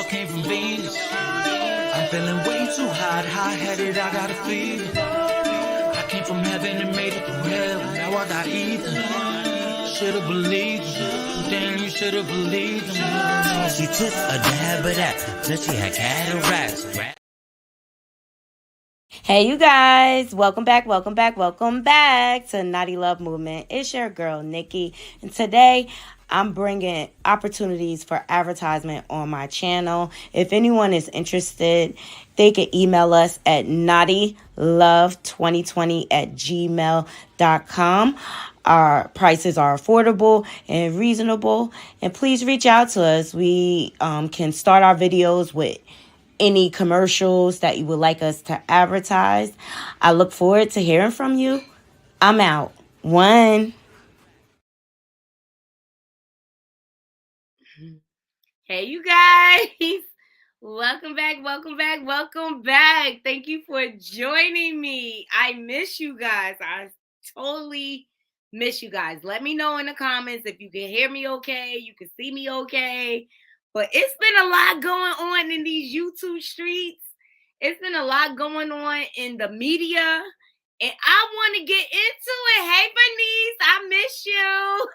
all came from Venus. I'm feeling way too hot, hot-headed, I gotta feel it. I came from heaven and made it through hell, now I got ether. Should've believed him. Damn, you should've believed him. She took a dab of that till she had cataracts. Hey, you guys, welcome back to Naughty Love Movement. It's your girl, Nikki, and today I'm bringing opportunities for advertisement on my channel. If anyone is interested, they can email us at naughtylove2020@gmail.com. Our prices are affordable and reasonable, and please reach out to us. We can start our videos with any commercials that you would like us to advertise. I look forward to hearing from you. I'm out. One. Hey, you guys. Welcome back. Thank you for joining me. I miss you guys. I totally miss you guys. Let me know in the comments if you can hear me okay, you can see me okay. But it's been a lot going on in these YouTube streets. It's been a lot going on in the media. And I want to get into it. Hey, Bernice, I miss you.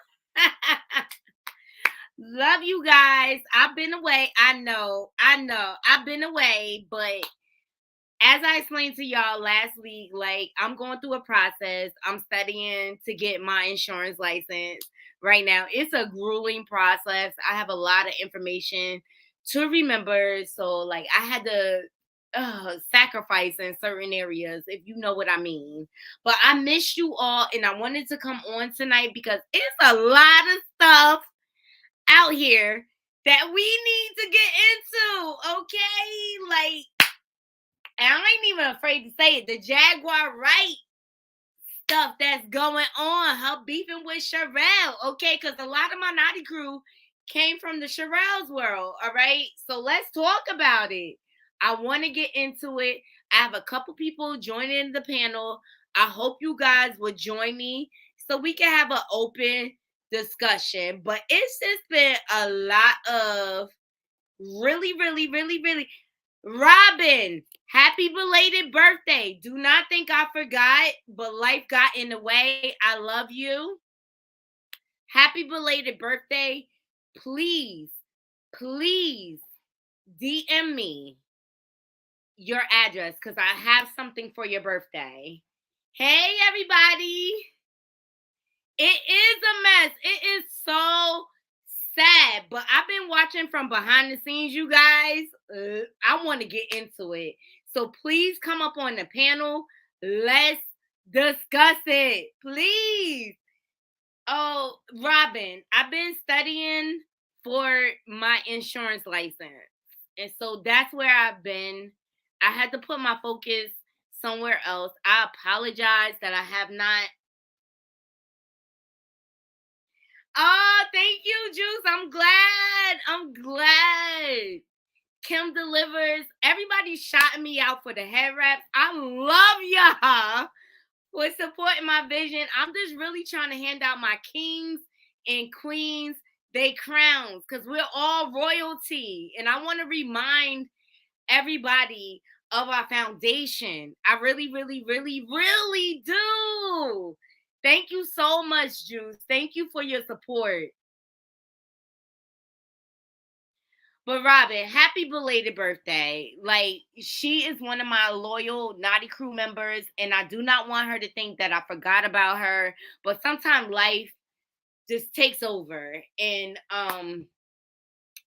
Love you guys. I've been away. I know. I've been away, but as I explained to y'all last week, like, I'm going through a process. I'm studying to get my insurance license right now. It's a grueling process. I have a lot of information to remember. So, like, I had to sacrifice in certain areas, if you know what I mean. But I miss you all, and I wanted to come on tonight because it's a lot of stuff out here that we need to get into, okay? Like, and I ain't even afraid to say it, the Jaguar Wright stuff that's going on, her beefing with Sherelle, okay? Because a lot of my Knotty Krew came from the Sherelle's world, all right? So let's talk about it. I want to get into it. I have a couple people joining the panel. I hope you guys would join me so we can have an open discussion. But it's just been a lot of really Robin, happy belated birthday. Do not think I forgot, but life got in the way. I love you. Happy belated birthday. Please DM me your address because I have something for your birthday. Hey, everybody. It is a mess. It is so sad, but I've been watching from behind the scenes, you guys. I want to get into it. So please come up on the panel. Let's discuss it. Please. Oh, Robin, I've been studying for my insurance license. And so that's where I've been. I had to put my focus somewhere else. I apologize that I have not. Oh, thank you, Juice. I'm glad. Kim delivers. Everybody's shouting me out for the head wraps. I love y'all for supporting my vision. I'm just really trying to hand out my kings and queens they crowns because we're all royalty. And I want to remind everybody of our foundation. I really do. Thank you so much, Juice. Thank you for your support. But Robin, happy belated birthday. Like, she is one of my loyal Knotty Krew members, and I do not want her to think that I forgot about her. But sometimes life just takes over, and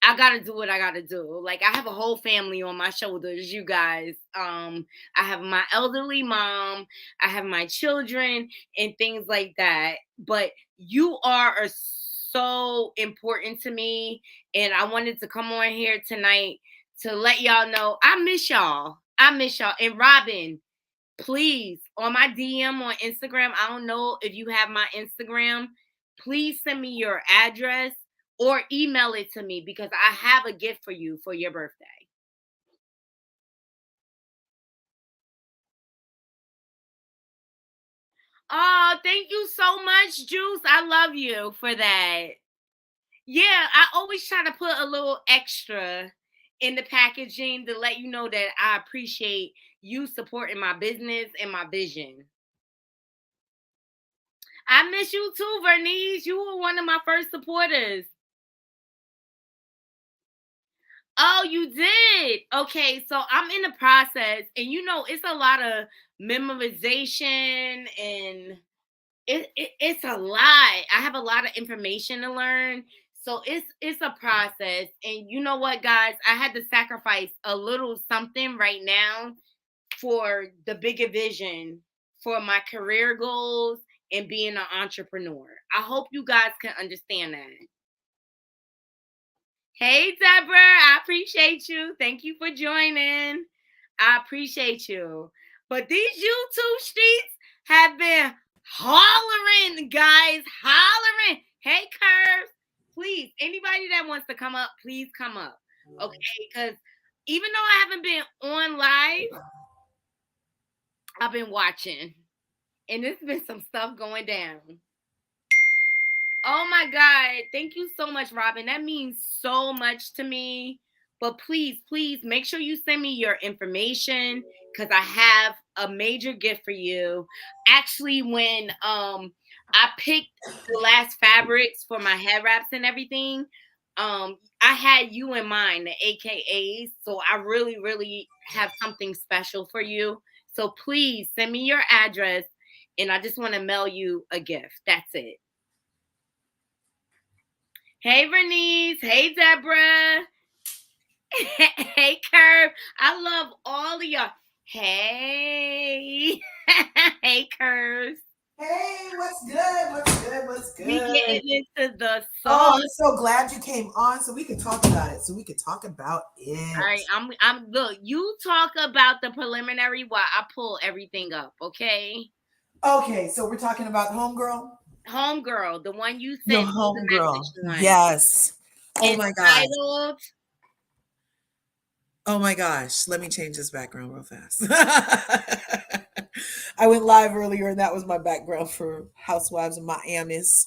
I gotta do what I gotta do. Like, I have a whole family on my shoulders, you guys. I have my elderly mom, I have my children, and things like that. But you are so important to me, and I wanted to come on here tonight to let y'all know I miss y'all. And Robin, please, on my DM on Instagram, I don't know if you have my Instagram, please send me your address or email it to me because I have a gift for you for your birthday. Oh, thank you so much, Juice. I love you for that. Yeah, I always try to put a little extra in the packaging to let you know that I appreciate you supporting my business and my vision. I miss you too, Vernice. You were one of my first supporters. Oh, you did? Okay, so I'm in the process, and it's a lot of memorization, and it's a lot. I have a lot of information to learn. So it's a process. And you know what, guys? I had to sacrifice a little something right now for the bigger vision, for my career goals and being an entrepreneur. I hope you guys can understand that. Hey, Deborah, I appreciate you. Thank you for joining. I appreciate you. But these YouTube streets have been hollering, guys, hollering. Hey, Curves, please, anybody that wants to come up, please come up. Okay, because even though I haven't been on live, I've been watching. And there's been some stuff going down. Oh my God. Thank you so much, Robin. That means so much to me. But please, please make sure you send me your information because I have a major gift for you. Actually, when I picked the last fabrics for my head wraps and everything, I had you in mind, the AKAs. So I really, really have something special for you. So please send me your address and I just want to mail you a gift. That's it. Hey, Vernice. Hey, Deborah. Hey, Curve. I love all of y'all. Hey. Hey, Curves. Hey, what's good? What's good? What's good? We getting into the Oh, song. I'm so glad you came on so we could talk about it. All right, I'm look, you talk about the preliminary while I pull everything up, okay? Okay, so we're talking about Homegirl? Homegirl, the one you The sent me the Homegirl. message one. Yes. Oh my gosh. Entitled. Oh my gosh. Let me change this background real fast. I went live earlier and that was my background for Housewives of Miami's.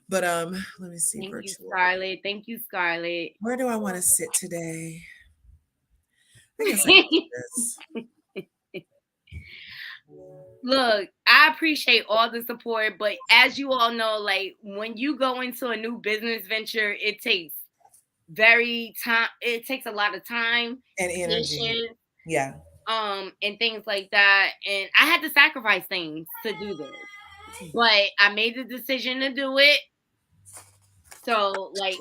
But let me see Thank you, virtual. Scarlett. Thank you, Scarlett. Where do I want to sit today? I guess I can do this. Look, I appreciate all the support, but as you all know, like when you go into a new business venture, it takes a lot of time And energy. patience, Yeah. and things like that. And I had to sacrifice things to do this. But I made the decision to do it. So like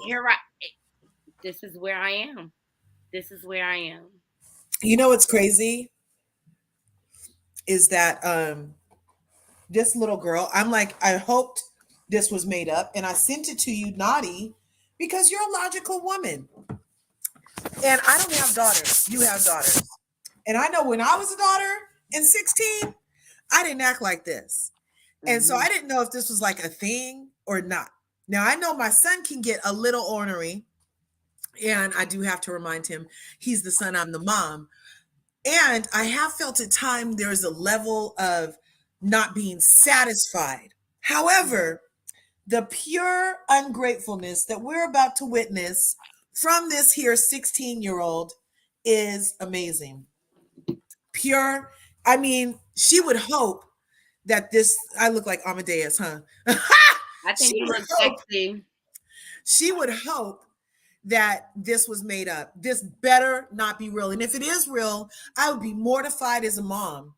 this is where I am. This is where I am. You know what's crazy is that this little girl, I'm like, I hoped this was made up and I sent it to you, Knotty, because you're a logical woman. And I don't have daughters. You have daughters. And I know when I was a daughter in 16, I didn't act like this. And so I didn't know if this was like a thing or not. Now I know my son can get a little ornery. And I do have to remind him he's the son, I'm the mom. And I have felt at times there's a level of not being satisfied. However, the pure ungratefulness that we're about to witness from this here 16-year-old is amazing. Pure. I mean, she would hope that this, I look like Amadeus, huh? I think you look sexy. She would hope that this was made up. This better not be real. And if it is real, I would be mortified as a mom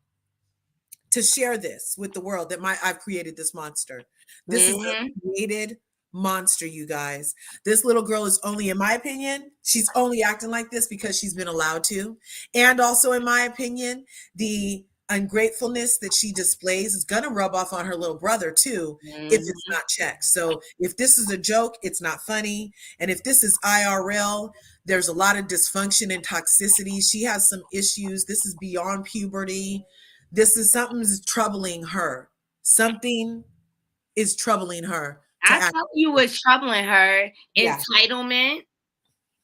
to share this with the world that I've created this monster. This is a created monster, you guys. This little girl is only, in my opinion, she's only acting like this because she's been allowed to. And also, in my opinion, the ungratefulness that she displays is going to rub off on her little brother too if it's not checked. So if this is a joke, it's not funny. And if this is IRL, there's a lot of dysfunction and toxicity. She has some issues. This is beyond puberty. This is something's troubling her. Something is troubling her. I tell you what's troubling her. Yeah. Entitlement.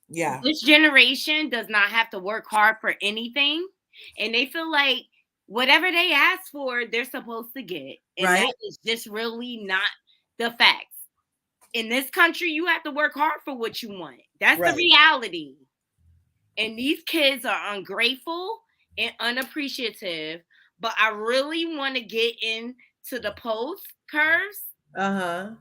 Yeah. This generation does not have to work hard for anything. And they feel like whatever they ask for, they're supposed to get. And that is just really not the facts. In this country, you have to work hard for what you want. That's the reality. And these kids are ungrateful and unappreciative. But I really want to get into the post curves Uh-huh.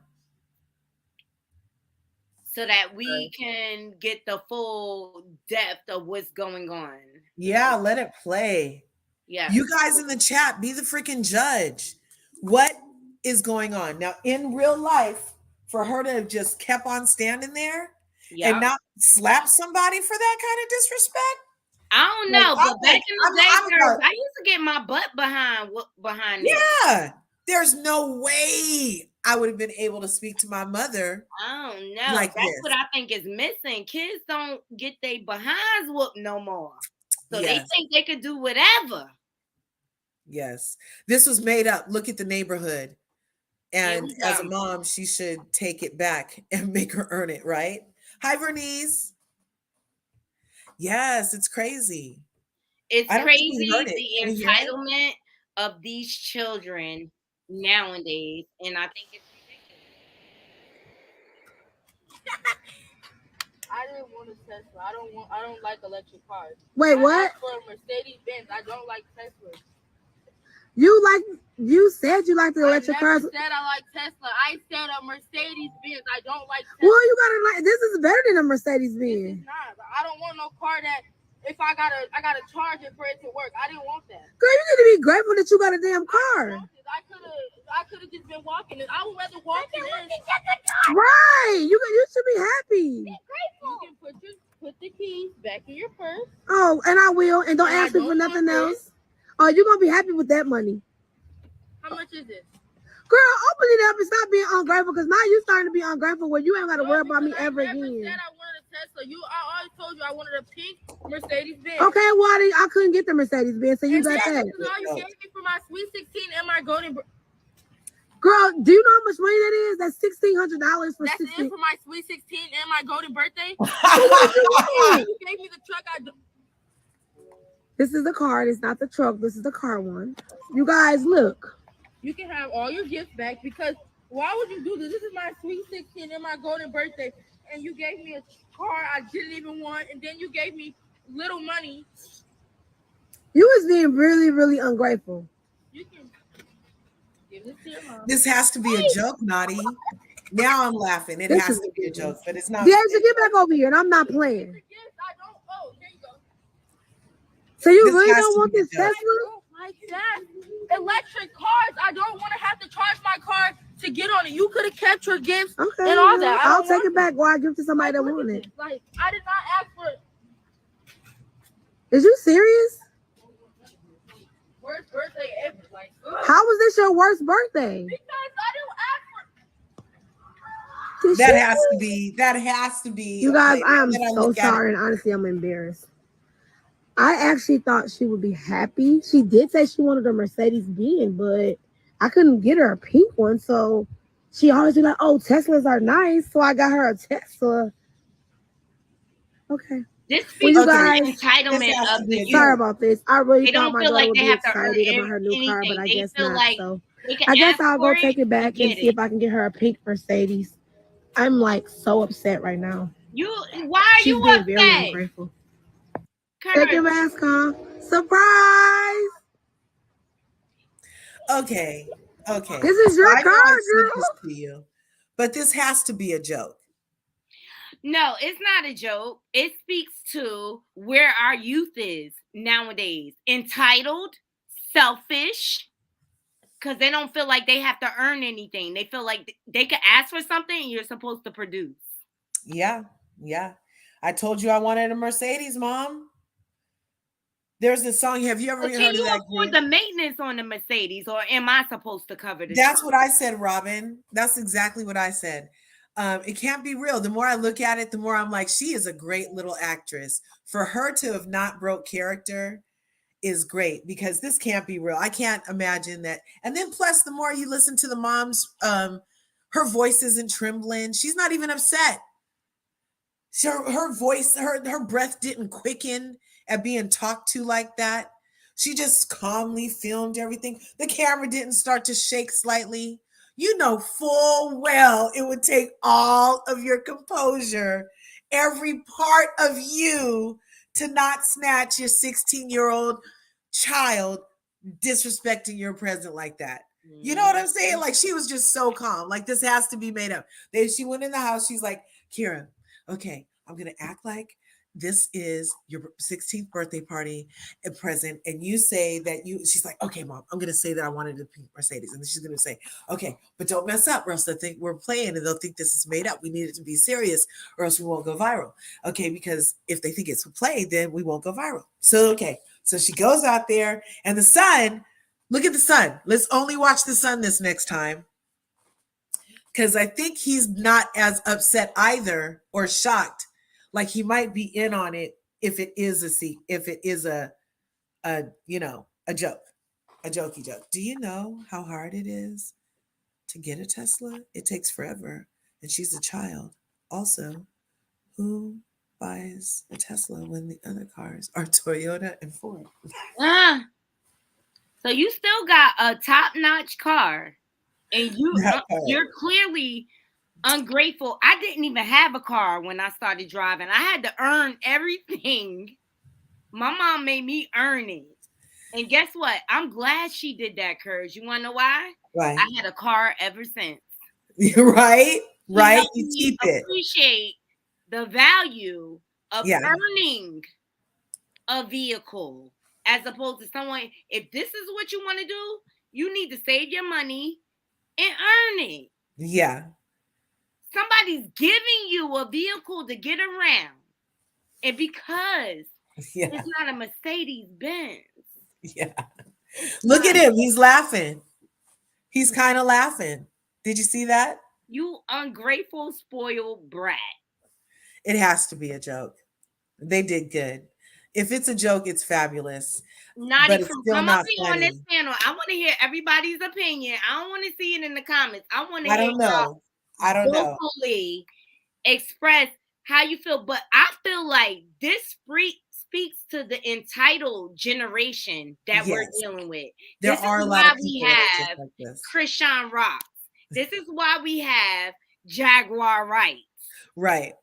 so that we can get the full depth of what's going on. Yeah, let it play. Yeah. You guys in the chat, be the freaking judge. What is going on? Now, in real life, for her to have just kept on standing there and Yeah. not slap somebody for that kind of disrespect? I don't Like, know, I'm but back like, in the day, I'm Curves, about, I used to get my butt behind this. yeah, there's no way I would have been able to speak to my mother I don't know. like That's this. what I think is missing. Kids don't get their behinds whooped no more. So they Yes, think they could do whatever. yes. This was made up. Look at the neighborhood. Here And we as a go. mom, she should take it back and make her earn it, right? Hi, Vernice. Yes, it's crazy. It's I don't think we crazy heard it. the Can we hear it? entitlement of these children nowadays, and I think it's ridiculous. I didn't want a Tesla. I don't like electric cars. Wait, what? I asked for a Mercedes Benz. I don't like Teslas. You said you like the electric I never cars. said I like Tesla. I said a Mercedes Benz. I don't like Tesla. Well, you gotta like this is better than a Mercedes This is Benz. not. I don't want no car that if I gotta charge it for it to work. I didn't want that. Girl, you need to be grateful that you got a damn car. I could have just been walking. I would rather walk than Right. You should be happy. You can put the keys back in your purse. Oh, and I will. And don't And I ask me for don't nothing want else. Oh, you're gonna be happy with that money. How much is it? Girl, open it up and stop being ungrateful because now you're starting to be ungrateful where you ain't gotta worry about me ever I never again. said I wanted a Tesla. I always told you I wanted a pink Mercedes Benz. Okay, well, I couldn't get the Mercedes Benz, so you And got this that. is all you gave me for my Sweet 16 and my golden. Girl, do you know how much money that is? That's $1,600 for That's 16. it for my Sweet 16 and my golden birthday. Hey, You gave me the truck. this is the card. It's not the truck. This is the car one. You guys, look. You can have all your gifts back because why would you do this? This is my Sweet 16 and my golden birthday, and you gave me a car I didn't even want, and then you gave me little money. You was being really, really ungrateful. You can give this to your mom. This has to be a joke, Naughty. Now I'm laughing. It This has is to be a joke, but it's not. Deja, get back over here, and I'm not playing. Yes, I don't. Oh, there you go. So you This really has don't to want be a this joke. Tesla? I don't like that. Electric cars. I don't want to have to charge my car to get on it. You could have kept your gifts Okay, and all well, that. I'll take it back or I give it to somebody that Like, look want at it. this. Like, I did not ask for it. Is you serious? Worst birthday ever. Like, ugh. How was this your worst birthday? Because I didn't ask for Did That she- has to be. That has to be. You guys, okay, I am then so look at it. sorry, and honestly, I'm embarrassed. I actually thought she would be happy. She did say she wanted a Mercedes Benz, but I couldn't get her a pink one. So she always be like, "Oh, Teslas are nice." So I got her a Tesla. Okay. This Well, speaks you to guys, the entitlement this has to of be the a youth. Sorry about this. I really They thought don't my feel daughter like would they be have to earn excited about her new car, anything. but I They guess feel not. like So they can I guess ask I'll for go take it back and get see it. if I can get her a pink Mercedes. I'm like so upset right now. Why are She's you being very upset? ungrateful. Kurt, Take your mask off. Surprise! Okay. Okay. This is your I know car, I sent girl. this to you, but this has to be a joke. No, it's not a joke. It speaks to where our youth is nowadays. Entitled, selfish, because they don't feel like they have to earn anything. They feel like they could ask for something and you're supposed to produce. Yeah. Yeah. I told you I wanted a Mercedes, Mom. There's this song. Have you ever But heard can of you that? afford the maintenance on the Mercedes, or am I supposed to cover the That's truck? what I said, Robin. That's exactly what I said. It can't be real. The more I look at it, the more I'm like, she is a great little actress. For her to have not broke character is great because this can't be real. I can't imagine that. And then plus, the more you listen to the mom's, her voice isn't trembling. She's not even upset. Her voice, her breath didn't quicken at being talked to like that. She just calmly filmed everything. The camera didn't start to shake slightly. You know full well it would take all of your composure, every part of you to not snatch your 16-year-old child disrespecting your present like that. You know what I'm saying? Like, she was just so calm. Like, this has to be made up. Then she went in the house. She's like, Kira, okay, I'm going to act like this is your 16th birthday party and present. And you say that she's like, okay, mom, I'm going to say that I wanted a pink Mercedes. And then she's going to say, okay, but don't mess up or else they'll think we're playing and they'll think this is made up. We need it to be serious or else we won't go viral. Okay, because if they think it's a play, then we won't go viral. So, okay. So she goes out there and the sun, look at the sun. Let's only watch the sun this next time. Because I think he's not as upset either or shocked. Like, he might be in on it if it is a joke, a jokey joke. Do you know how hard it is to get a Tesla? It takes forever. And she's a child. Also, who buys a Tesla when the other cars are Toyota and Ford? So you still got a top-notch car, and you're clearly ungrateful. I didn't even have a car when I started driving. I had to earn everything. My mom made me earn it. And guess what? I'm glad she did that, Kurz. You want to know why? Right. I had a car ever since. Right. You keep it. Appreciate the value of earning a vehicle as opposed to someone. If this is what you want to do, you need to save your money and earn it. Yeah. Somebody's giving you a vehicle to get around. And because it's not a Mercedes Benz. Yeah. Look at him. He's laughing. He's kind of laughing. Did you see that? You ungrateful, spoiled brat. It has to be a joke. They did good. If it's a joke, it's fabulous. Knotty Krew, come up here on this panel. I want to hear everybody's opinion. I don't want to see it in the comments. I want to hear y'all vocally express how you feel. But I feel like this speaks to the entitled generation that we're dealing with. There are a lot of people that have like this. Krishan Rocks. This is why we have Jaguar rights. Right.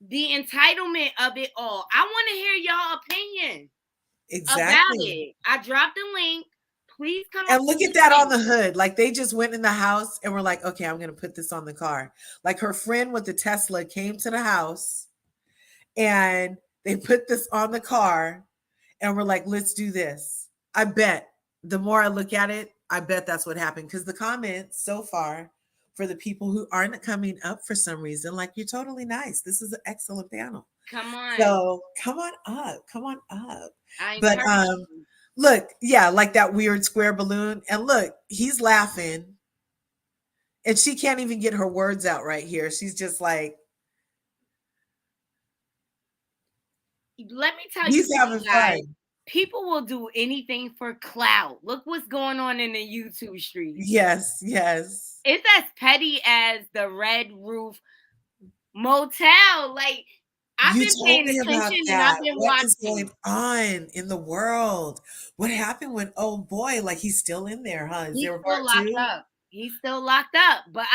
The entitlement of it all. I want to hear y'all opinion about it. I dropped the link. Please come and look at that on the hood. Like, they just went in the house and were like, okay, I'm going to put this on the car. Like, her friend with the Tesla came to the house and they put this on the car and we're like, let's do this. I bet the more I look at it, I bet that's what happened. Because the comments so far for the people who aren't coming up for some reason, like, you're totally nice. This is an excellent panel. Come on. So come on up. Come on up. But look, like that weird square balloon. And look, he's laughing. And she can't even get her words out right here. She's just like, let me tell you, he's having fun. People will do anything for clout. Look what's going on in the YouTube streets. Yes. It's as petty as the Red Roof Motel. Like, I've been paying attention and I've been watching. What is going on in the world? What happened when, oh boy, like, he's still in there, huh? He's still locked up. He's still locked up. But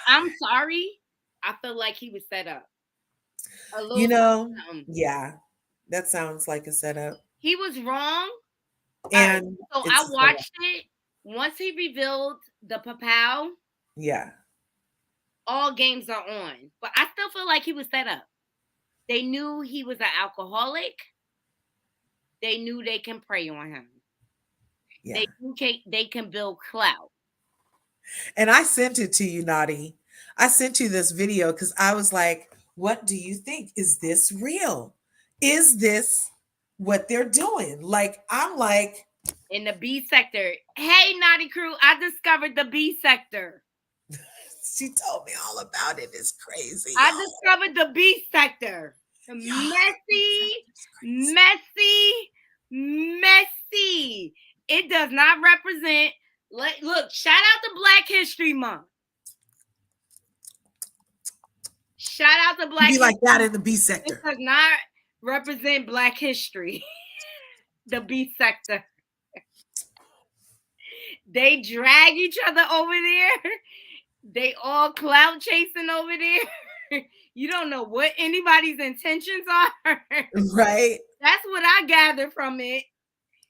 I'm sorry. I feel like he was set up. Yeah, that sounds like a setup. He was wrong. And so I watched it. Once he revealed the papow, all games are on. But I still feel like he was set up. They knew he was an alcoholic. They knew they can prey on him. Yeah. They can build clout. And I sent it to you, Knotty. I sent you this video because I was like, what do you think? Is this real? Is this what they're doing? Like, I'm like, in the B sector. Hey, Knotty Krew, I discovered the B sector. She told me all about it. It's crazy. I discovered the B sector. Messy. It does not represent. Look, shout out to Black History Month. Shout out to Black History Month. Be like that in the B sector. It does not represent Black history. The B sector. They drag each other over there. They all clout chasing over there. You don't know what anybody's intentions are. Right? That's what I gather from it.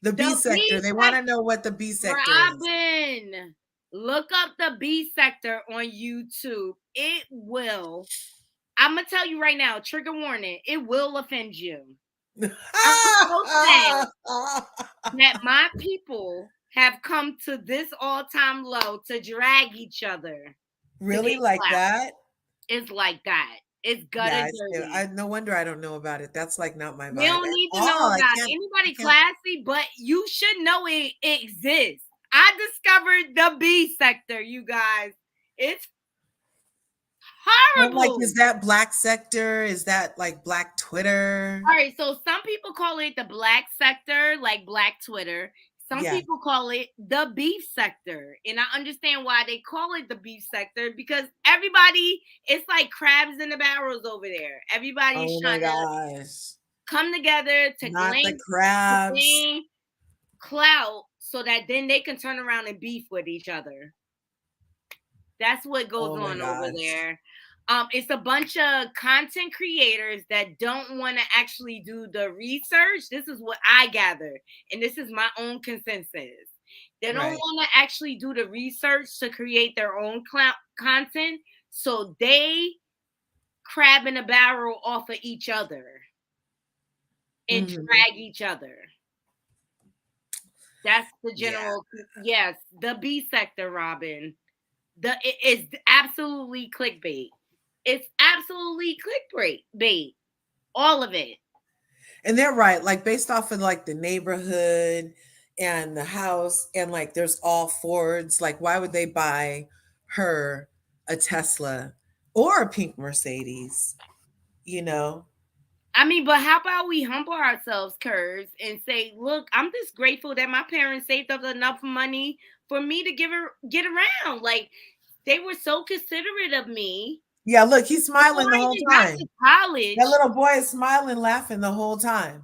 The B The sector. B They want to know what the B sector is. Robin, look up the B sector on YouTube. It will. I'm gonna tell you right now, trigger warning, it will offend you. I'm so sad that my people have come to this all-time low to drag each other to Really get like clout. that? It's like that. It's Yeah, gutter dirty. no wonder I don't know about it. That's like not my We vibe don't at need to know all. about I anybody can't. classy, but you should know it exists. I discovered the B sector, you guys. It's I'm like, horrible. is that black sector? Is that like black Twitter? All right, so some people call it the black sector, like black Twitter. Some Yeah. people call it the beef sector. And I understand why they call it the beef sector because everybody, it's like crabs in the barrels over there. Everybody's Oh my trying to gosh. come together to Not the gain crabs. clout so that then they can turn around and beef with each other. That's what goes Oh my on over gosh. there. It's a bunch of content creators that don't want to actually do the research. This is what I gather, and this is my own consensus. They don't Right. want to actually do the research to create their own content, so they crab in a barrel off of each other and drag each other. That's the general. Yes, the B sector, Robin. It is absolutely clickbait. It's absolutely clickbait. All of it. And they're right, like based off of like the neighborhood and the house, and like there's all Fords. Like, why would they buy her a Tesla or a pink Mercedes? You know? I mean, but how about we humble ourselves, Curves, and say, look, I'm just grateful that my parents saved up enough money for me to get around. Like, they were so considerate of me. Yeah, look, he's smiling the Before I whole even got time. to college, That little boy is smiling, laughing the whole time.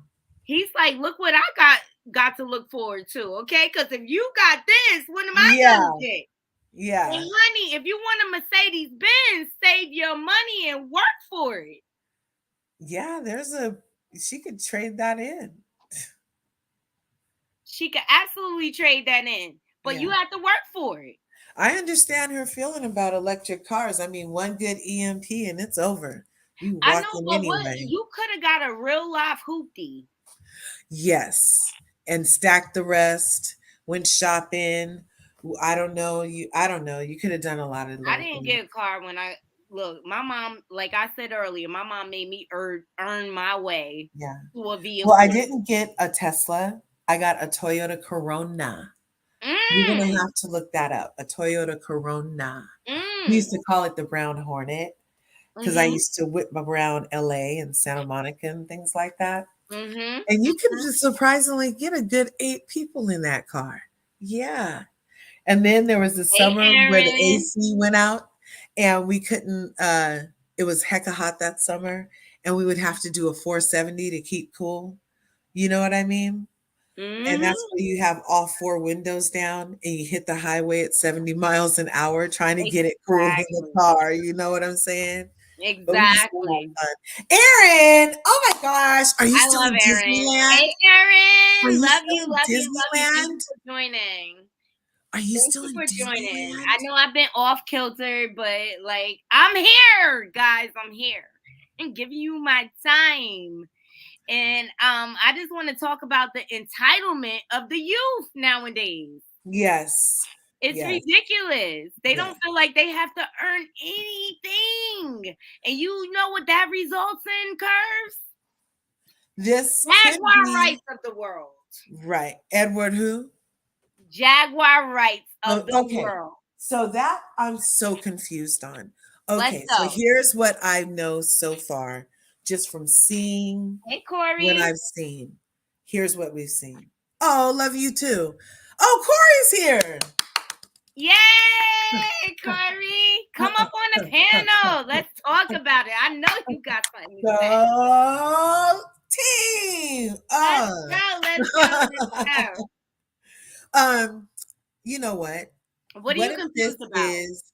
he's like, look what I got to look forward to, okay? Because if you got this, what am I gonna get? Yeah. And honey, if you want a Mercedes Benz, save your money and work for it. Yeah, she could trade that in. She could absolutely trade that in, but you have to work for it. I understand her feeling about electric cars. I mean, one good EMP and it's over. You I walk know, in but anyway. you could have got a real life hoopty. Yes, and stacked the rest. Went shopping. I don't know. You could have done a lot of. I didn't get a car when look. My mom, like I said earlier, my mom made me earn my way. Yeah. To a vehicle. Well, I didn't get a Tesla. I got a Toyota Corona. You're gonna have to look that up. A Toyota Corona. We used to call it the Brown Hornet because I used to whip around LA and Santa Monica and things like that. And you could just surprisingly get a good 8 people in that car. Yeah. And then there was the summer where the AC went out and we couldn't, it was hecka hot that summer and we would have to do a 470 to keep cool. You know what I mean? And that's where you have all 4 windows down and you hit the highway at 70 miles an hour trying to get it cool in the car. You know what I'm saying? Exactly. Erin, oh my gosh, are you still in Erin. Disneyland? Hey, Erin, love you. Disneyland? Thanks for joining. Are you still in Disneyland? I know I've been off kilter, but like I'm here, guys. I'm here and giving you my time. And I just want to talk about the entitlement of the youth nowadays. Yes. It's ridiculous. They don't feel like they have to earn anything. And you know what that results in, Curves? This Jaguar rights of the world. Right. Edward who? Jaguar rights of the world. So that I'm so confused on. Okay, so here's what I know so far, just from seeing what I've seen. Here's what we've seen. Oh, love you too. Oh, Corey's here. Yay, Corey. Come up on the panel. Let's talk about it. I know you got something to say. Go team. Let's go. You know what? What are you confused about? Is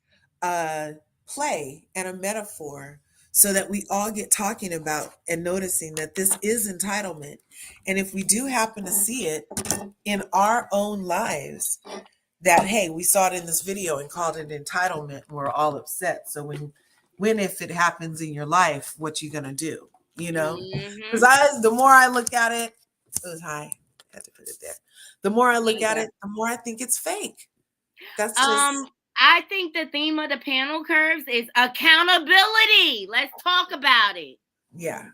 play and a metaphor so that we all get talking about and noticing that this is entitlement. And if we do happen to see it in our own lives, that, hey, we saw it in this video and called it entitlement, and we're all upset. So when if it happens in your life, what you gonna do? You know? Because the more I look at it, it was high. Had to put it there. The more I look at it, the more I think it's fake. That's just I think the theme of the panel curves is accountability. Let's talk about it. Yeah.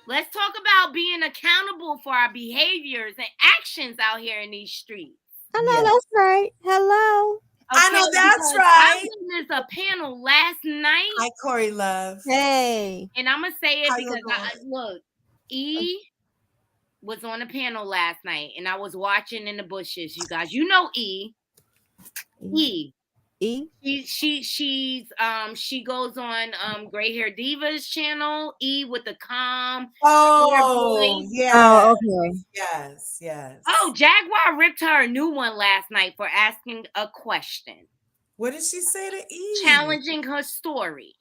Let's talk about being accountable for our behaviors and actions out here in these streets. I know that's right. Hello. I know that's right. I witnessed a panel last night. Hi, Corey Love. Hey. And I'm gonna say it How because look, E was on a panel last night, and I was watching in the bushes. You guys, you know E. She goes on Gray Hair Divas channel. E with the calm. Yeah. Okay. Yes. Oh, Jaguar ripped her a new one last night for asking a question. What did she say to E? Challenging her story.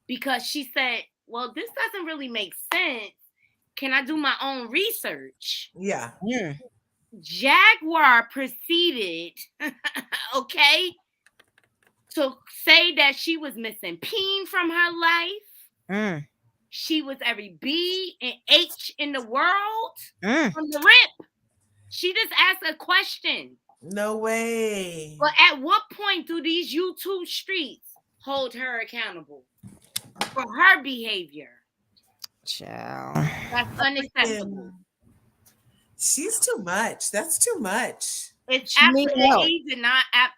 Because she said, well, this doesn't really make sense. Can I do my own research? Yeah. Jaguar proceeded, okay, to say that she was missing Peen from her life. She was every B and H in the world from the rip. She just asked a question. No way. But at what point do these YouTube streets hold her accountable for her behavior? Child. That's unacceptable. She's too much. That's too much. It's absolutely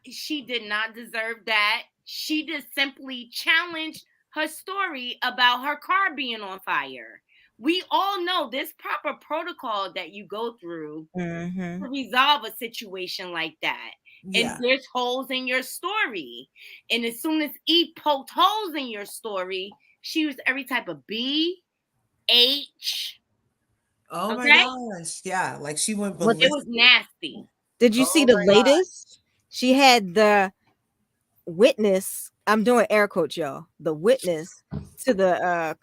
she did not deserve that. She just simply challenged her story about her car being on fire. We all know this proper protocol that you go through to resolve a situation like that. Yeah. And there's holes in your story. And as soon as E poked holes in your story, she was every type of B, H. Oh my gosh. Yeah. Like she went ballistic. It was nasty. Did you see the latest? She had the witness. I'm doing air quotes, y'all. The witness to the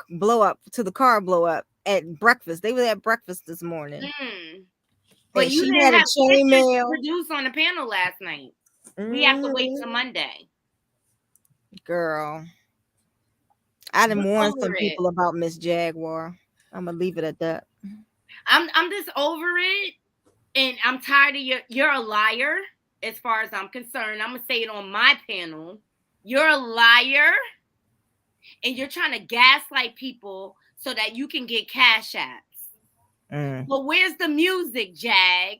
car blow up at breakfast. They were at breakfast this morning. But you didn't have chainmail produced on the panel last night. We have to wait till Monday. Girl, I done warned some people about Miss Jaguar. I'm gonna leave it at that. I'm just over it, and I'm tired of you're a liar as far as I'm concerned. I'm gonna say it on my panel. You're a liar, and you're trying to gaslight people so that you can get cash apps. But where's the music, Jag?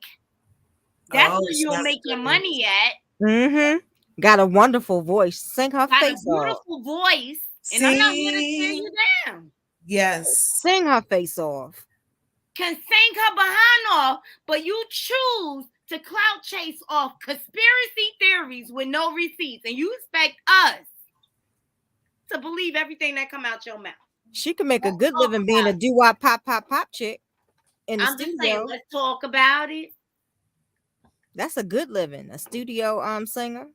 That's where you'll make your money at. Got a wonderful voice. Sing her face off. Beautiful voice, and I'm not here to tear you down. Yes. Sing her face off. Can sing her behind off, but you choose to clout chase off conspiracy theories with no receipts, and you expect us to believe everything that come out your mouth. She could make a good living being a doo-wop pop chick in the studio. Just saying, let's talk about it. That's a good living, a studio singer.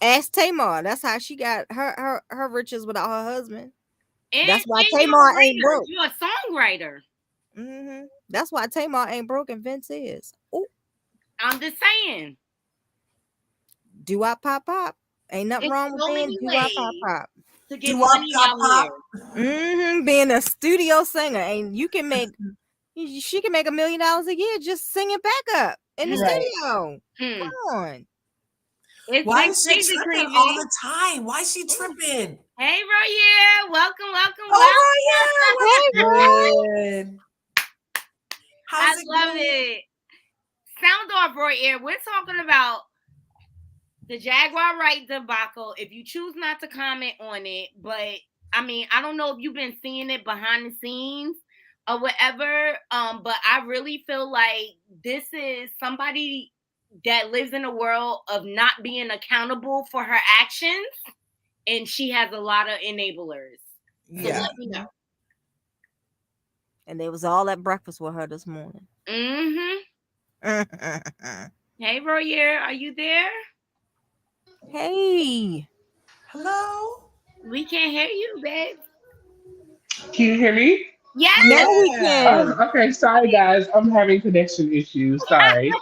Ask Tamar. That's how she got her riches without her husband. And, that's why Tamar ain't broke. You're a songwriter. That's why Tamar ain't broke and Vince is. Ooh. I'm just saying. Do-wop pop. Ain't nothing wrong with being do-wop pop. To get money out here. Being a studio singer, and you can make she can make $1 million a year just singing back up in the studio. Come on. Why is she tripping all the time? Why is she tripping? Hey, Royer. Welcome. Oh, Royer. Hey, I love it. Sound off, Royer. We're talking about the Jaguar Right debacle. If you choose not to comment on it, but I mean, I don't know if you've been seeing it behind the scenes or whatever. But I really feel like this is somebody that lives in a world of not being accountable for her actions, and she has a lot of enablers. So let me know. And they was all at breakfast with her this morning. Hey, Royer, are you there? Hey. Hello. We can't hear you, babe. Can you hear me? Yes. Now we Yeah. can. Oh, okay. Sorry, guys. I'm having connection issues. Sorry.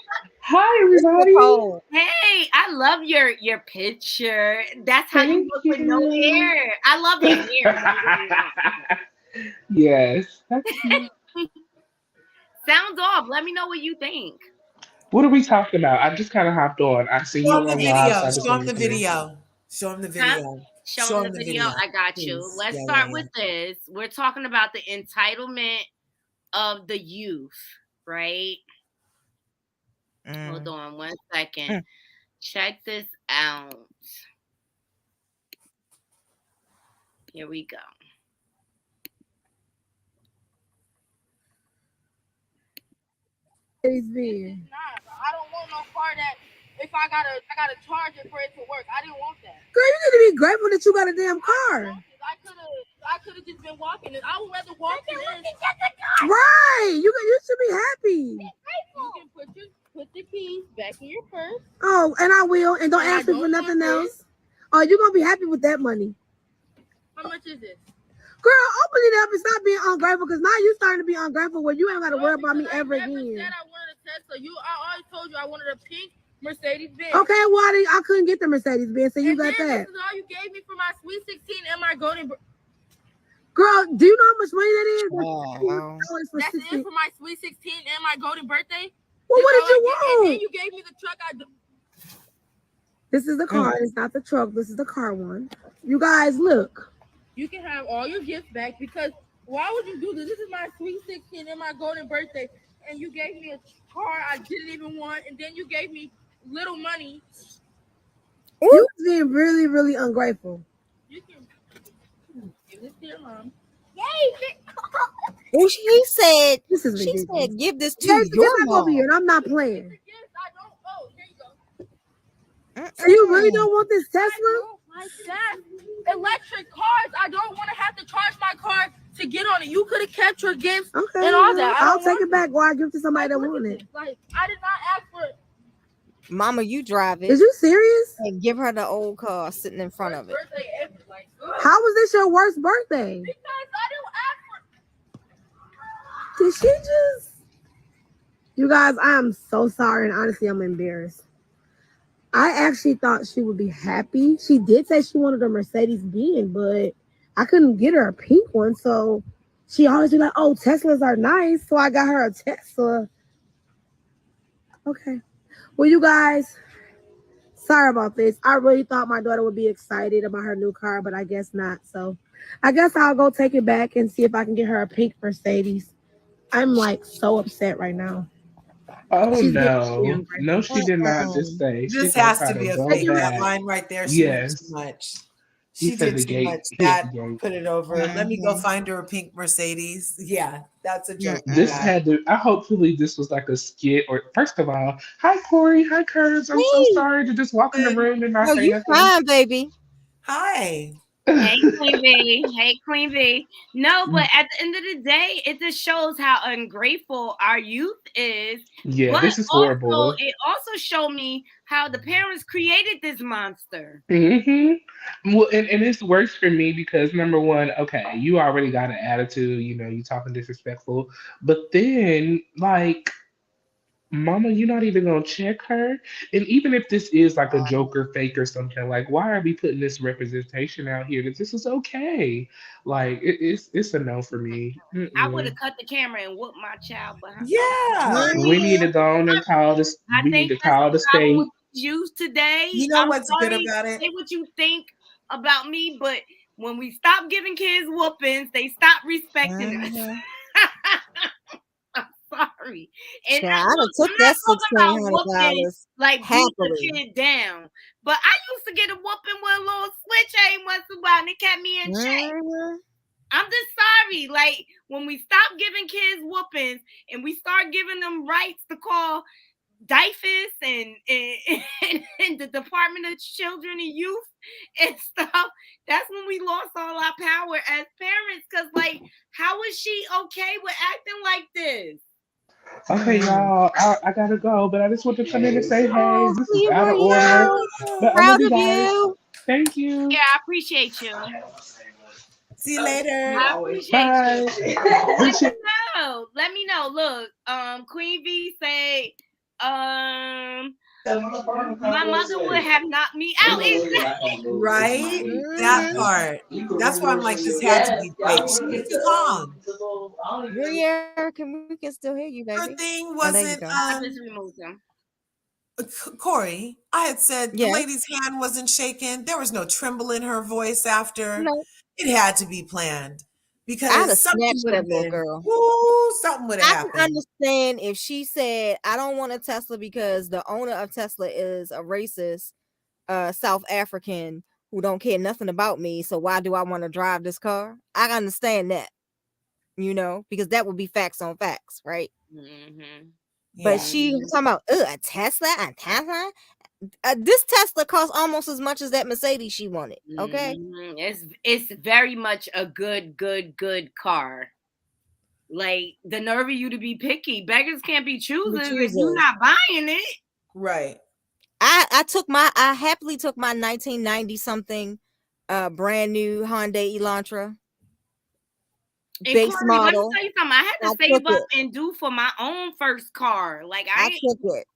Hi, It's everybody. Nicole. Hey, I love your picture. That's how you Thank look with no you. hair. I love your hair. Don't get me Yes. That's cute. wrong. Sounds off. Let me know what you think. What are we talking about? I just kind of hopped on. I see Show you him the on live, so video. I just Show him wanted the to come in. video. Show him the Huh? video. Showing Show the him the video. video, I got you. please. Let's Yeah, start yeah, with this. We're talking about the entitlement of the youth, right? Hold Mm. on 1 second. Mm. Check this out. Here we go. It's It's been. just not. I don't want no car that if I gotta charge it for it to work. I didn't want that. Girl, you need to be grateful that you got a damn car. I could have just been walking it. I would rather walk it in. Right. You should be happy. You can put the keys back in your purse. Oh, and I will. And don't And I ask me for don't nothing want else. Oh, you're gonna be happy with that money. How much is it? Girl, open it up and stop being ungrateful because now you starting to be ungrateful where you ain't gotta worry about me because ever I never again. said I wanted a Tesla. I always told you I wanted a pink Mercedes Benz. Okay, well I couldn't get the Mercedes Benz, so you And got then that. this is all you gave me for my Sweet 16 and my golden. Girl, do you know how much money that is? Oh. $2 for That's 16. it for my Sweet 16 and my golden birthday. Well, what did you And then want? you gave me the truck. This is the car. It's not the truck. This is the car one. You guys, look. You can have all your gifts back because why would you do this? This is my Sweet 16 and my golden birthday, and you gave me a car I didn't even want, and then you gave me little money. You was being really, really ungrateful. You can give this to your mom. Well, she said, This is she ridiculous. said, give this to Jason, your get back over mom. here, and I'm not playing. Yes, I don't. Oh, here you go. So you really don't want this Tesla? I don't like that. Electric cars. I don't want to have to charge my car to get on it. You could have kept your gifts Okay, and all that. I'll take it back or I'll give it to somebody that want it. Like I did not ask for it. Mama, you drive it Is you serious? and give her the old car sitting in front of it. Birthday ever. Like, How was this your worst birthday? because I didn't ask for. Did she just? You guys, I am so sorry, and honestly, I'm embarrassed. I actually thought she would be happy. She did say she wanted a Mercedes Benz, but I couldn't get her a pink one. So she always be like, "Oh, Teslas are nice." So I got her a Tesla. Okay. Well, you guys, sorry about this. I really thought my daughter would be excited about her new car, but I guess not. So I guess I'll go take it back and see if I can get her a pink Mercedes. I'm like so upset right now. Oh She's no, getting no, she did not just say. This She gonna has try to be a go fake. back. That line right there, she did Yes, too much. he She said did the too gate. much. Hit That the gate. put it over. Let me go find her a pink Mercedes. Yeah, that's a joke. This Yeah. had to. I hopefully this was like a skit. Or first of all, hi Corey, hi Curves. I'm so Hey. sorry to just walk in the room and not No, say you nothing. fine, baby. Hi. Hey, Queen B. Hey, Queen B. No, but at the end of the day, it just shows how ungrateful our youth is. Yeah, But this is also, horrible. it also showed me how the parents created this monster. Well, and it's worse for me because number one, okay, you already got an attitude, you talking disrespectful, but then like, Mama, you're not even gonna check her. And even if this is like a joke or fake or something, like, why are we putting this representation out here that this is okay? Like, it's a no for me. I would have Mm-mm. cut the camera and whooped my child behind. Yeah. We need to go on and call this. I We need think to that's call the the problem state. with youth today. You know I'm what's good sorry, about it? say what you think about me, but when we stop giving kids whoopings, they stop respecting us. I'm sorry. And Child, I done took I'm that not talking about whooping $1,600 like beat the happily. kid down. But I used to get a whooping with a little switch aim once in a while and it kept me in check. Mhm. I'm just sorry. Like when we stop giving kids whoopings and we start giving them rights to call DIFUS and the Department of Children and Youth and stuff, that's when we lost all our power as parents. Because, like, how is she okay with acting like this? Okay, y'all, I gotta go, but I just want to come in and say, hey, Oh, this is see out where of order. you But I love proud you of guys. you. Thank you. Yeah, I appreciate you. See you later. I appreciate Bye. you. Good shit. Let me know. Look, Queen V say, my mother would have knocked me out. Right? That Mhm. part. That's why I'm like, this had to be fake. She was too calm. Yeah, we can still hear you, Her baby. thing Oh, there you wasn't go. I just removed them. Corey. I had said the Yeah. lady's hand wasn't shaking. There was no tremble in her voice after. No, It had to be planned I'd have because something snatched would that have little been. girl. Woo, something would have I can happened. understand if she said, "I don't want a Tesla because the owner of Tesla is a racist South African who don't care nothing about me. So why do I want to drive this car?" I understand that, because that would be facts on facts, right? Mm-hmm. But Yeah. she was talking about a Tesla. This Tesla costs almost as much as that Mercedes she wanted. Okay, It's very much a good car. Like the nerve of you to be picky. Beggars can't be choosers, and you not buying it. Right. I happily took my 1990 something brand new Hyundai Elantra And base Corey, let me model. tell you something. I had to I save took up it. and do for my own first car. Like I I took it.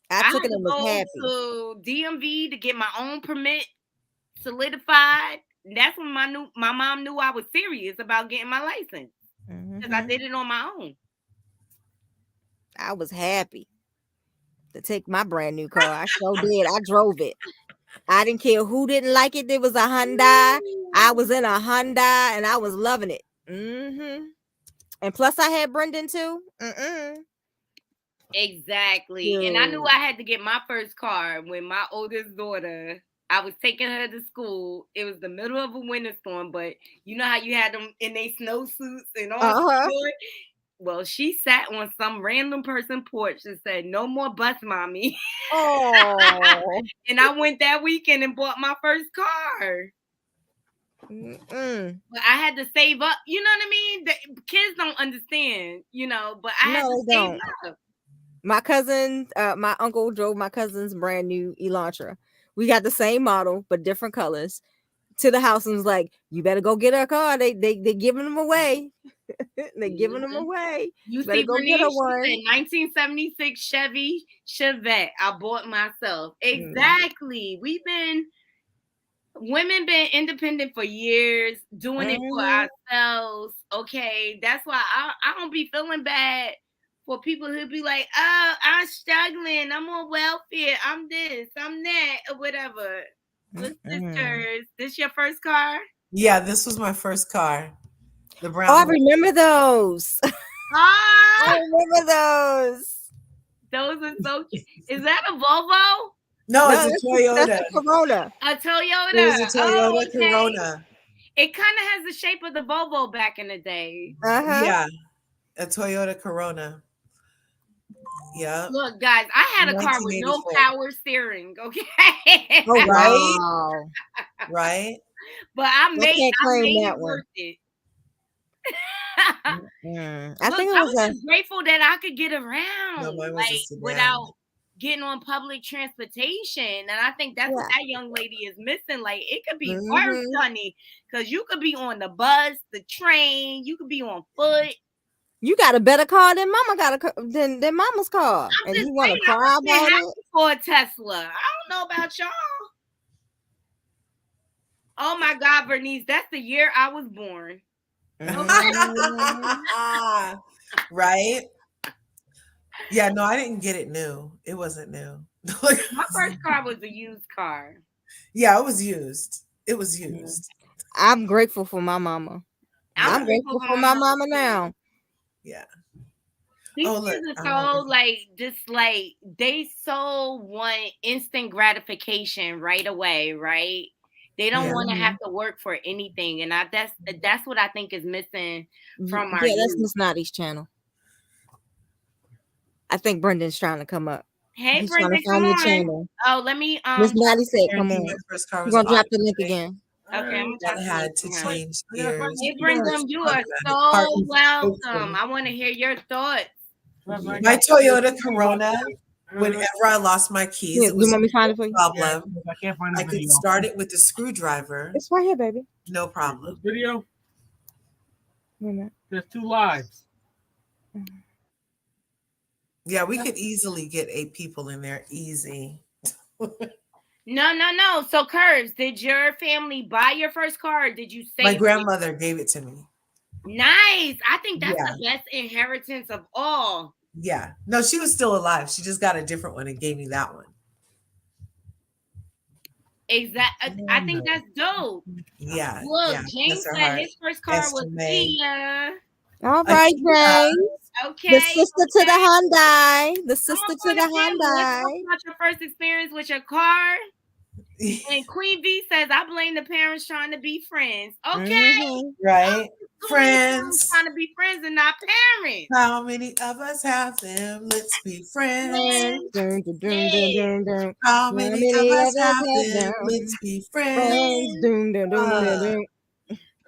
I had took it to and was go happy. to DMV to get my own permit solidified. That's when my mom knew I was serious about getting my license because I did it on my own. I was happy to take my brand new car. I sure did. I drove it. I didn't care who didn't like it. There was a Hyundai. I was in a Hyundai and I was loving it. And plus, I had Brendan too. Exactly. And I knew I had to get my first car when my oldest daughter, I was taking her to school. It was the middle of a winter storm, but you know how you had them in their snowsuits and all. Well, she sat on some random person porch and said, "No more bus, mommy." Oh. And I went that weekend and bought my first car. But I had to save up. You know what I mean? The kids don't understand, but I had to save up. My cousin, my uncle drove my cousin's brand new Elantra. We got the same model, but different colors. To the house and was like, "You better go get her a car. They giving them away. They giving them away. You better see, go Bernice, get her she one." said 1976 Chevy Chevette. I bought myself. Exactly. Women been independent for years, doing it for ourselves. Okay, that's why I don't be feeling bad for people who be like, "Oh, I'm struggling. I'm on welfare. I'm this. I'm that, or whatever." Sisters, this your first car? Yeah, this was my first car. The brown. Oh, I remember those. I remember those. Those are so cute. Is that a Volvo? No, it's a Toyota. That's a Corona. A Toyota. It was a Toyota okay. Corona. It kind of has the shape of the Volvo back in the day. Yeah, a Toyota Corona. Yeah. Look, guys, I had a car with no power steering. Okay. Oh, right. Wow. Right. But I made that it worth it. I think I was just grateful that I could get around, No, mine was like a sedan. without getting on public transportation. And I think that's what that young lady is missing. Like it could be worse, honey, because you could be on the bus, the train, you could be on foot. You got a better car than than mama's car, I'm and just you want to saying, cry about it for a Tesla. I don't know about y'all. Oh my God, Bernice, that's the year I was born. Right? Yeah, no, I didn't get it new. It wasn't new. My first car was a used car. Yeah, it was used. It was used. I'm grateful for my mama. I'm grateful for my mama now. Yeah. These kids are so they so want instant gratification right away, right? They don't want to have to work for anything, and that's what I think is missing from our youth. That's Miss Knotty's channel. I think Brendan's trying to come up. Hey, He's Brendan, trying to find come your on. channel. Oh, let me. Miss Knotty said, "Come on." We're gonna drop the link again. Okay, I had to change gears. Hey, Brendan, you are so welcome. I want to hear your thoughts. My Toyota Corona whenever I lost my keys, Yeah, it you was want me to find no it for you? problem. I can't find I the could video. start it with the screwdriver, It's right here, baby. no problem. Video. Wait a minute. There's 2 lives. Yeah, we could easily get 8 people in there, easy. No. So, Curves, did your family buy your first car? Or did you save My it? grandmother gave it to me. Nice. I think that's Yeah. the best inheritance of all. Yeah. No, she was still alive. She just got a different one and gave me that one. Exactly. I think that's dope. Yeah. Look, yeah. James Bless her said heart. his first car was Esther May. Kia. All right, Akita. James. Okay. The sister to the okay. Hyundai. The Come sister on, to the Let's Hyundai. talk about your first experience with your car. And Queen V says, I blame the parents trying to be friends. Okay. Mhm. Right? Too many parents Friends. trying to be friends and not parents. How many of us have them? Let's be friends. Dun, dun, dun, dun, dun, dun. How many of us have them? them? Let's be Friends. friends. Dun, dun, dun, dun, dun.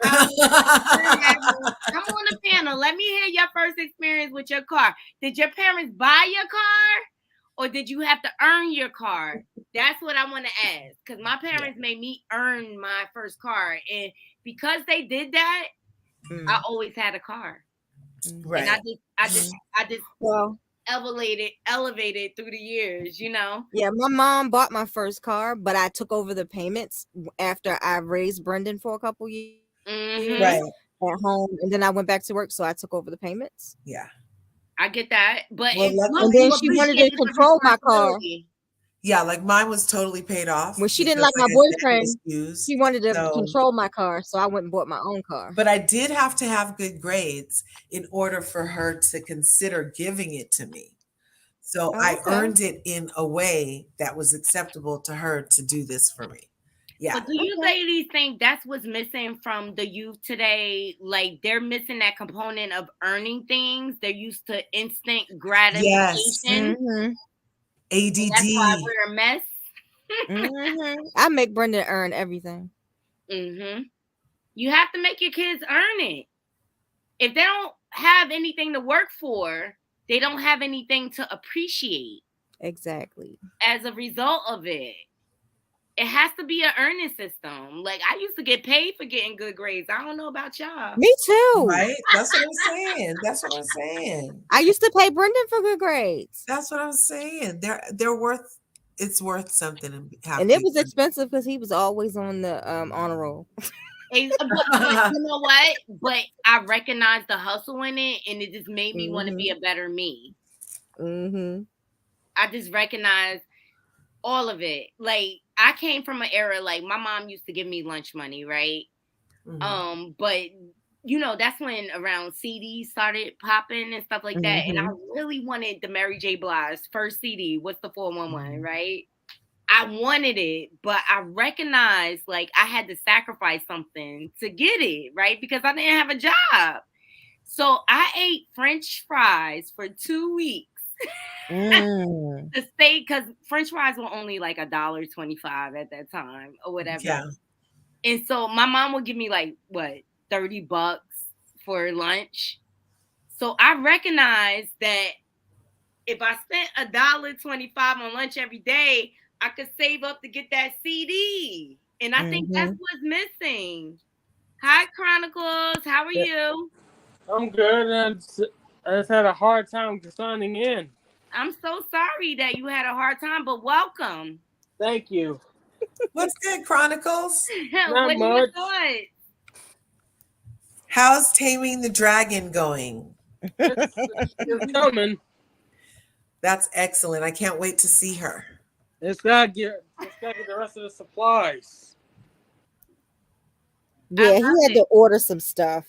Come on the panel. Let me hear your first experience with your car. Did your parents buy your car or did you have to earn your car? That's what I want to ask. Because my parents made me earn my first car. And because they did that, I always had a car. Right. And I just Well, elevated through the years, you know? yeah, my mom bought my first car, but I took over the payments after I raised Brendan for a couple years Mhm. Right. at home, and then I went back to work, so I took over the payments. Yeah. I get that. But Well, And then she wanted to control my car. Yeah, like mine was totally paid off. When she didn't because, like my I said, it boyfriend, was used. she wanted to So- control my car, so I went and bought my own car. But I did have to have good grades in order for her to consider giving it to me. So I Okay. earned it in a way that was acceptable to her to do this for me. Yeah. But do you ladies think that's what's missing from the youth today? Like they're missing that component of earning things. They're used to instant gratification. Mhm. ADD. That's why we're a mess. Mhm. I make Brendan earn everything. Mm-hmm. You have to make your kids earn it. If they don't have anything to work for, they don't have anything to appreciate Exactly. as a result of it. It has to be an earning system. Like I used to get paid for getting good grades. I don't know about y'all. Me too. Right? That's what I'm saying. That's what I'm saying. I used to pay Brendan for good grades. That's what I'm saying. They're worth it's worth something to have. And it was expensive because he was always on the honor roll. But you know what? But I recognized the hustle in it, and it just made me want to be a better me. Mm-hmm. I just recognized all of it. Like I came from an era like my mom used to give me lunch money, right? Mhm. But you know that's when around CDs started popping and stuff like that, and I really wanted the Mary J. Blige first CD. What's the 411, right? I wanted it, but I recognized like I had to sacrifice something to get it, right? Because I didn't have a job. So I ate French fries for 2 weeks to stay, because French fries were only like $1.25 at that time or whatever. Yeah. And so my mom would give me like what, $30 for lunch. So I recognized that if I spent $1.25 on lunch every day, I could save up to get that CD. And I think that's what's missing. Hi, Chronicles. How are you? I'm good. I just had a hard time signing in. I'm so sorry that you had a hard time, but welcome. Thank you. What's good, Chronicles? What are your thoughts? How's Taming the Dragon going? It's coming. That's excellent. I can't wait to see her. It's gotta get the rest of the supplies. Yeah, he had to order some stuff.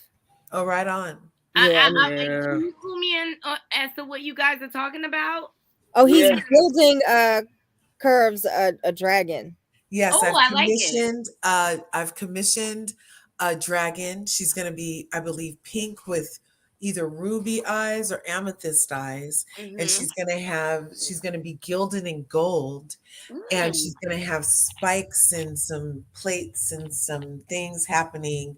Oh, right on. Yeah. Can you clue me in as to what you guys are talking about? Oh, he's building Curves a dragon. Yes, I I've commissioned a dragon. She's going to be, I believe, pink with either ruby eyes or amethyst eyes, and she's going to be gilded in gold, and she's going to have spikes and some plates and some things happening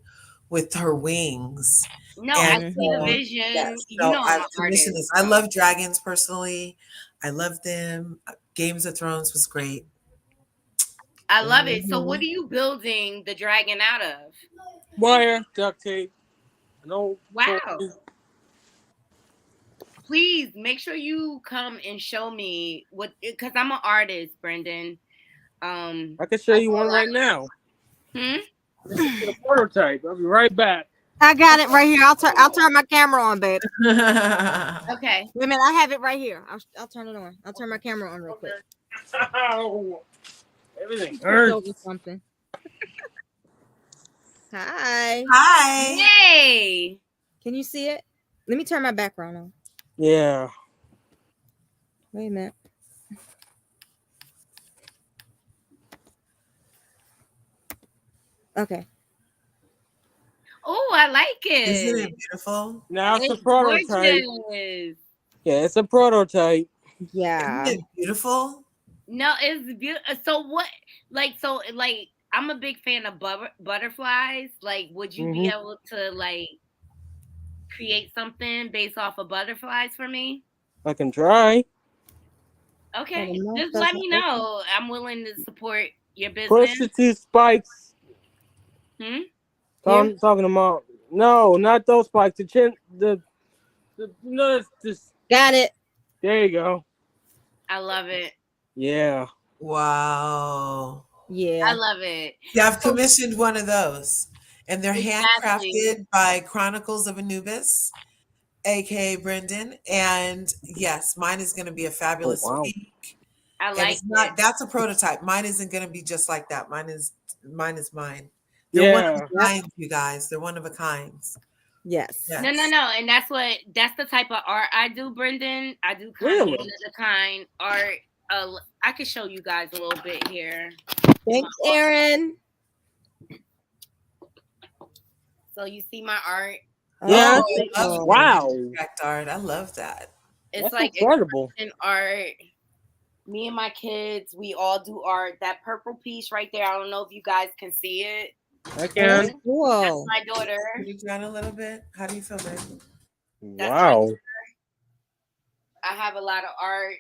with her wings. No, I And see the so, vision. yes, You so know I'm I've an commissioned artist. this. I love dragons personally. I love them. Games of Thrones was great. I love it. So what Mhm. are you building the dragon out of? Wire, duct tape. No Wow. toys. Please make sure you come and show me what, because I'm an artist, Brendan. I can show I you do a one lot right now. Hmm? This is the prototype. I'll be right back. I got it right here. I'll turn my camera on, babe. Okay. Wait a minute, I have it right here. I'll turn it on. I'll turn my camera on real quick. Ow. Everything Switch hurts. over something. Hi. Hi. Yay! Can you see it? Let me turn my background on. Yeah. Wait a minute. Okay. Oh, I like Isn't it. it beautiful? Now it's a It's prototype. gorgeous. Yeah, it's a prototype. Yeah. Isn't it beautiful? No, it's beautiful. So what? Like, I'm a big fan of butterflies. Like, would you be able to like create something based off of butterflies for me? I can try. Okay, the mouth just let doesn't me open. know. I'm willing to support your Push business. the two spikes. Hmm? I'm talking about. No, not those spikes. The chin. No, this. Got it. There you go. I love it. Yeah. Wow. I Yeah. love it. Yeah, I've commissioned one of those. And they're Exactly. handcrafted by Chronicles of Anubis, aka Brendan. And yes, mine is going to be a fabulous wow. peak. I And like it's not it. that's a prototype. Mine isn't going to be just like that. Mine is mine. They're one of Yeah. a kind, you guys. They're one of a kinds. Yes. Yes. No, and that's the type of art I do, Brendan. I do kind of Really? one of the kind art. I can show you guys a little bit here. Thanks, Aaron. So you see my art. Yeah. Oh, I love Wow. abstract art. I love that. It's That's like incredible. expression art. Me and my kids, we all do art. That purple piece right there. I don't know if you guys can see it. I can. That's Cool. my daughter. Can you turn a little bit? How do you feel, babe? That's my Wow. I have a lot of art.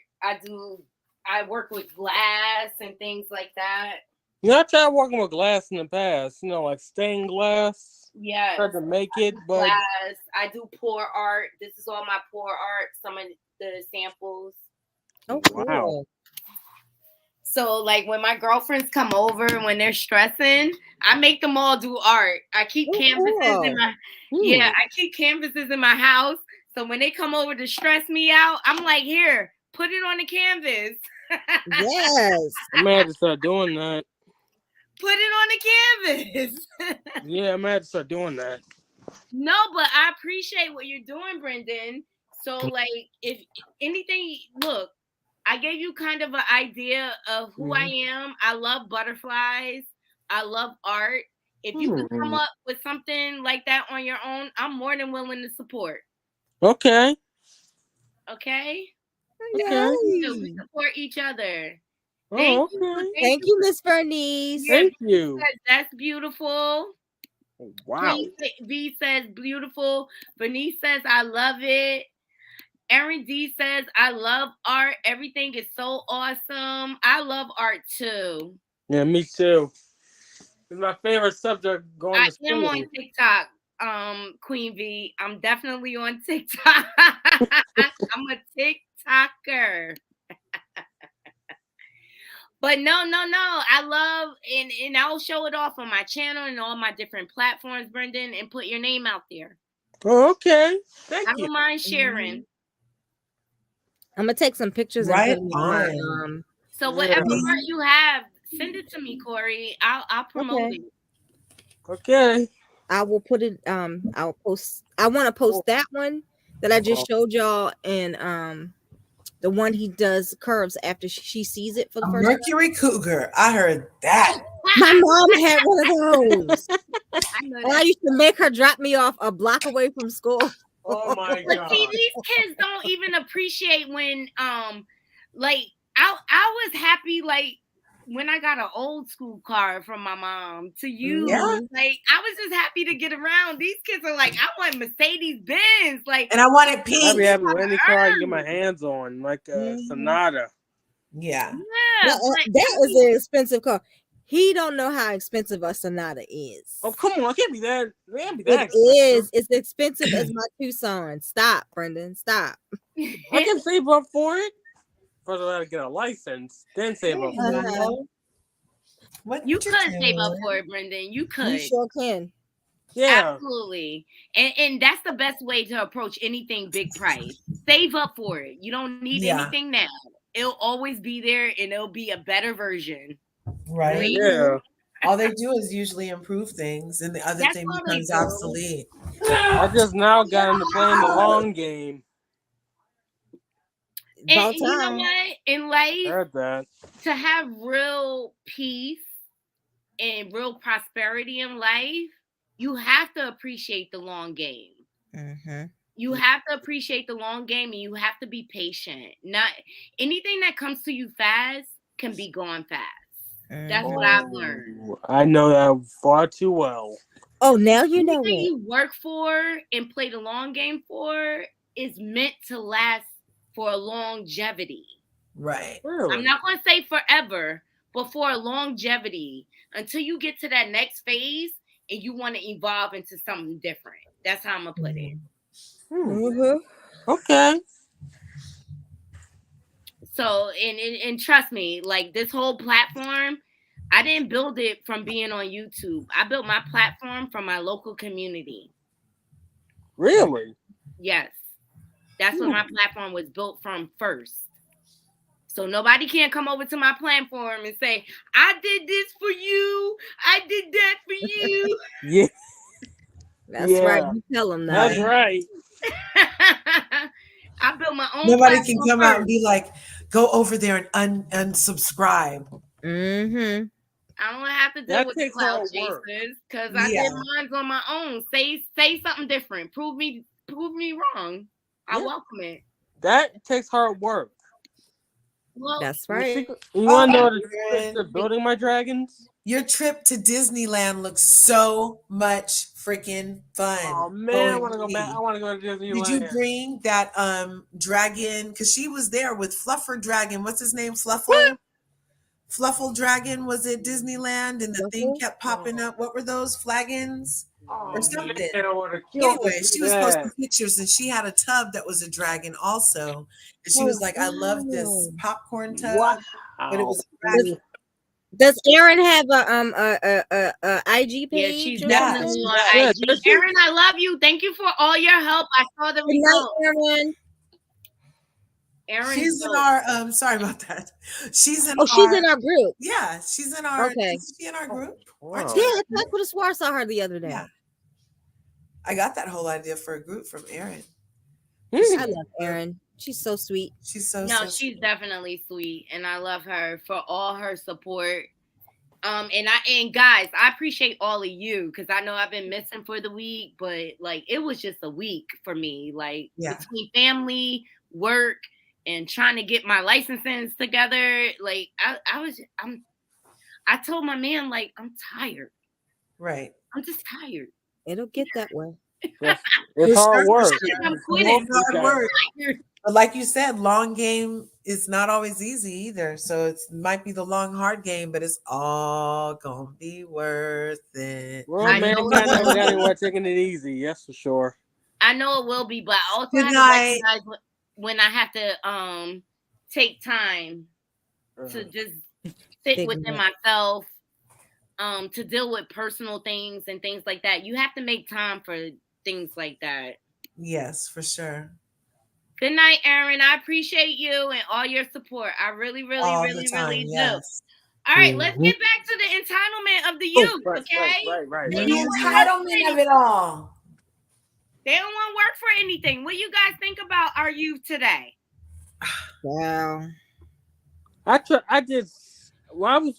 I work with glass and things like that. You know, I tried working with glass in the past. You know, like stained glass. Yes. Tried to make it, but Glass. I do pour art. This is all my pour art. Some of the samples. Oh, wow. cool. So, like, when my girlfriends come over and when they're stressing, I make them all do art. I keep canvases in my I keep canvases in my house. So when they come over to stress me out, I'm like, here, put it on the canvas. Yes. I'm gonna have to start doing that. Put it on the canvas. Yeah, I'm gonna have to start doing that. No, but I appreciate what you're doing, Brendan. So, like, if anything, look, I gave you kind of an idea of who I am. I love butterflies. I love art. If you could come up with something like that on your own, I'm more than willing to support. Okay. Okay? Yes. So we support each other. Oh, okay. Thank you, Miss Bernice. Thank you. That's beautiful. Wow. Queen V says beautiful. Bernice says I love it. Aaron D says I love art. Everything is so awesome. I love art too. Yeah, me too. It's my favorite subject going I to school. am on TikTok, Queen V. I'm definitely on TikTok. I'm a TikToker. But no. I love and I'll show it off on my channel and all my different platforms, Brendan, and put your name out there. Oh, okay. Thank I you. don't mind sharing. I'm gonna take some pictures Right and put them on. So whatever art you have, send it to me, Corey. I'll promote it. Okay. I will put it. I'll post. I want to post that one that I just showed y'all, and the one he does curves after she sees it for the first time. Mercury Cougar. I heard that. My mom had one of those. And I used to make her drop me off a block away from school. Oh my But god. see, these kids don't even appreciate when like I was happy like when I got an old school car from my mom to use. Yeah. Like, I was just happy to get around. These kids are like, I want Mercedes Benz. Like, And I want it I'd pink. be happy with any car I can get my earned. hands on, like a Mhm. Sonata. Yeah. Yeah, but That is an expensive car. He don't know how expensive a Sonata is. Oh, come on. It can't be that. It can't be that It expensive. is. It's expensive as my Tucson. Stop, Brendan. Stop. I can save up for it. First, I gotta get a license, then save up for it. Wow. What you you could save up doing? for it, Brendan. You You could. sure can. Yeah. Absolutely. And that's the best way to approach anything big price. Save up for it. You don't need Yeah. anything now. It'll always be there and it'll be a better version. Right. Yeah. All they do is usually improve things, and the other That's thing all they becomes do. obsolete. I just now got into playing the long game. And About you know time. what? In I life, heard that. to have real peace and real prosperity in life, you have to appreciate the long game. Mm-hmm. You have to appreciate the long game and you have to be patient. Not anything that comes to you fast can be gone fast. That's what I've learned. Oh, I know that far too well. Oh, now you know Anything it. you work for and play the long game for is meant to last for a longevity. Right. Really? I'm not going to say forever, but for a longevity until you get to that next phase and you want to evolve into something different. That's how I'm going to put it. Mm-hmm. Okay. So, and trust me, like this whole platform, I didn't build it from being on YouTube. I built my platform from my local community. Really? Yes. That's what my platform was built from first. So nobody can come over to my platform and say, I did this for you. I did that for you. Yeah. That's right. You tell him now. That's right. I built my own Nobody can platform come out and first. be like, go over there and unsubscribe. Mm-hmm. I don't have to deal That with the takes cloud hard work. chasers because I Yeah. did mine on my own. Say something different. Prove me wrong. I Yeah. welcome it. That takes hard work. Well, That's right. You want to know the Oh, secret to building my dragons? Your trip to Disneyland looks so much freaking fun. Oh man, I want to go OMG. back. I want to go to Disneyland. Did you bring that dragon? Because she was there with Fluffer Dragon. What's his name? Fluffle? Fluffle Dragon was at Disneyland and the thing Fluffle? kept popping up. What were those? Flagons? Oh, Or something. man, I want to kill Anyway, to she do was that. posting pictures and she had a tub that was a dragon also. And she was like, I love this popcorn tub. Wow. But it was a dragon. Does Erin have a IG yeah, page? she's or definitely something? on Yeah, IG. does she? Erin, I love you. Thank you for all your help. I saw the Good night, results. Erin. Erin, She's in our sorry about that. She's in Oh, our she's in our group. yeah, she's in our Okay. Is she in our group? Wow. Aren't Yeah, you? I could have swore I saw her the other day. Yeah. I got that whole idea for a group from Erin. I love Erin. She's so sweet. She's so No, so she's definitely sweet, and I love her for all her support. And guys, I appreciate all of you because I know I've been missing for the week, but like it was just a week for me, like Yeah. between family, work, and trying to get my licenses together. Like I told my man like I'm tired. right. I'm just tired. It'll get that way. It's hard work. I'm It's quitting. hard work. Tired. But like you said, long game is not always easy either. So it might be the long hard game, but it's all gonna be worth it. Well, I man, know. I never got anywhere taking it easy. That's for sure. I know it will be, but I also Good have night. to recognize when I have to take time to just sit Figure within it myself, to deal with personal things and things like that. You have to make time for things like that. Yes, for sure. Good night, Erin. I appreciate you and all your support. I really, really, All really, the time. really do. Yes. All right, let's get back to the entitlement of the youth, okay? Right. They The don't want entitlement of it all. They don't want to work for anything. What you guys think about our youth today? Wow. I did. Well,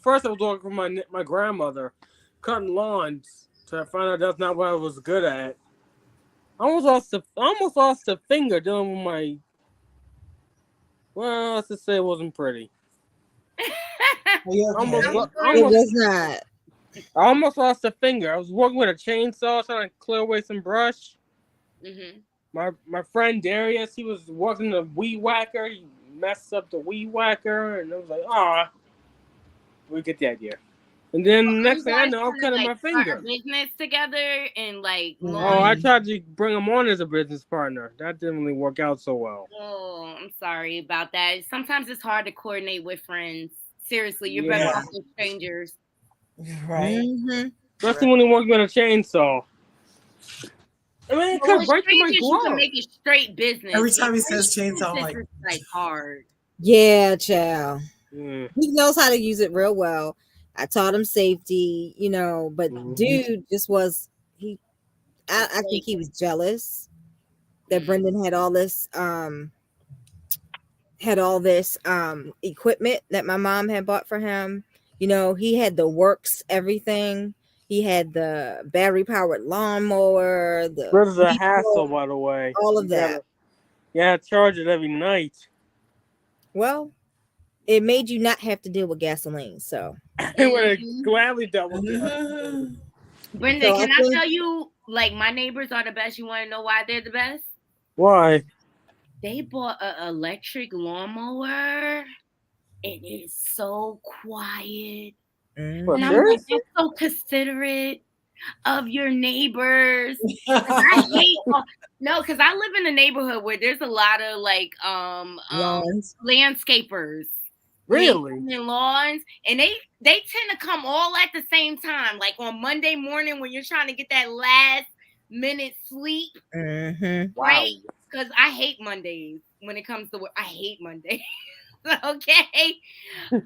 first I was working for my grandmother, cutting lawns. So I found out that's not what I was good at. I almost lost a finger dealing with my. Well, let's just say it wasn't pretty. Are you Almost, okay? lo- It almost, was not. I almost lost a finger. I was working with a chainsaw trying to clear away some brush. Mhm. My friend Darius, he was working the weed whacker. He messed up the weed whacker, and I was like, ah, we get the idea. And then Are next you thing I guys know, I'm trying to cutting like my start a finger. business together and like Oh, launch? I Mhm. tried to bring him on as a business partner. That didn't really work out so well. Oh, I'm sorry about that. Sometimes it's hard to coordinate with friends. Seriously, you're better Yeah, off with strangers. Right. Mhm. especially when he worked with a chainsaw. I mean, it Well, could with break through my strangers, you can glove. make a straight business. Every With time he says chainsaw, I'm business, like, it's like hard. Yeah, child. Mm. He knows how to use it real well. I taught him safety, but Mhm. dude just was he I think he was jealous that Brendan had all this equipment that my mom had bought for him. He had the works, everything. He had the battery powered lawnmower, the This is a weed hassle, whacker, by the way. all of You that. gotta charge it every night. Well, it made you not have to deal with gasoline. So, I would have Mhm. gladly doubled that. mhm. Brenda, so I can I think tell you, like, my neighbors are the best? You want to know why they're the best? Why? They bought an electric lawnmower, and it's so quiet. What, And Mhm. I'm like, seriously? that's so considerate of your neighbors. 'Cause I hate no, because I live in a neighborhood where there's a lot of like lawns. landscapers Really? maintaining lawns, and they tend to come all at the same time, like on Monday morning when you're trying to get that last minute sleep, Mhm. Wow. right? Because I hate Mondays when it comes to work. I hate Mondays. Okay,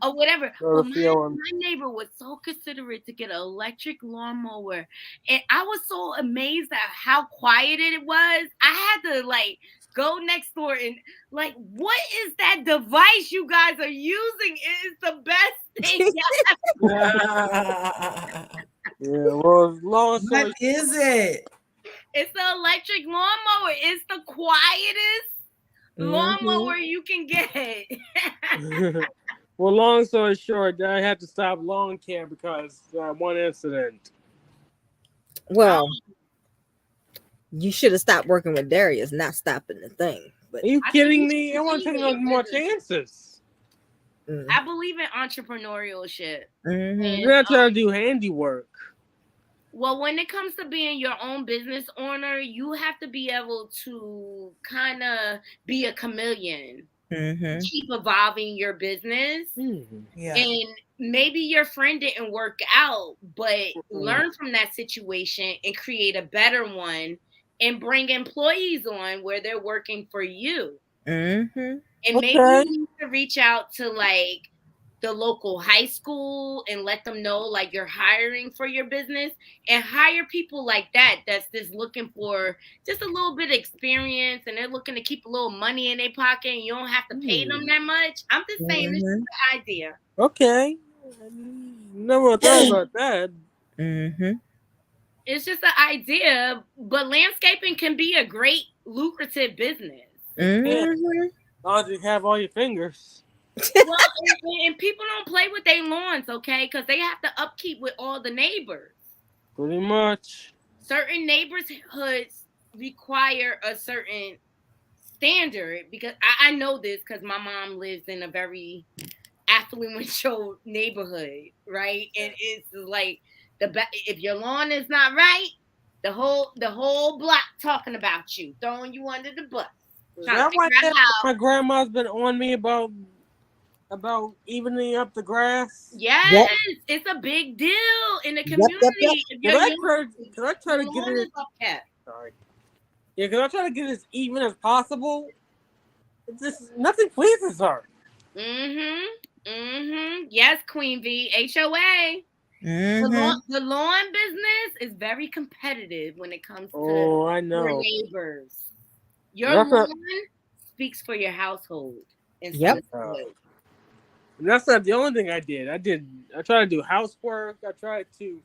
or whatever. Got But a my feeling. neighbor was so considerate to get an electric lawnmower, and I was so amazed at how quiet it was. I had to like go next door and like, what is that device you guys are using? It is the best thing. Yeah, well, as long as What is it? It's the electric lawnmower. It's the quietest lawnmower you can get. well, long story short, I had to stop lawn care because one incident. Well, you should have stopped working with Darius, not stopping the thing. But Are you I think kidding you me? I should want to take continue no your more business. chances. I believe in entrepreneurship. Mhm. You're not trying to do handiwork. Well, when it comes to being your own business owner, you have to be able to kind of be a chameleon, Mhm. keep evolving your business. Yeah. And maybe your friend didn't work out, but learn from that situation and create a better one and bring employees on where they're working for you. Mhm. And maybe Okay. you need to reach out to like the local high school and let them know like you're hiring for your business, and hire people like that that's just looking for just a little bit of experience, and they're looking to keep a little money in their pocket, and you don't have to pay them that much. I'm just saying this is Mhm. an idea. Okay. Never thought about that. Mhm. It's just an idea, but landscaping can be a great lucrative business. Yeah. Mhm. As long as you have all your fingers. Well, and people don't play with their lawns, okay? Because they have to upkeep with all the neighbors. Pretty much. Certain neighborhoods require a certain standard, because I know this because my mom lives in a very affluential neighborhood, right? And it's like if your lawn is not right, the whole block talking about you, throwing you under the bus, Is trying to that why figure out how. my grandma's been on me about evening up the grass? Yes, Yep. it's a big deal in the Yep. Yep. Yep. community. If Cause I try to your get lawn it. is upkept. Sorry. Yeah, cause I try to get it as even as possible. It's just nothing pleases her. Yes, Queen V. HOA. Mhm. The lawn business is very competitive when it comes to Oh, I your know. neighbors. Your That's lawn not, speaks for your household instead Yep. of the wood. that's not the only thing I did. I tried to do housework. I tried to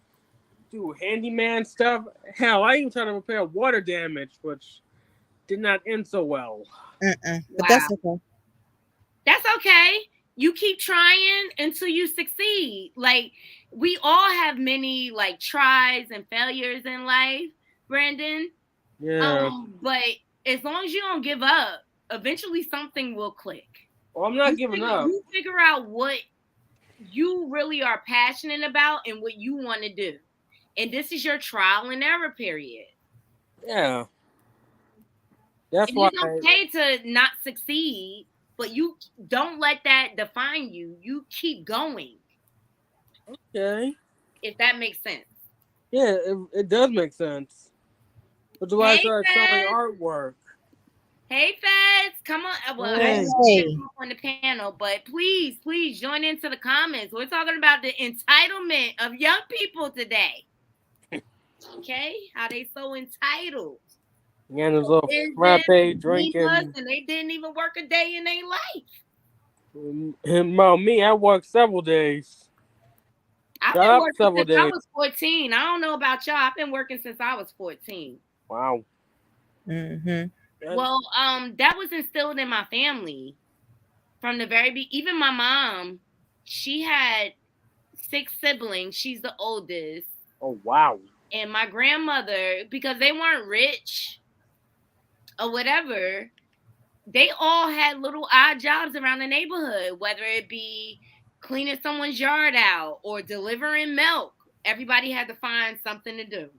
do handyman stuff. Hell, I even tried to repair water damage, which did not end so well. But Wow. that's okay. That's okay. you keep trying until you succeed. Like, we all have many like tries and failures in life, Brandon. Yeah. But as long as you don't give up, eventually something will click. Well, I'm not giving up. You figure out what you really are passionate about and what you want to do. And this is your trial and error period. Yeah. That's And why. it's okay to not succeed, but you don't let that define you. You keep going. Okay. If that makes sense. Yeah, it does make sense. But do I start selling artwork? Hey, Feds, come on. Well, Hey. I'm on the panel, but please join into the comments. We're talking about the entitlement of young people today. Okay, how they so entitled. Yeah, there's a little frappe drinking. And they didn't even work a day in their life. About me, I worked several days. I've been working since I was 14. I don't know about y'all. I've been working since I was 14. Wow. Mm-hmm. Well, that was instilled in my family from the very beginning. Even my mom, she had 6 siblings. She's the oldest. Oh, wow. And my grandmother, because they weren't rich or whatever, they all had little odd jobs around the neighborhood, whether it be cleaning someone's yard out or delivering milk. Everybody had to find something to do.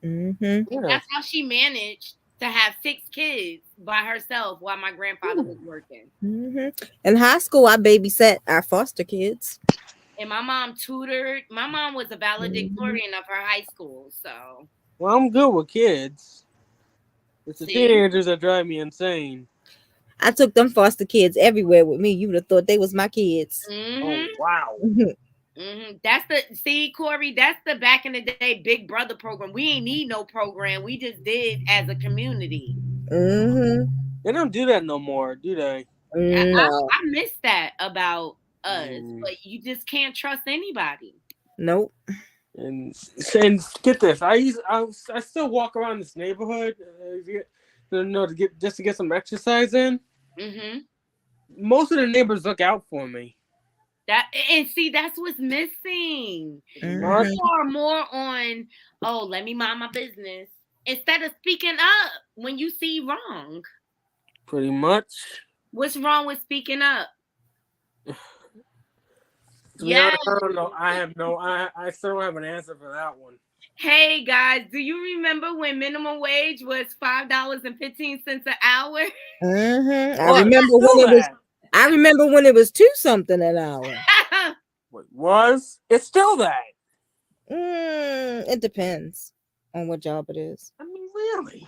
Mm-hmm. Yeah. That's how she managed to have 6 kids by herself while my grandfather was working. Mm-hmm. In high school, I babysat our foster kids. And my mom tutored. My mom was a valedictorian of her high school, so. Well, I'm good with kids. It's the teenagers that drive me insane. I took them foster kids everywhere with me. You would have thought they was my kids. Mm-hmm. Oh, wow. Mm-hmm. Corey, that's the back in the day Big Brother program. We ain't need no program. We just did as a community. Mm-hmm. They don't do that no more, do they? No. I miss that about us, but you just can't trust anybody. Nope. And get this, I still walk around this neighborhood, to get some exercise in. Mm-hmm. Most of the neighbors look out for me. That's what's missing. Mm-hmm. People are more on, let me mind my business instead of speaking up when you see wrong. Pretty much. What's wrong with speaking up? Yeah, I don't know. I still don't have an answer for that one. Hey guys, do you remember when minimum wage was $5.15 an hour? Mm-hmm. I remember when it was 2 something an hour. It's still that. It depends on what job it is. I mean, really?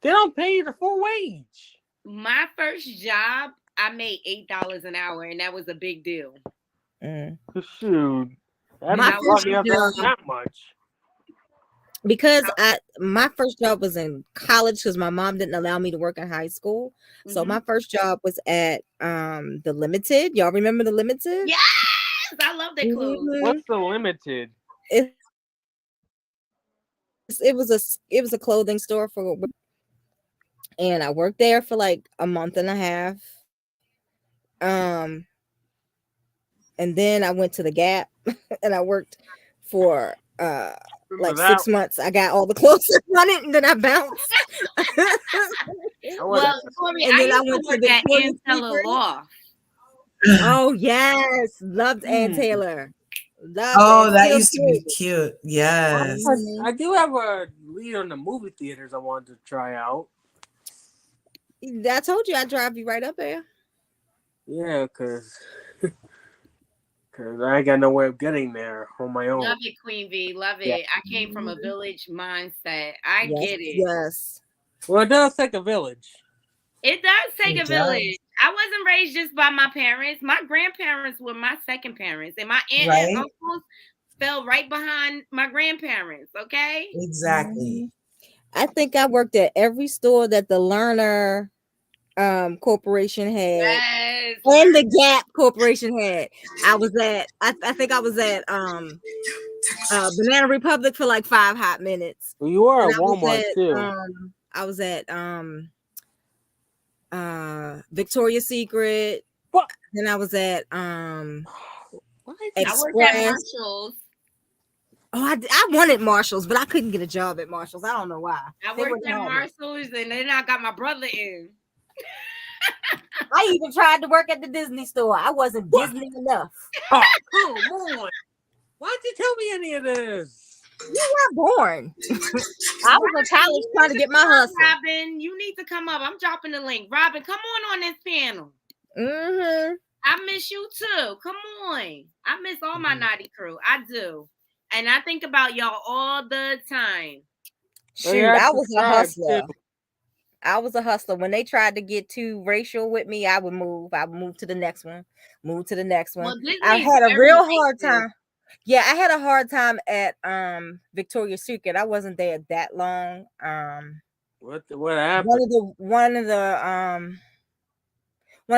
They don't pay you the full wage. My first job, I made $8 an hour, and that was a big deal. Shoot, my first job, that much. Because my first job was in college because my mom didn't allow me to work in high school. Mm-hmm. So my first job was at the Limited. Y'all remember the Limited? Yes, I love that clothes. Mm-hmm. What's the Limited? It was a clothing store and I worked there for like a month and a half. And then I went to the Gap and I worked for like 6 months. I got all the clothes on it and then I bounced. Well, Corey, and then I went to that Ann Taylor Loft. Oh yes, loved Ann Taylor. That used to be cute. Yes. I do have a lead on the movie theaters I wanted to try out. I told you I'd drive you right up there. Yeah, because I ain't got no way of getting there on my own. Love it, Queen V. Love it. Yeah. I came from a village mindset. I get it. Yes. Well, it does take a village. It does take a village. I wasn't raised just by my parents. My grandparents were my second parents, and my aunt and uncles fell right behind my grandparents. Okay. Exactly. I think I worked at every store that the Lerner Corporation had. Yes. And the Gap Corporation had. I think I was at Banana Republic for like 5 hot minutes. Well, you are at Walmart too. I was at Victoria's Secret. What? Then I was at What? I worked at Express. Marshalls. Oh, I wanted Marshalls, but I couldn't get a job at Marshalls. I don't know why. I They worked wouldn't at have me. Marshalls, and then I got my brother in. I even tried to work at the Disney store. I wasn't Disney enough. Oh, come on. Why'd you tell me any of this? You weren't born. I was in college trying to get my hustle. Robin, you need to come up. I'm dropping the link. Robin, come on this panel. Mm-hmm. I miss you too. Come on. I miss all my Knotty Krew. I do. And I think about y'all all the time. Shoot, I was a hustler. I was a hustler. When they tried to get too racial with me, I would move. I would move to the next one. Move to the next one. Well, I had a real hard time. Yeah, I had a hard time at Victoria's Secret. I wasn't there that long. What happened? One of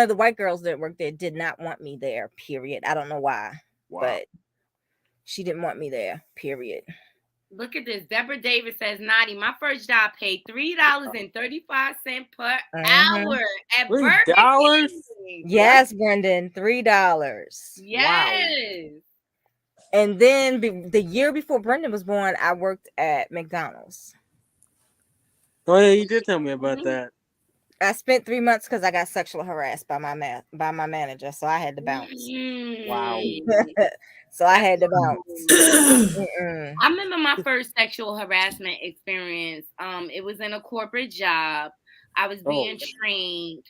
the white girls that worked there did not want me there. Period. I don't know why, but she didn't want me there. Period. Look at this. Deborah Davis says, Knotty, my first job paid $3.35 per hour at Burger King. Yes, Brendan, $3. Yes. Wow. And then the year before Brendan was born, I worked at McDonald's. Oh yeah, you did tell me about that. I spent 3 months because I got sexually harassed by my manager, so I had to bounce. Wow. So I had to bounce. I remember my first sexual harassment experience. It was in a corporate job. I was being trained.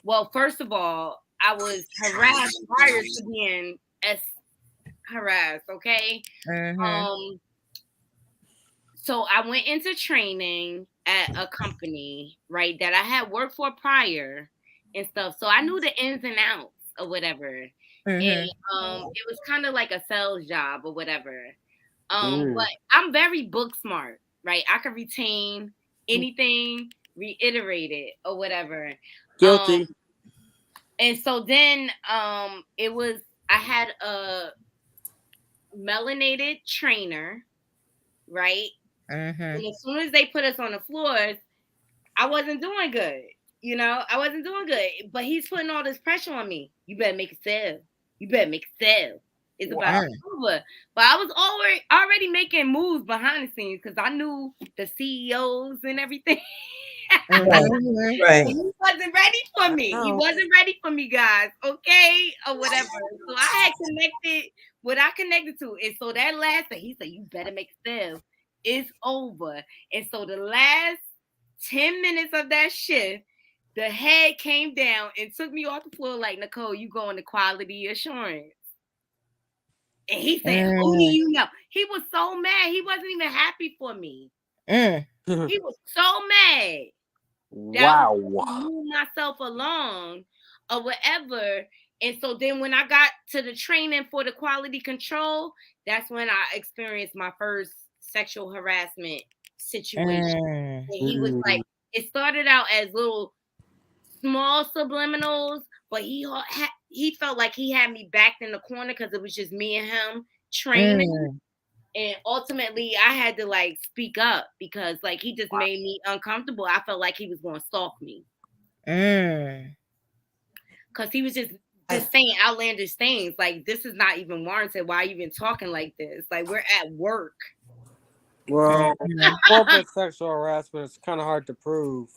Well, first of all, I was harassed prior to being harassed. Okay. So I went into training at a company, right, that I had worked for prior and stuff. So I knew the ins and outs or whatever. And it was kind of like a sales job or whatever. But I'm very book smart, right? I can retain anything, reiterate it or whatever. Guilty. And so then I had a melanated trainer, right? And as soon as they put us on the floors, I wasn't doing good. You know, I wasn't doing good. But he's putting all this pressure on me. You better make a sale. You better make a sale. It's about over. But I was already making moves behind the scenes because I knew the CEOs and everything. Right. He wasn't ready for me. He wasn't ready for me, guys. Okay, or whatever. So I had connected what I connected to, and so that last thing he said, "You better make a sale." It's over, and so the last 10 minutes of that shift, the head came down and took me off the floor like, Nicole, you going to quality assurance. And he said, who do you know? He was so mad. He wasn't even happy for me. He was so mad. Wow. I moved myself along or whatever. And so then when I got to the training for the quality control, that's when I experienced my first sexual harassment situation. And he was like, it started out as little small subliminals, but he felt like he had me backed in the corner because it was just me and him training. And ultimately I had to like speak up because like he just made me uncomfortable. I felt like he was going to stalk me. Because he was just saying outlandish things. Like, this is not even warranted. Why are you even talking like this? Like, we're at work. Well, corporate sexual harassment is kind of hard to prove.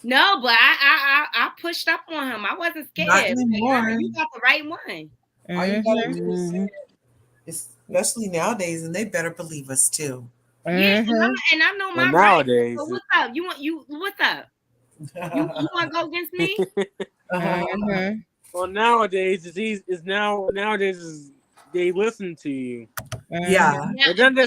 No, but I pushed up on him. I wasn't scared. Not anymore. Like, you got the right one. All you gotta do is say it. Especially nowadays, and they better believe us too. Yeah, and I know my nowadays. Right. So what's up? What's up? You want to go against me? Well, nowadays they listen to you. Yeah.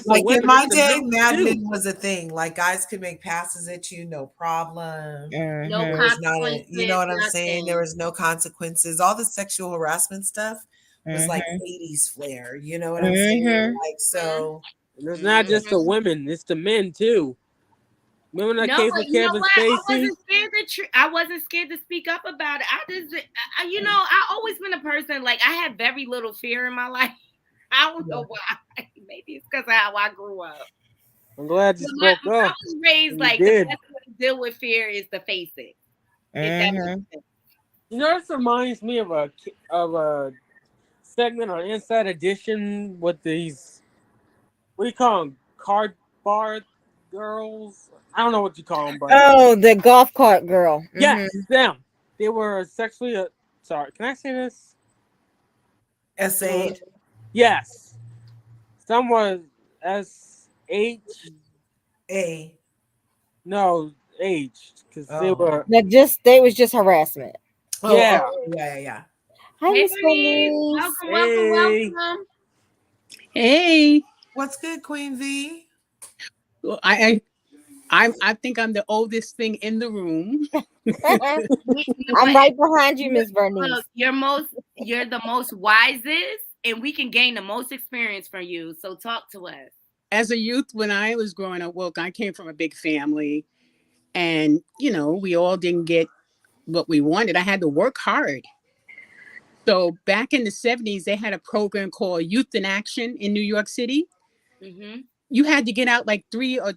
Like in my day, maddening was a thing. Like, guys could make passes at you, no problem. No consequences. You know what I'm saying? There was no consequences. All the sexual harassment stuff was like 80s flair. You know what I'm saying? Like, so. And it's not just the women; it's the men too. Remember that case with Kevin Spacey? I wasn't scared to speak up about it. I always been a person, like, I had very little fear in my life. I don't know why. Maybe it's because of how I grew up. I'm glad you spoke up. I was raised like the best way to deal with fear is to face it. You know, this reminds me of a segment on Inside Edition with these, what do you call them? Card bar girls? I don't know what you call them, but Oh, the golf cart girl. yes, them. They were sexually. Sorry, can I say this? S8. Yes. Some was SH. A. No, H. Because they Oh. were. They was just harassment. Oh, Yeah. yeah. Hi, Hey, Miss Bernice. Bernice. Welcome, Hey. welcome. Hey, What's good, Queen V? well, I think I'm the oldest thing in the room. I'm right behind you, Miss Bernice. Look, you're the most wisest, and we can gain the most experience from you. So talk to us. As a youth, when I was growing up, well, I came from a big family, and we all didn't get what we wanted. I had to work hard. So back in the 70s, they had a program called Youth in Action in New York City. Mm-hmm. You had to get out like 3 or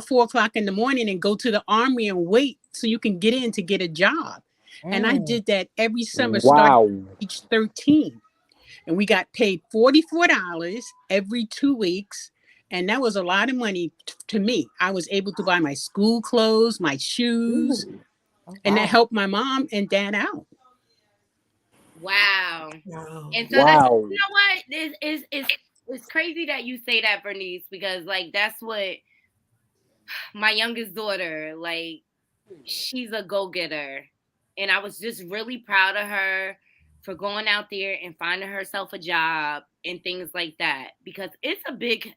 4 o'clock in the morning and go to the army and wait so you can get in to get a job. And I did that every summer starting Wow. at age 13. And we got paid $44 every 2 weeks. And that was a lot of money to me. I was able to buy my school clothes, my shoes, and that helped my mom and dad out. Wow. Wow. And so that's, Wow. you know what? It's crazy that you say that, Bernice, because like that's what my youngest daughter, like, she's a go-getter. And I was just really proud of her for going out there and finding herself a job and things like that. Because it's a big,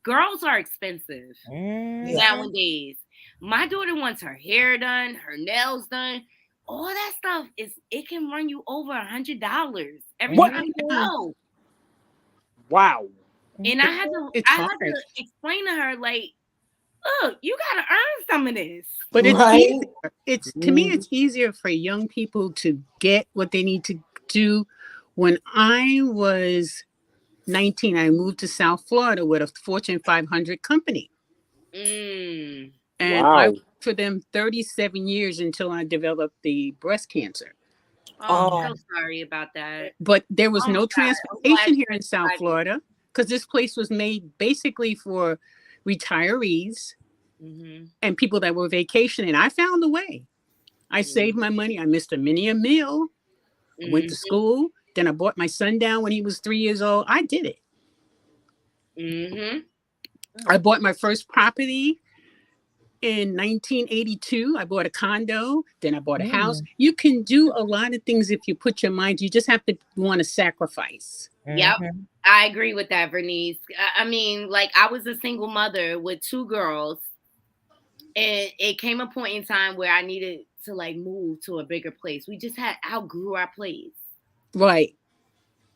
girls are expensive nowadays. My daughter wants her hair done, her nails done. All that stuff it can run you over $100 every What? time you go. Wow. And I had It's to hard. explain to her, like, look, you gotta earn some of this. But it's Right? easier. To me, it's easier for young people to get what they need to do. When I was 19, I moved to South Florida with a Fortune 500 company. Mm. And I Wow. worked for them 37 years until I developed the breast cancer. Oh, I'm so sorry about that. But there was Oh my no God. transportation here in I'm South glad- Florida because this place was made basically for retirees Mhm. and people that were vacationing. I found a way. I saved my money. I missed many a meal. I went to school. Then I brought my son down when he was 3 years old. I did it. Mm-hmm. I bought my first property in 1982. I bought a condo. Then I bought a house. You can do a lot of things if you put your mind. You just have to want to sacrifice. Yep. I agree with that, Bernice. I mean, like, I was a single mother with 2 girls, and it came a point in time where I needed to like move to a bigger place. We just had outgrew our place. Right.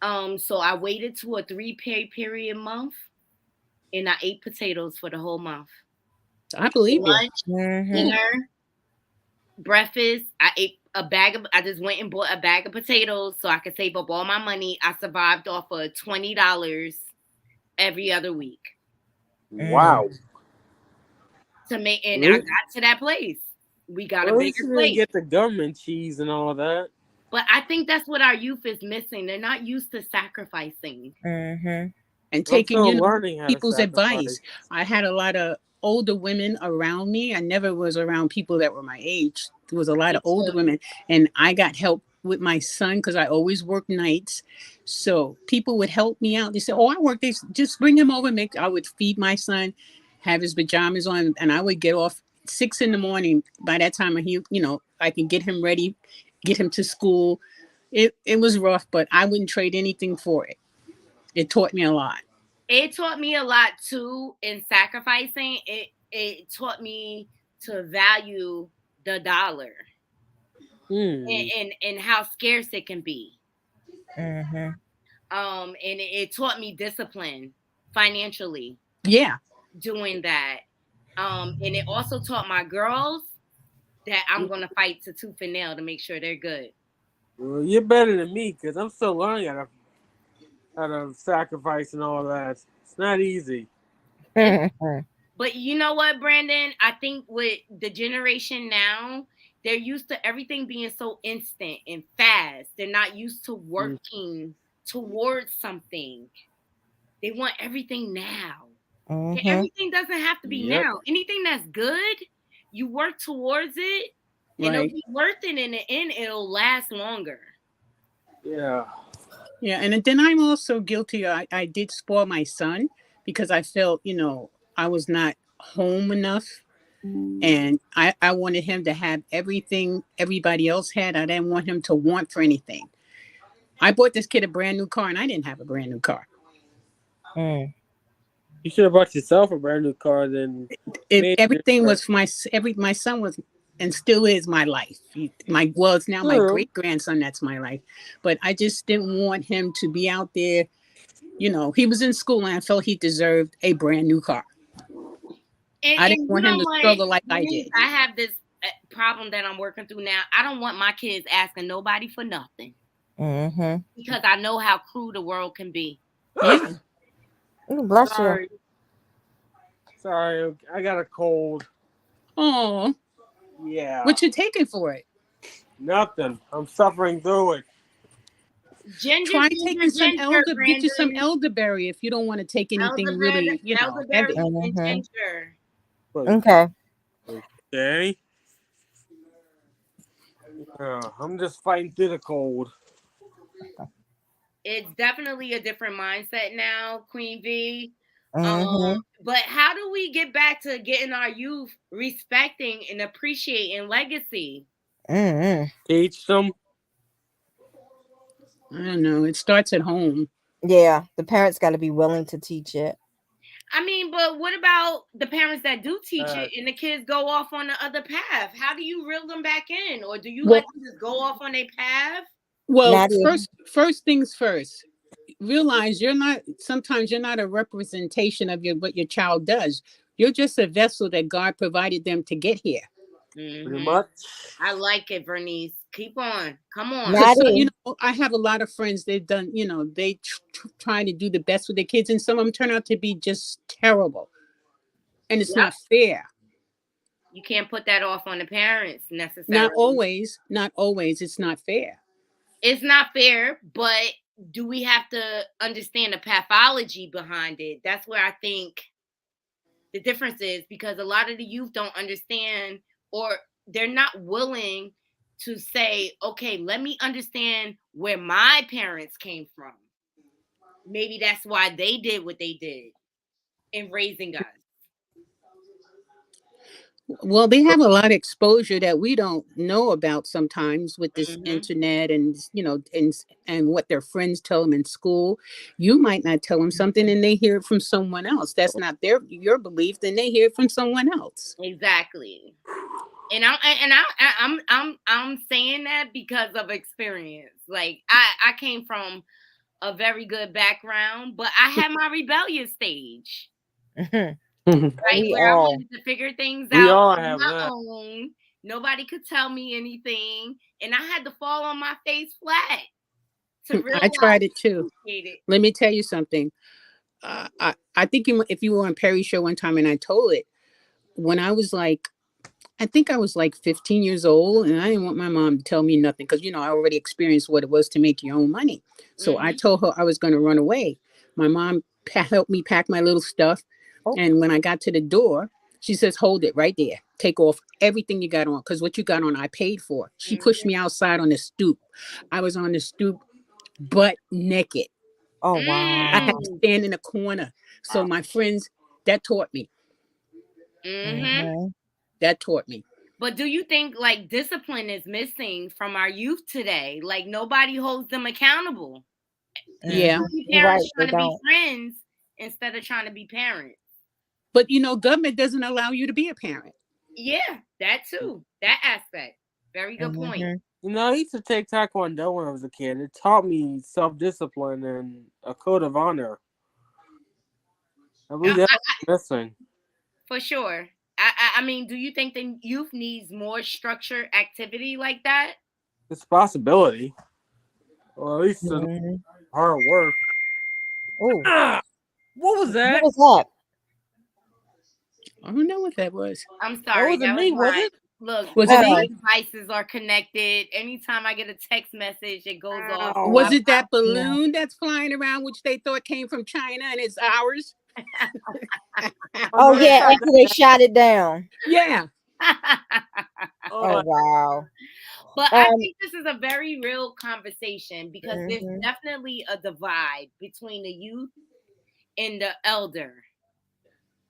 So I waited to a 3-pay period month, and I ate potatoes for the whole month. I believe you. Lunch, dinner, breakfast. I just went and bought a bag of potatoes so I could save up all my money. I survived off of $20 every other week. Wow. I got to that place. We got a bigger place. Get the government cheese and all of that. But I think that's what our youth is missing. They're not used to sacrificing. And taking learning how to people's advice. I had a lot of older women around me. I never was around people that were my age. There was a lot of older women, and I got help with my son because I always worked nights. So people would help me out. They said, "Oh, I work this. Just bring him over." I would feed my son, have his pajamas on, and I would get off 6 a.m. By that time, I can get him ready, get him to school. It was rough, but I wouldn't trade anything for it. It taught me a lot. It taught me a lot too in sacrificing. It taught me to value the dollar and how scarce it can be. And it taught me discipline financially. Yeah. Doing that. And it also taught my girls that I'm gonna fight to tooth and nail to make sure they're good. Well, you're better than me because I'm still learning how to sacrifice and all that. It's not easy. But you know what, Brandon? I think with the generation now, they're used to everything being so instant and fast. They're not used to working towards something. They want everything now. Okay, Mm-hmm. everything doesn't have to be Yep. now. Anything that's good, you work towards it, and it'll Right. be worth it in the end. It'll last longer. Yeah. Yeah, and then I'm also guilty. I did spoil my son because I felt, I was not home enough, and I wanted him to have everything everybody else had. I didn't want him to want for anything. I bought this kid a brand new car, and I didn't have a brand new car. Mm. You should have bought yourself a brand new car, then made it Everything different. was for my son was and still is my life. It's now my True. great grandson that's my life, but I just didn't want him to be out there. He was in school, and I felt he deserved a brand new car. I didn't And you want him know to what? struggle like I Denise, did. I have this problem that I'm working through now. I don't want my kids asking nobody for nothing Mm-hmm. because I know how cruel the world can be. Yeah. Ooh, bless you. Sorry, I got a cold. Oh, Yeah. what you taking for it? Nothing. I'm suffering through it. Ginger, Try ginger, taking some ginger, get you some Brandon. elderberry if you don't want to take anything really, Elderberry heavy. and Mm-hmm. ginger. Okay. Okay. I'm just fighting through the cold. It's definitely a different mindset now, Queen V. Mm-hmm. But how do we get back to getting our youth respecting and appreciating legacy? Mm-hmm. Teach them. I don't know. It starts at home. Yeah, the parents got to be willing to teach it. I mean, but what about the parents that do teach it and the kids go off on the other path? How do you reel them back in? Or do you Well- let them just go off on their path? Well, Maddie. first things first. Realize sometimes you're not a representation of what your child does. You're just a vessel that God provided them to get here. Pretty much. I like it, Bernice. Keep on. Come on. Maddie. I have a lot of friends. They've done, they try to do the best with their kids, and some of them turn out to be just terrible, and it's not fair. You can't put that off on the parents necessarily. Not always. It's not fair. It's not fair, but do we have to understand the pathology behind it? That's where I think the difference is, because a lot of the youth don't understand, or they're not willing to say, okay, let me understand where my parents came from. Maybe that's why they did what they did in raising us. Well, they have a lot of exposure that we don't know about sometimes with this Mhm. internet and and what their friends tell them in school. You might not tell them something and they hear it from someone else. That's not your belief, then they hear it from someone else. Exactly. And I'm saying that because of experience. Like I came from a very good background, but I had my rebellious stage. Right, We where I all. wanted to figure things We out all on have my that. own. Nobody could tell me anything, and I had to fall on my face flat to realize I tried it too. appreciate it. Let me tell you something. I think if you were on Perry's show one time and I told it, when I was like, I think I was like 15 years old, and I didn't want my mom to tell me nothing because, I already experienced what it was to make your own money. So I told her I was going to run away. My mom helped me pack my little stuff. Oh. And when I got to the door, she says, hold it right there. Take off everything you got on, because what you got on, I paid for. She pushed me outside on the stoop. I was on the stoop, butt naked. Oh, wow. I had to stand in a corner. So my friends, that taught me. Mm-hmm. That taught me. But do you think like discipline is missing from our youth today? Like nobody holds them accountable. Yeah. Parents Right, trying to be friends instead of trying to be parents. But government doesn't allow you to be a parent. Yeah, that too. That aspect. Very good point. I used to take Taekwondo when I was a kid. It taught me self-discipline and a code of honor. I believe that's missing. For sure. I mean, do you think the youth needs more structured activity like that? It's a possibility. Or at least hard work. Oh. What was that? What was that? I don't know what that was. I'm sorry. That wasn't me, was it? Look, Was all it my me? devices are connected. Anytime I get a text message, it goes off. So Was I it that balloon that's flying around, which they thought came from China and it's ours? Oh my yeah, God. after they shot it down. Yeah. Oh, Oh wow. But I Um. think this is a very real conversation because there's Mhm. definitely a divide between the youth and the elder.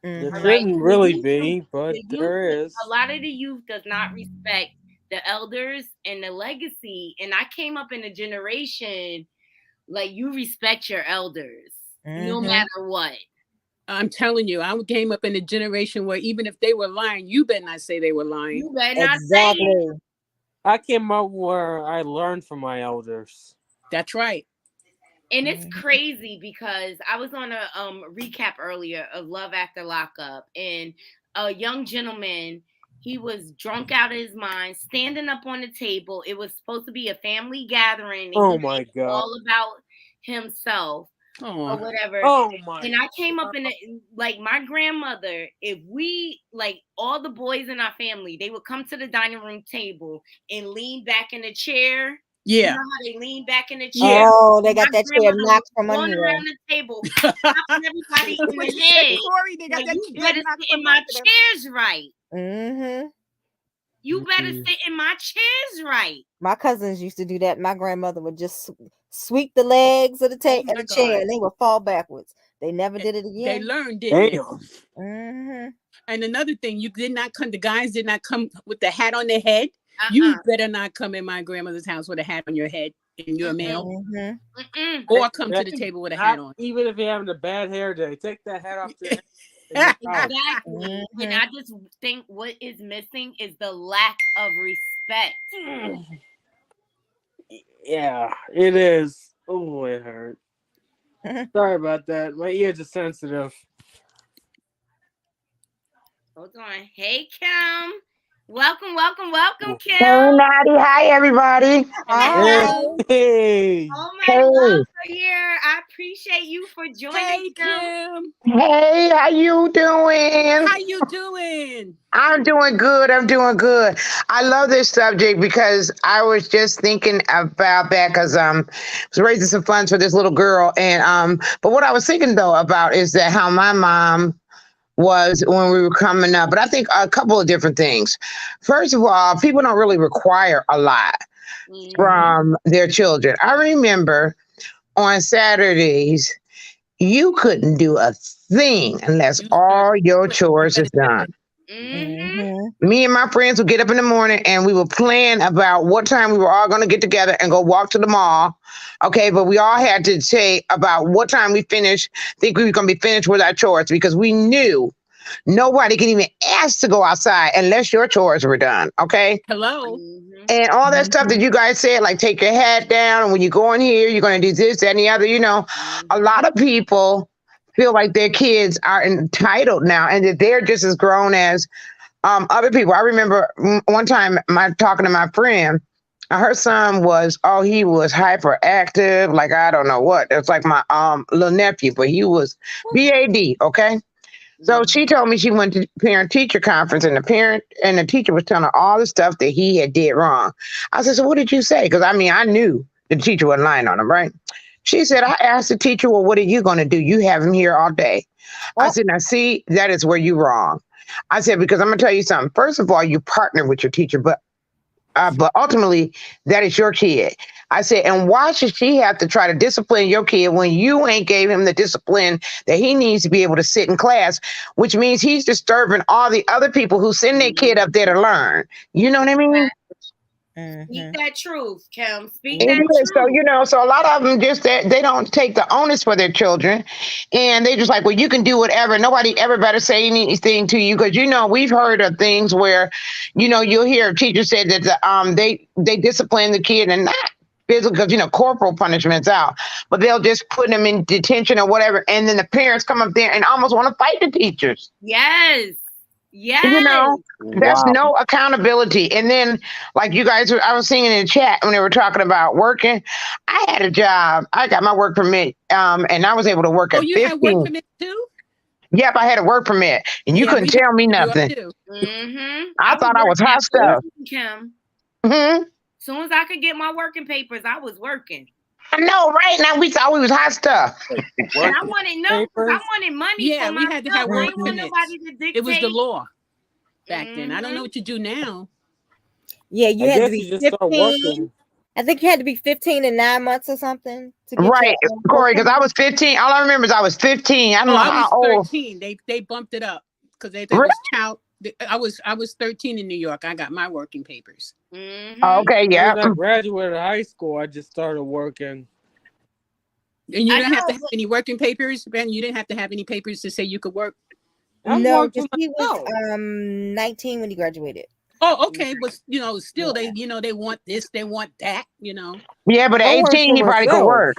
there All Mhm. right. shouldn't The really youth, be, but the youth, there is. a lot of the youth does not respect the elders and the legacy. And I came up in a generation like you respect your elders no Mhm. matter what. I'm telling you, I came up in a generation where even if they were lying, you better not say they were lying. You better not say it. Exactly. I came up where I learned from my elders. That's right. And it's Mhm. crazy because I was on a recap earlier of Love After Lockup, and a young gentleman, he was drunk out of his mind, standing up on the table. It was supposed to be a family gathering, and he Oh made my it God. all about himself or Oh, whatever. Oh my And I came up in it like my grandmother, if we like all the boys in our family, they would come to the dining room table and lean back in the chair. You know yeah. how they lean back in the chair? Yeah. Oh, they My got that chair grandmother was knocked from under going them. around the table, popping everybody in What the you say, head. Corey? They got Like, that you chair better knocked sit in from my under them. chairs right. Mhm. You better Mm-mm. sit in my chairs right. My cousins used to do that. My grandmother would just sweep the legs of the Oh of my the chair, God. and they would fall backwards. They never Eh, did it They again. learned, didn't they? Damn. Mhm. And another thing, you did not come. The guys did not come with the hat on their head. Uh-uh. You better not come in my grandmother's house with a hat on your head, and you're a Mm-mm. male, Mhm. Mm-mm. or come to the Hey, table with a hat not on. even if you're having a bad hair day, take that hat off your head in your house. Exactly. And Mhm. I just think what is missing is the lack of respect. Yeah, it is. Oh, it hurt. Mhm. Sorry about that. My ears are sensitive. Hold on. Hey, Kim. Welcome, welcome, welcome, Hey, Kim. Natty. Hi, everybody. Hey, Hi. hey. All my Hey. loves are here. I appreciate you for joining, Hey, Kim. Kim. Hey, how you doing? How you doing? I'm doing good. I'm doing good. I love this subject because I was just thinking about that because was raising some funds for this little girl and but what I was thinking though about is that how my mom was when we were coming up. But I think a couple of different things. First of all, people don't really require a lot Mm-hmm. from their children. I remember on Saturdays, you couldn't do a thing unless You sure all your quit. You chores better is done. say Mm-hmm. Mhm. Me and my friends would get up in the morning and we would plan about what time we were all going to get together and go walk to the mall. Okay, but we all had to say about what time we finished, think we were going to be finished with our chores because we knew nobody can even ask to go outside unless your chores were done. Okay. hello. Mm-hmm. And all that stuff that Mhm. you guys said, like take your hat down, and when you go in here, you're going to do this, that, and the other. A Mm-hmm. lot of people feel like their kids are entitled now, and that they're just as grown as other people. I remember one time my talking to my friend. Her son was he was hyperactive, like I don't know what. It's like my little nephew, but he was BAD. Okay, so Mm-hmm. she told me she went to parent teacher conference and the parent and the teacher was telling her all the stuff that he had did wrong. I said, so what did you say? Because I mean, I knew the teacher wasn't lying on him, right? She said, I asked the teacher, well, what are you going to do? You have him here all day. I Oh. said, now see, that is where you wrong. I said, because I'm going to tell you something. First of all, you partner with your teacher, but ultimately, that is your kid. I said, and why should she have to try to discipline your kid when you ain't gave him the discipline that he needs to be able to sit in class, which means he's disturbing all the other people who send their kid up there to learn. You know what I mean? Speak Mhm. that truth, Kim. Speak It that is. So, truth. so a lot of them just that they don't take the onus for their children. And they just like, well, you can do whatever. Nobody ever better say anything to you. Cause we've heard of things where, you'll hear a teacher say that they discipline the kid and not physical because, corporal punishment's out, but they'll just put them in detention or whatever. And then the parents come up there and almost want to fight the teachers. Yes. You Yes. know, that's Wow. no accountability. And then, like you guys, I was seeing in the chat when they were talking about working. I had a job. I got my work permit, and I was able to work Oh, at you had work 15. permit too? Yep, I had a work permit, and you Yeah, couldn't we had tell me in New York nothing. too. I I was thought I was working hot at stuff. 14, Kim. Hmm. Soon as I could get my working papers, I was working. I know, right? Now we thought we was hot stuff. Like And I working wanted because I papers. wanted money Yeah, for we had to have myself. I work didn't want permits. nobody to It was the dictate. law back then. I don't know what you do now. Yeah, you I had to guess be you just start 15. working. I think you had to be 15 and 9 months or something to get your Right, Corey, because I work was 15. All I remember is I was 15. I don't Oh, know I how was old. 13. They bumped it up because they Really? was child. I was 13 in New York. I got my working papers. Okay, As soon yeah. as I graduated high school, I just started working. And you I didn't have to know, have any working papers, Ben. You didn't have to have any papers to say you could work. I No, worked because for he was myself. 19 when he graduated. Oh, okay, but still they they want this, they want that. Yeah, but at I worked 18, for he probably could myself. work.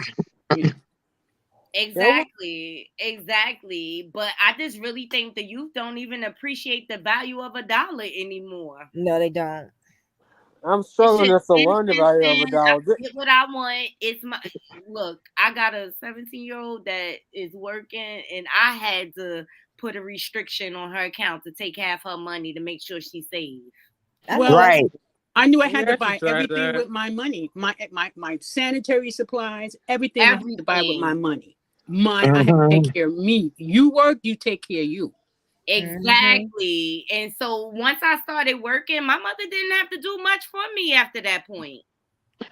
exactly. But I just really think the youth don't even appreciate the value of $1 anymore. No, they don't. I'm It's struggling just just to spend, learn the spend, value of a spend. I dollar. get what I want. It's my look. I got a 17-year-old that is working, and I had to put a restriction on her account to take half her money to make sure she saves. Well, Right. I knew I had Yeah, to I buy should try everything that. with my money, my sanitary supplies, everything I had to buy with my Everything. money. I had to take care of me. You work, you take care of you. Exactly. And so once I started working, my mother didn't have to do much for me after that point.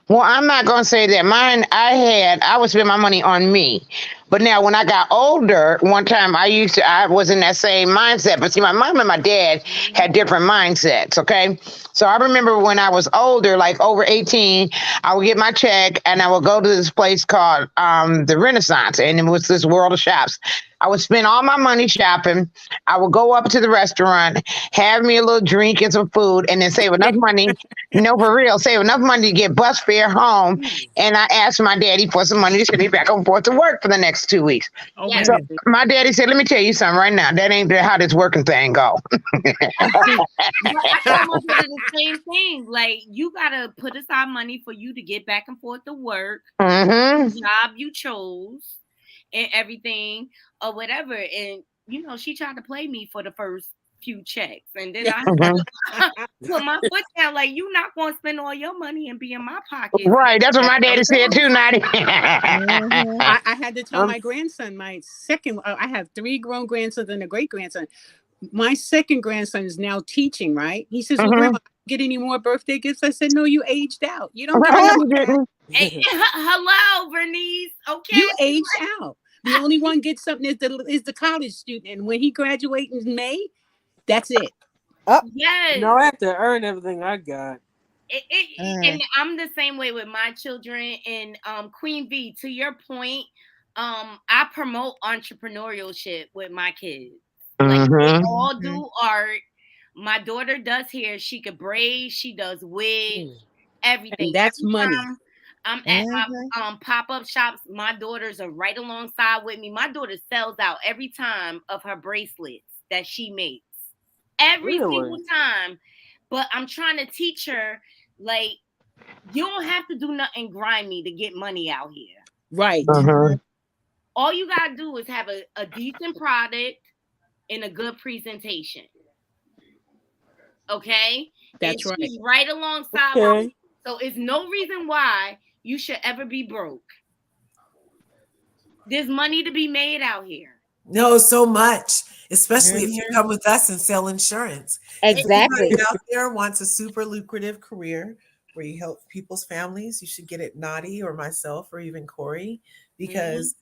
Well, I'm not going to say that. Mine, I would spend my money on me. But now, when I got older, one time I was in that same mindset. But see, my mom and my dad had different mindsets, okay? So I remember when I was older, like over 18, I would get my check and I would go to this place called the Renaissance. And it was this world of shops. I would spend all my money shopping. I would go up to the restaurant, have me a little drink and some food, and then save enough money. No, for real, save enough money to get bus fare home. And I asked my daddy for some money to send me back and forth to work for the next 2 weeks. Oh, Yes. So my daddy said, "Let me tell you something right now. That ain't how this working thing go." But I told my brother the same thing. Like, you gotta put aside money for you to get back and forth to work, Mm-hmm. the job you chose, and everything or whatever. And she tried to play me for the first few checks, and then I put my foot down. Like, you not gonna spend all your money and be in my pocket. Right. That's what my daddy said too, Knotty. I had to tell my grandson, I have 3 grown grandsons and a great grandson. My second grandson is now teaching, right? He says, well, Grandma, get any more birthday gifts? I said, no, you aged out. You don't get any more. Hello, Bernice. Okay. You aged out. The only one gets something is the college student. And when he graduates in May, that's it. Yes. No, I have to earn everything I got. And I'm the same way with my children. And Queen V, to your point, I promote entrepreneurship with my kids. Like, they all do art. My daughter does hair. She could braid. She does wigs. Everything. And that's Every money. time I'm at my pop-up shops, my daughters are right alongside with me. My daughter sells out every time of her bracelets that she makes. Every single time. But I'm trying to teach her, like, you don't have to do nothing grimy to get money out here. Right. All you gotta do is have a decent product and a good presentation. Okay? That's and right. She's right alongside with me. So it's no reason why you should ever be broke. There's money to be made out here. No, so much, especially if you come with us and sell insurance. Exactly. If out there wants a super lucrative career where you help people's families, you should get it Knotty or myself or even Corey, because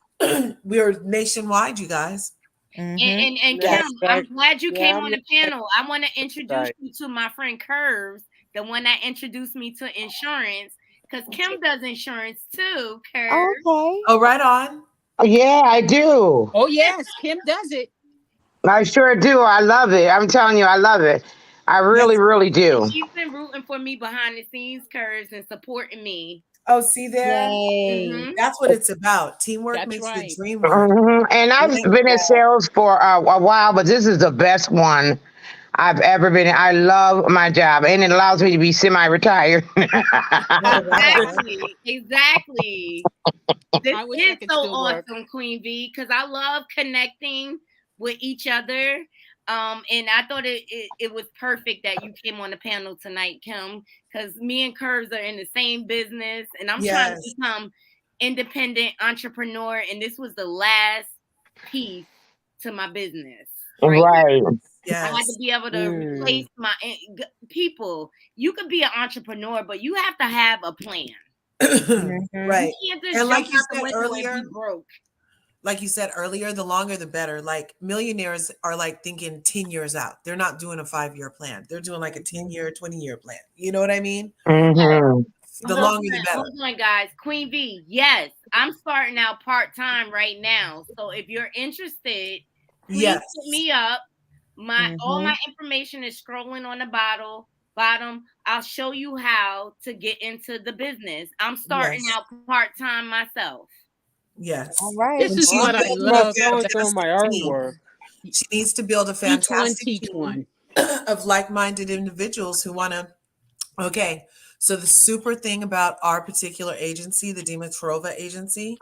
we're nationwide, you guys. And Kim, I'm glad you came on the panel. I want to introduce you to my friend Curves, the one that introduced me to insurance, because Kim does insurance too, Curves. Okay. Oh, right on. Yeah, I do. Oh, yes. Kim does it. I sure do. I love it. I'm telling you, I love it. I really, really do. She's been rooting for me behind the scenes, Curves, and supporting me. Oh, see there? That's what it's about. Teamwork makes the dream work. And I've been in sales for a while, but this is the best one I've ever been in. I love my job, and it allows me to be semi-retired. Exactly. This I wish I is could so still work. awesome, Queen V, because I love connecting with each other. And I thought it was perfect that you came on the panel tonight, Kim, because me and Curves are in the same business, and I'm trying to Yes. become independent entrepreneur, and this was the last piece to my business. Right. I had to Yes. be able to replace my people. You could be an entrepreneur, but you have to have a plan. Right. You can't just And jump like you out the said window earlier, and be broke. the longer the better. Like millionaires are like thinking 10 years out. They're not doing a 5-year plan. They're doing like a 10-year, 20-year plan. You know what I mean? Mm-hmm. The longer the better. Hold on, guys. Queen V, yes, I'm starting out part-time right now. So if you're interested, please Yes. hit me up. All my information is scrolling on the bottom. I'll show you how to get into the business. I'm starting Yes. out part-time myself. Yes. All right. This And is she's what I building a love about doing my fantastic team. artwork. She needs to build a Each one fantastic teach team one. of like-minded individuals who want to. Okay, so the super thing about our particular agency, the Dimitrova agency,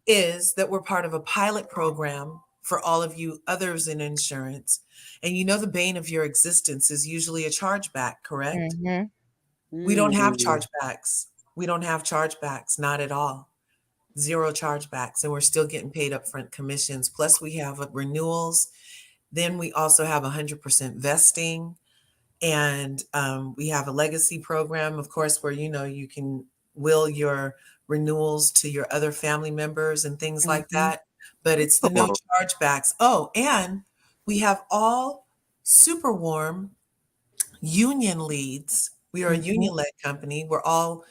is that we're part of a pilot program for all of you others in insurance. And you know the bane of your existence is usually a chargeback, correct? We don't have chargebacks. We don't have chargebacks, not at all. Zero chargebacks, and we're still getting paid upfront commissions. Plus, we have renewals. Then we also have 100% vesting, and we have a legacy program, of course, where you can will your renewals to your other family members and things like that. But it's the no chargebacks. Oh, and we have all super warm union leads. We are a union-led company. We're all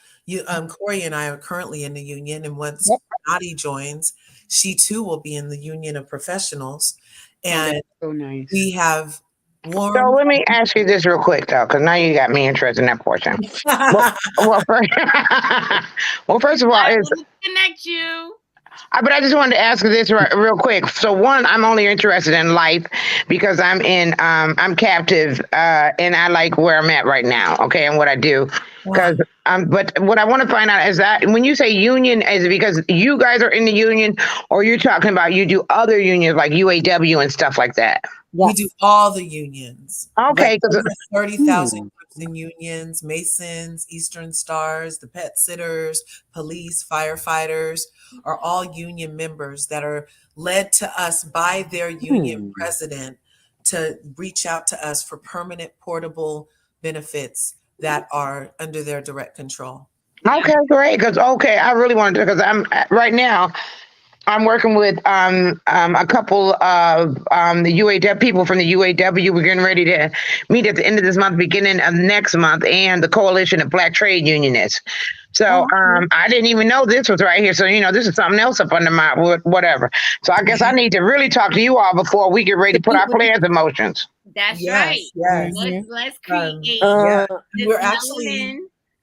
Corey and I are currently in the union, and once Knotty joins, she too will be in the union of professionals. And That's so nice. we have So warm. let me ask you this real quick, though, because now you got me interested in that portion. Well, first of all, I is will connect you. but I just wanted to ask you this real quick. So one, I'm only interested in life because I'm captive, and I like where I'm at right now. Okay, and what I do. Because but what I want to find out is that when you say union, is it because you guys are in the union, or you're talking about you do other unions like UAW and stuff like that? We do all the unions. Okay, Like 'cause over 30,000 groups and unions, Masons, Eastern Stars, the pet sitters, police, firefighters are all union members that are led to us by their union president to reach out to us for permanent portable benefits that are under their direct control. Okay, great. Because I really wanted to, because I'm right now. I'm working with a couple of the UAW people from the UAW. We're getting ready to meet at the end of this month, beginning of next month, and the Coalition of Black Trade Unionists. So I didn't even know this was right here. So this is something else up under my whatever. So I guess I need to really talk to you all before we get ready to put our plans in motions. That's Yes, right. yes. Let's create Yeah. this We're actually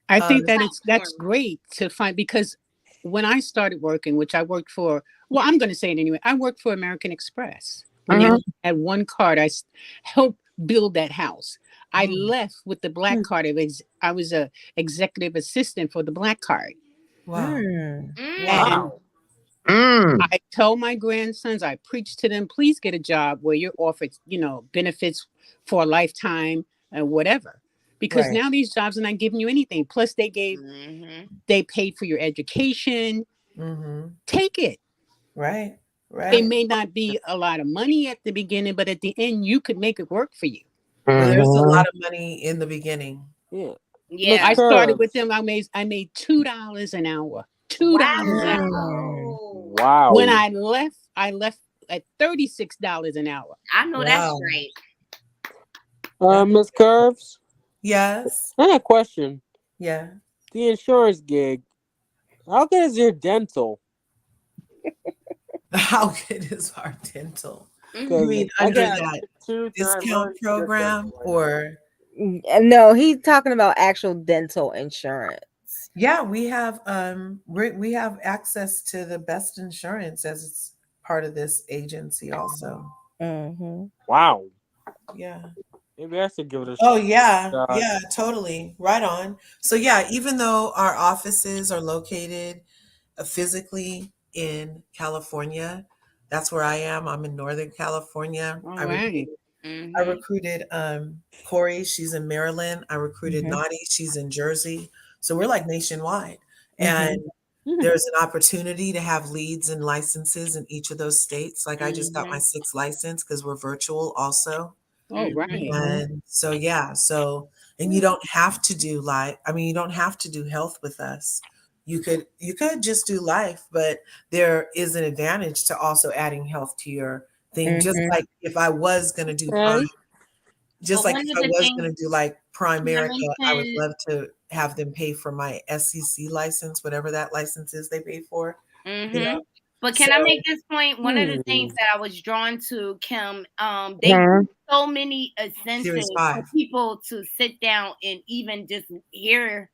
I think that that's platform. great to find, because when I started working, which I worked for, well, I'm going to say it anyway. I worked for American Express. When they only had one card, I helped build that house. I left with the black card. I was a executive assistant for the black card. wow. And Mm. I told my grandsons, I preached to them, please get a job where you're offered, benefits for a lifetime and whatever. Because now these jobs are not giving you anything. Plus they paid for your education. Take it. Right. It may not be a lot of money at the beginning, but at the end, you could make it work for you. Well, there's a lot of money in the beginning. Look, I started with them. I made $2 an hour. $2 an hour. Wow. When I left at $36 an hour. I know that's right. Miss Curves, Yes. I have a question. Yeah. The insurance gig, how good is your dental? How good is our dental? You 'Cause mean I under got that 2 discount 9 months program or? No, he's talking about actual dental insurance. Yeah, we have we have access to the best insurance as it's part of this agency also. Wow. Yeah. Maybe I should give it a Oh yeah, shot. yeah, totally. Right on. So yeah, even though our offices are located physically in California, That's where I am. I'm in Northern California. All I right. recruited Corey. She's in Maryland. I recruited Mhm. Knotty. She's in Jersey. So we're like nationwide. And Mhm. there's an opportunity to have leads and licenses in each of those states. Like I just got my Mhm. 6th license because we're virtual also. All right. Mhm. And so, yeah, so, and you don't have to do life. I mean, you don't have to do health with us. You could just do life, but there is an advantage to also adding health to your thing. Just Mhm. like if I was going to do Okay. Prime, just But like one if of I the was things, going to do like can I Primerica, I would mention? love to have them pay for my SCC license, whatever that license is they pay for, you Mm-hmm. know? But can So, I make this point? One of the Hmm. things that I was drawn to, Kim, they Mhm. do so many Series incentives for 5. people to sit down and even just hear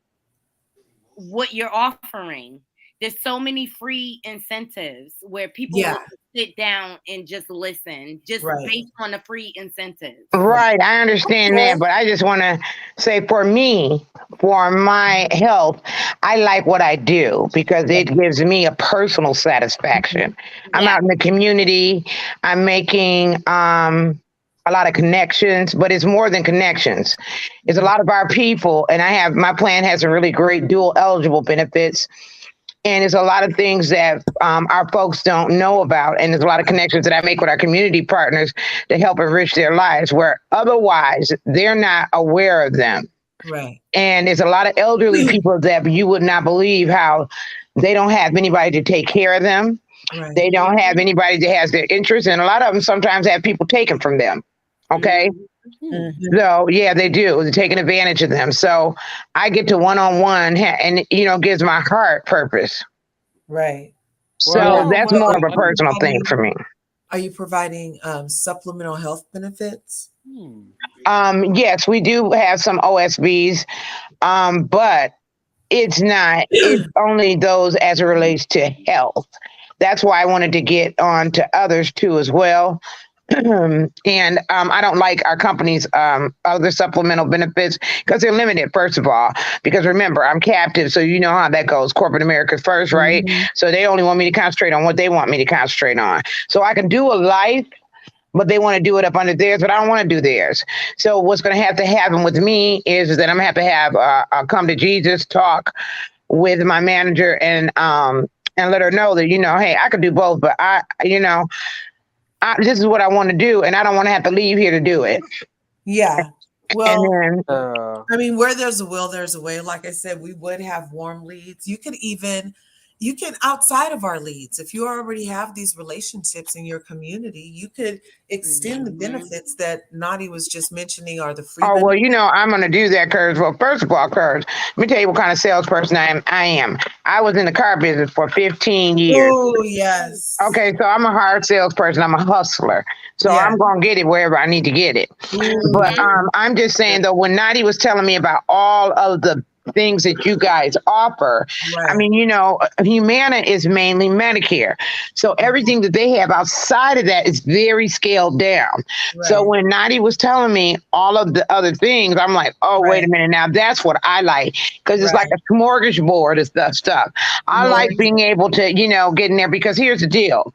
what you're offering. There's so many free incentives where people Yeah, will sit down and just listen, just right, based on the free incentives. right, Right, I understand that, Okay. but I just want to say for me, for my health, I like what I do because right. it gives me a personal satisfaction. I'm Yeah. out in the community, I'm making a lot of connections, but it's more than connections. It's a Mhm. lot of our people, and I have my plan has a really great dual eligible benefits. And there's a lot of things that our folks don't know about. And there's a lot of connections that I make with our community partners to help enrich their lives where otherwise they're not aware of them. Right. And there's a lot of elderly people that you would not believe how they don't have anybody to take care of them. Right. They don't have anybody that has their interest. And a lot of them sometimes have people taken from them. Okay. Hmm. Mhm. So yeah, they do. They're taking advantage of them. So I get to one-on-one and gives my heart purpose. Right. So Well, that's So more are of you a personal thing providing for me. supplemental health benefits? hmm. Yes, we do have some OSBs, but it's only those as it relates to health. That's why I wanted to get on to others too as well. And I don't like our company's other supplemental benefits because they're limited, first of all. Because remember, I'm captive, so you know how that goes. Corporate America first, right? Mhm. So they only want me to concentrate on what they want me to concentrate on. So I can do a life, but they want to do it up under theirs, but I don't want to do theirs. So what's going to happen with me is that I'm going to have a come to Jesus talk with my manager and let her know that hey, I could do both, but this is what I want to do, and I don't want to have to leave here to do it. Yeah. And Well, then, I mean, where there's a will, there's a way. Like I said, we would have warm leads. You can outside of our leads, if you already have these relationships in your community, you could extend the Mhm. benefits that Nadi was just mentioning are the free oh well, benefits. I'm going to do that, Kurz. Well, first of all, Kurz, let me tell you what kind of salesperson I am. I was in the car business for 15 years. Oh, yes. Okay, so I'm a hard salesperson. I'm a hustler. So Yeah. I'm gonna get it wherever I need to get it. But Mhm. I'm just saying though, when Nadi was telling me about all of the things that you guys offer, I Right. mean, Humana is mainly Medicare. So everything that they have outside of that is very scaled down. So Right. when Nadi was telling me all of the other things, I'm like, oh, wait a Right. minute. Now that's what I like. Because it's like Right. a smorgasbord of stuff. I like More. being able to, get in there because here's the deal.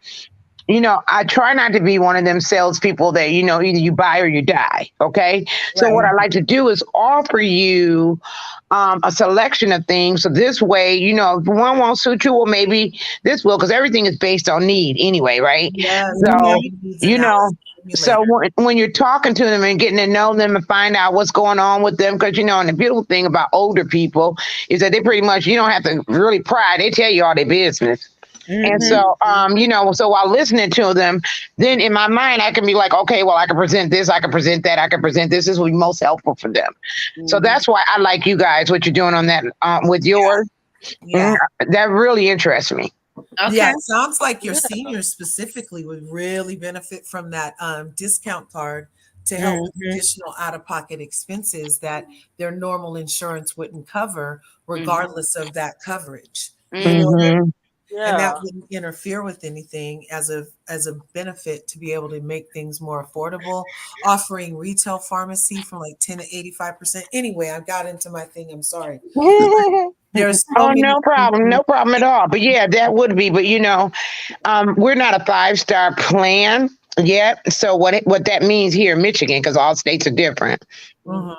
I try not to be one of them salespeople that, either you buy or you die. Okay. So what Right. I like to do is offer you a selection of things. So this way, if one won't suit you, well, maybe this will, because everything is based on need anyway, right? Yes. We have So, Mhm. a needs you analysis know, so simulator. when you're talking to them and getting to know them and find out what's going on with them, because and the beautiful thing about older people is that they pretty much you don't have to really pry. They tell you all their business. And Mhm. so, so while listening to them, then in my mind, I can be like, okay, well, I can present this, I can present that, I can present this. This will be most helpful for them. So Mhm. that's why I like you guys, what you're doing on that with yours. Yeah. That really interests me. Yeah, Okay. it sounds like your Yeah. seniors specifically would really benefit from that discount card to help with Mhm. additional out-of-pocket expenses that their normal insurance wouldn't cover, Mhm. regardless of that coverage. You Mhm. know, Hmm. and that Yeah. wouldn't interfere with anything as a benefit to be able to make things more affordable. Offering retail pharmacy from like 10 to 85%. Anyway, I got into my thing. I'm sorry. There's so Oh, many no problem. No problem at all. But yeah, that would be. But we're not a 5-star plan yet. So what that means here in Michigan, because all states are different. Mhm.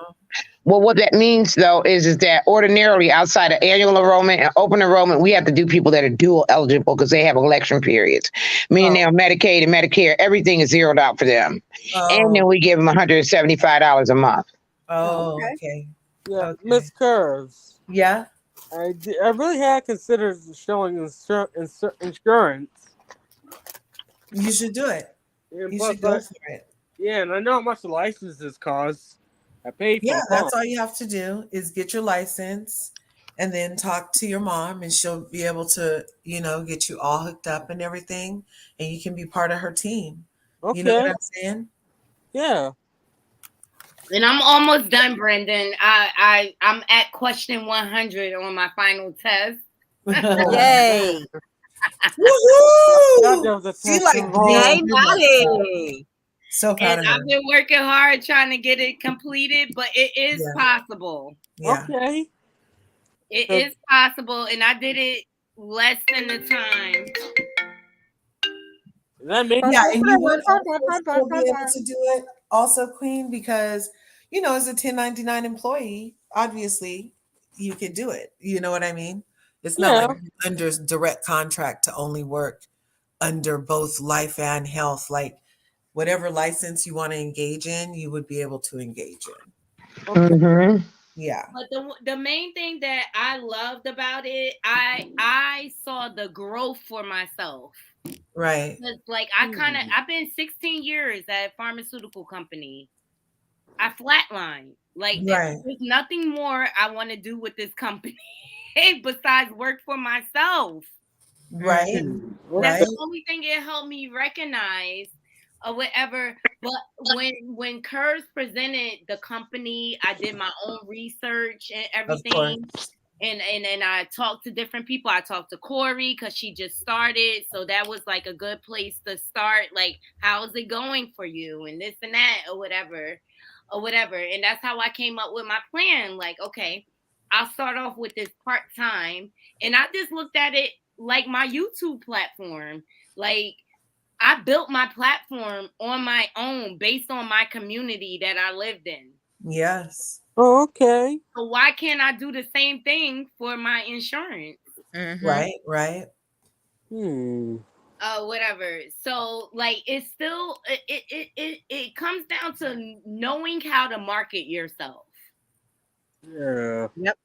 Well, what that means though is that ordinarily outside of annual enrollment and open enrollment, we have to do people that are dual eligible because they have election periods. Meaning they're on Medicaid and Medicare, everything is zeroed out for them. And then Oh, we give them $175 a month. oh, Okay. okay. Yeah, Okay. Miss Curves. Yeah, I really had considered showing insurance. you should do it. And You plus, should go for it. yeah, and I know how much the licenses cost. I paid Yeah, for that's mine. all you have to do is get your license and then talk to your mom and she'll be able to, get you all hooked up and everything and you can be part of her team. You know what Okay, I'm saying? yeah. And I'm almost done, Brendan. I'm at question 100 on my final test. Yay. That Woohoo! was a She test like Yay, involved. being too much stuff. Naughty. So proud And of I've her. been working hard trying to get it completed, but it is Yeah, possible. yeah. Okay. It So is possible, and I did it less than the time. that makes Yeah, and you would also still be able to do it also, Queen, because as a 1099 employee, obviously you could do it. You know what I mean? It's not like yeah. you're under direct contract to only work under both life and health. Like whatever license you want to engage in, you would be able to engage in. Okay. Mm-hmm. Yeah. But the main thing that I loved about it, I saw the growth for myself. Right. Because like I've been 16 years at a pharmaceutical company. I flatlined. Like Right. there's nothing more I want to do with this company besides work for myself. Right. That's Right. the only thing it helped me recognize or whatever. But when Kurz presented the company, I did my own research and Of course. everything. And I talked to different people. I talked to Corey because she just started. So that was like a good place to start. Like, how's it going for you? And this and that or whatever. And that's how I came up with my plan. Like, okay, I'll start off with this part-time. And I just looked at it like my YouTube platform. Like, I built my platform on my own based on my community that I lived in. Yes. Oh, okay. So why can't I do the same thing for my insurance? Right. Right. Whatever. So like it's still it comes down to knowing how to market yourself. Yeah. Yep.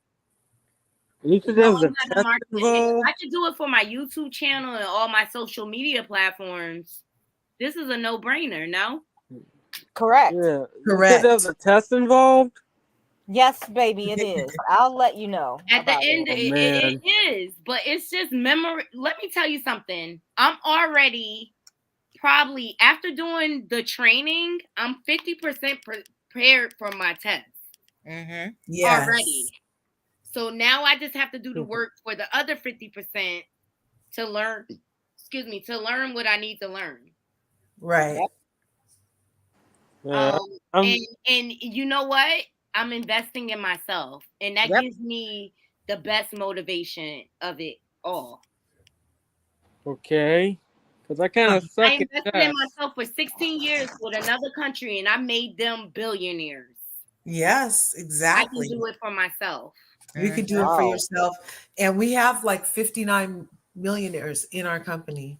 You said there was a Knowing how to test market it. If involved. I can do it for my YouTube channel and all my social media platforms. This is a no-brainer, no? Correct. Yeah. You said Correct. there was a test involved. Yes, baby, it is. I'll let you know. At the about end, it. it is, but it's just memory. Let me tell you something. I'm already probably after doing the training, I'm 50% prepared for my test Yes. already. So now I just have to do the work for the other 50% to learn. Excuse me, to learn what I need to learn. Right. Yeah. And you know what? I'm investing in myself, and that gives me the best motivation of it all. Okay. Because I kind of suck I at invested that. in myself for 16 years with another country, and I made them billionaires. Yes, exactly. I can do it for myself. You could do it for yourself. And we have like 59 millionaires in our company.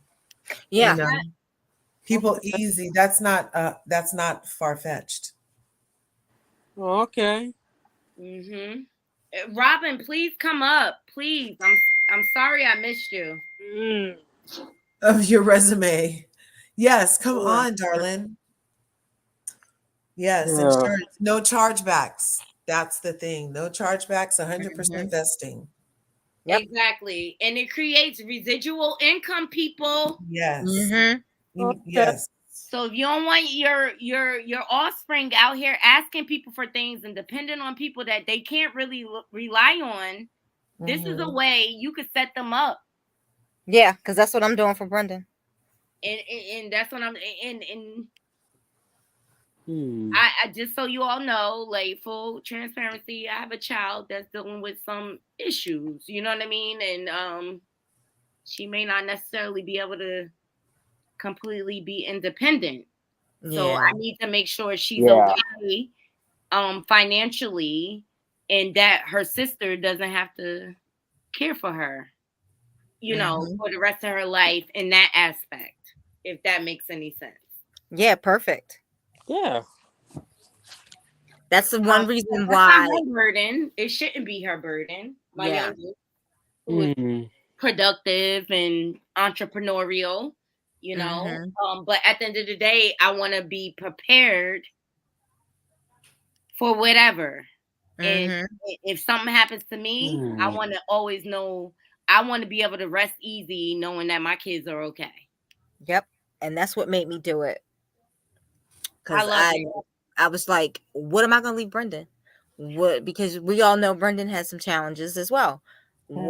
Yeah. People easy. That's not far-fetched. Oh, okay. Robin, please come up. Please. I'm sorry I missed you. Of your resume. Yes, come on, darling. Yes, insurance. No chargebacks. That's the thing. No chargebacks, 100% vesting. Yep. Exactly. And it creates residual income, people. Yes. Yes. So if you don't want your offspring out here asking people for things and depending on people that they can't really rely on, this is a way you could set them up. Yeah, because that's what I'm doing for Brendan. And that's what I'm and I just so you all know, like full transparency, I have a child that's dealing with some issues. You know what I mean? And she may not necessarily be able to completely be independent. So Yeah. I need to make sure she's Yeah. okay financially, and that her sister doesn't have to care for her, for the rest of her life in that aspect, if that makes any sense. Yeah, perfect. Yeah. That's the one reason That's not why. her burden. It shouldn't be her burden. My Yeah. youngest, who is productive and entrepreneurial, but at the end of the day, I want to be prepared for whatever. And if something happens to me, I want to always know. I want to be able to rest easy knowing that my kids are okay. Yep. And that's what made me do it. I Because love it. I was like, what am I going to leave Brendan? What? Because we all know Brendan has some challenges as well.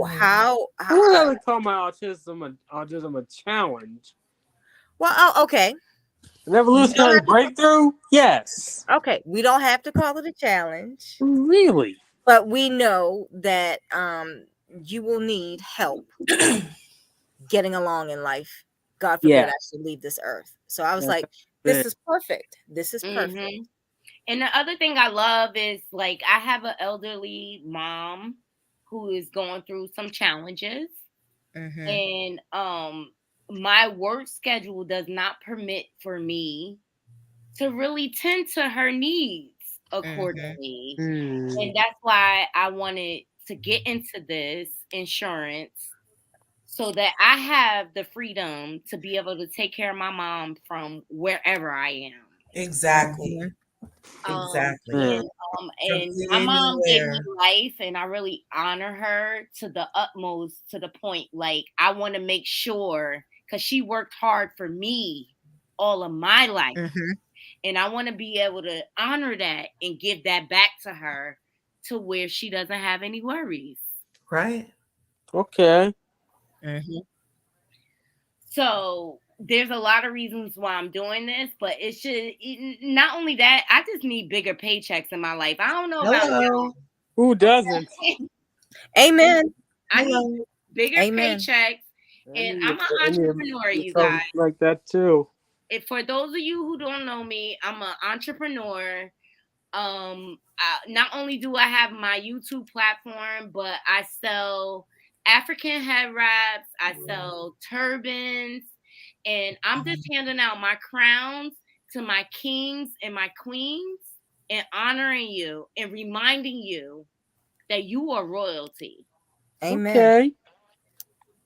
How I would really call my autism a challenge. Well, okay. An evolutionary breakthrough? Yes. Okay. We don't have to call it a challenge. Really? But we know that you will need help getting along in life. God forbid I should leave this earth. So I was like, this is perfect. This is perfect. Mm-hmm. And the other thing I love is, like, I have an elderly mom who is going through some challenges. And my work schedule does not permit for me to really tend to her needs accordingly. And that's why I wanted to get into this insurance, so that I have the freedom to be able to take care of my mom from wherever I am. Exactly. Exactly. And my mom gave me life, and I really honor her to the utmost, to the point, like, I want to make sure, because she worked hard for me all of my life. And I want to be able to honor that and give that back to her, to where she doesn't have any worries. Right. Okay. So there's a lot of reasons why I'm doing this, but not only that, I just need bigger paychecks in my life. I don't know about you. Who doesn't? Amen. I need bigger paychecks, and I'm an entrepreneur, you guys. Like that too. If for those of you who don't know me, I'm an entrepreneur. Not only do I have my YouTube platform, but I sell African head wraps, I sell turbans, and I'm just handing out my crowns to my kings and my queens, and honoring you and reminding you that you are royalty. Amen. Okay.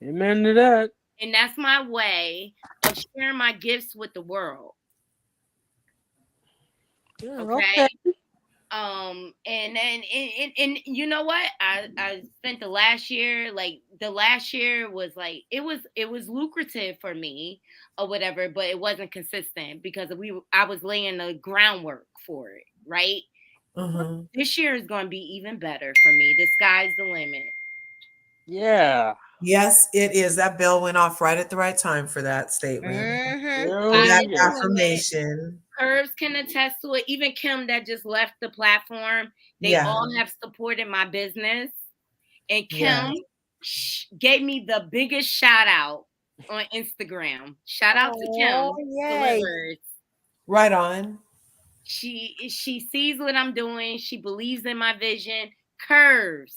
Amen to that. And that's my way of sharing my gifts with the world. Okay. And you know what? I spent the last year was like, it was lucrative for me or whatever, but it wasn't consistent because I was laying the groundwork for it, right? This year is going to be even better for me. The sky's the limit. Yeah. Yes, it is. That bell went off right at the right time for that statement. That affirmation. Curves can attest to it. Even Kim, that just left the platform, they all have supported my business. And Kim gave me the biggest shout out on Instagram. Shout out to Kim. Delivers. Right on. She sees what I'm doing. She believes in my vision. Curves.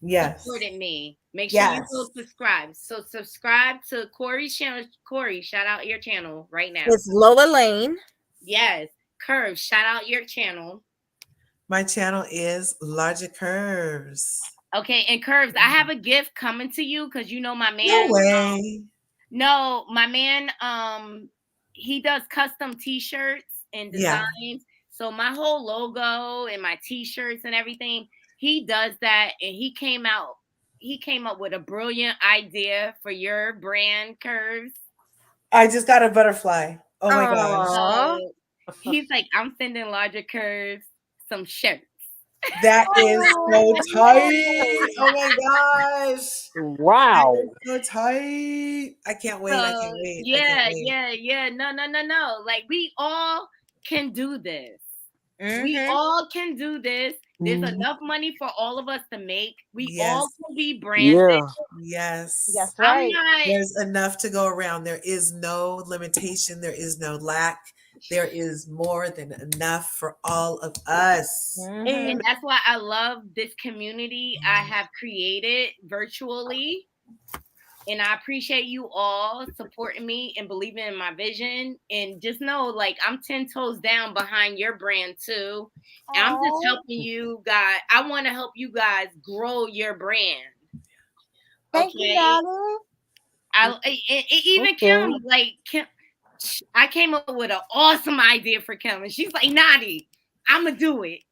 Supported me. Make sure you go subscribe. So subscribe to Corey's channel. Corey, shout out your channel right now. It's Lower Lane. Yes. Curves, shout out your channel. My channel is Logic Curves. Okay, and Curves, I have a gift coming to you, because you know my man. No way. No, my man, he does custom t-shirts and designs. So my whole logo and my t-shirts and everything, he does that, and he came up with a brilliant idea for your brand, Curves. I just got a butterfly. Oh my gosh. So he's like, I'm sending Logic Curves some shirts. That is so tight. Oh my gosh. Wow. So tight. I can't wait. I can't wait. Yeah. No. Like, we all can do this. We Mhm. all can do this. There's Mhm. enough money for all of us to make. We all Yes. can be branded. Yeah. Yes. That's I'm right. not. There's enough to go around. There is no limitation. There is no lack. There is more than enough for all of us. Mhm. And that's why I love this community I have created virtually. And I appreciate you all supporting me and believing in my vision. And just know, like, I'm 10 toes down behind your brand too. And I'm just Aw. helping you guys. I want to help you guys grow your brand. Thank you, Okay. Knotty. Even Kim, like Kim, I came up with an awesome idea for Kim, and she's like, "Knotty, I'ma do it."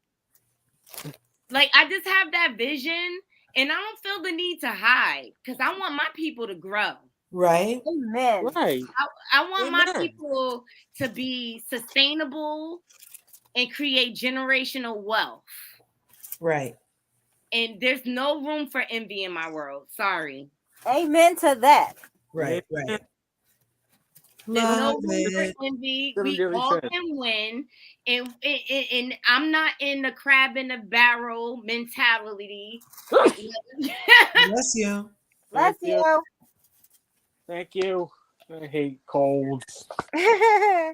Like, I just have that vision, and I don't feel the need to hide because I want my people to grow. Right? Amen. Right. I want my Amen. people to be sustainable and create generational wealth. Right. And there's no room for envy in my world. Sorry. Amen to that. Right. Yeah. Right. There's no Love room for it. envy. Really, We really all said. can win. And I'm not in the crab in the barrel mentality. Bless you. Bless Thank you. you. Thank you. I hate colds. I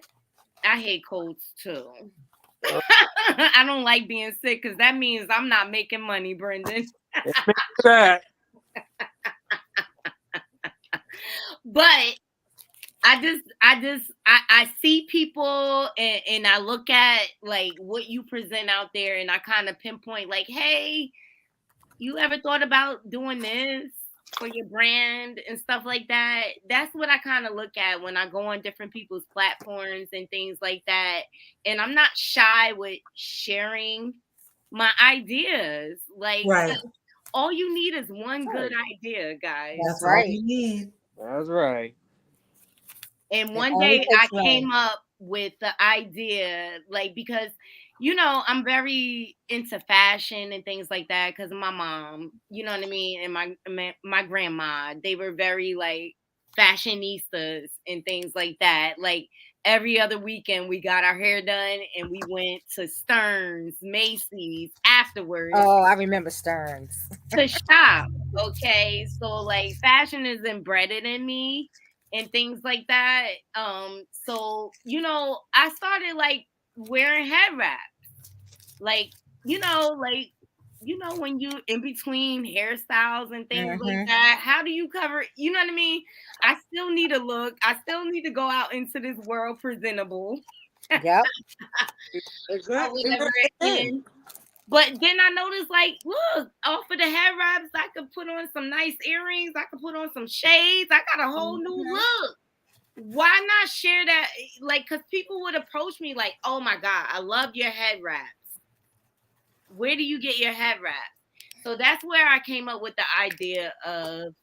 hate colds too. I don't like being sick because that means I'm not making money, Brendan. That. But I see people and I look at like what you present out there and I kind of pinpoint like, hey, you ever thought about doing this for your brand and stuff like that? That's what I kind of look at when I go on different people's platforms and things like that. And I'm not shy with sharing my ideas. Like, Right. all you need is one good idea, guys. That's right. all you need. That's right. And one only day takes I came up with the idea, like, because, you know, I'm very into fashion and things like that because of my mom, you know what I mean? And my grandma, they were very like fashionistas and things like that. Like every other weekend we got our hair done and we went to Stearns, Macy's afterwards Oh, I remember Stearns. to shop. Okay. So like fashion is embedded in me and things like that. So you know, I started like wearing head wraps. Like, when you in between hairstyles and things like Mhm. that, how do you cover, you know what I mean? I still need a look. I still need to go out into this world presentable. Yep. Or Exactly. whatever it is. But then I noticed, like, look, off of the head wraps, I could put on some nice earrings. I could put on some shades. I got a whole new look. Why not share that? Like, because people would approach me like, oh my God, I love your head wraps. Where do you get your head wraps? So that's where I came up with the idea of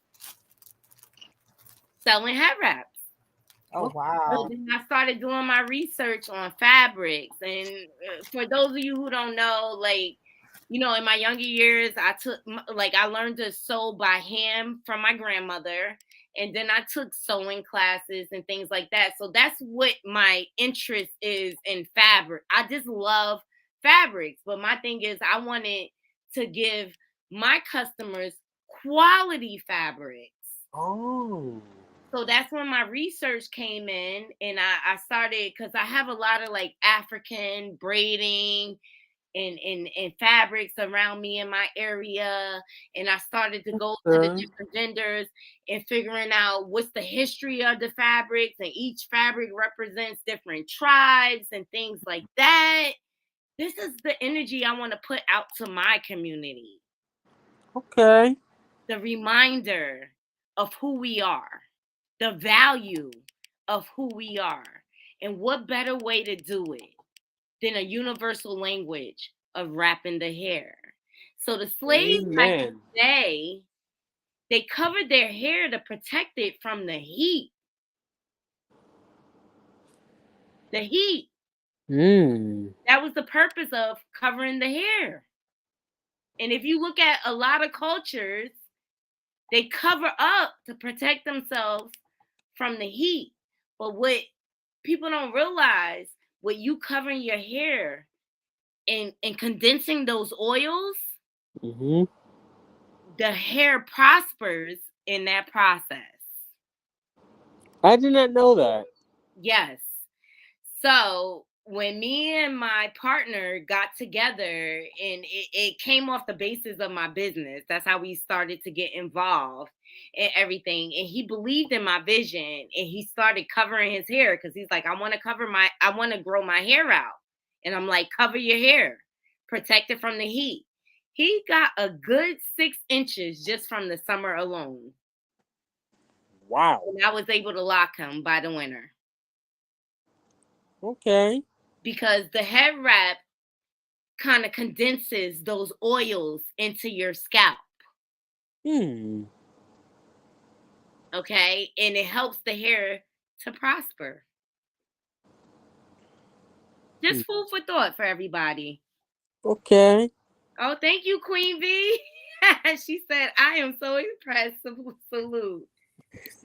selling head wraps. Oh So wow. then I started doing my research on fabrics. And for those of you who don't know, like, you know, in my younger years, I learned to sew by hand from my grandmother. And then I took sewing classes and things like that. So that's what my interest is in fabric. I just love fabrics. But my thing is, I wanted to give my customers quality fabrics. Oh. So that's when my research came in, and I started, because I have a lot of like African braiding and fabrics around me in my area. And I started to go to the different vendors and figuring out what's the history of the fabrics, and each fabric represents different tribes and things like that. This is the energy I want to put out to my community. Okay. The reminder of who we are, the value of who we are. And what better way to do it than a universal language of wrapping the hair? So the slaves back in Amen. the day, they covered their hair to protect it from the heat. The heat. That was the purpose of covering the hair. And if you look at a lot of cultures, they cover up to protect themselves from the heat. But what people don't realize, with you covering your hair and condensing those oils, Mm-hmm. the hair prospers in that process. I did not know that. Yes. So when me and my partner got together, and it came off the basis of my business, that's how we started to get involved in everything. And he believed in my vision, and he started covering his hair because he's like, I want to grow my hair out. And I'm like, cover your hair, protect it from the heat. He got a good 6 inches just from the summer alone. Wow. And I was able to lock him by the winter. Okay. Because the head wrap kind of condenses those oils into your scalp. Okay, and it helps the hair to prosper. Just food for thought for everybody. Okay. Oh, thank you, Queen V. She said, I am so impressed. Salute.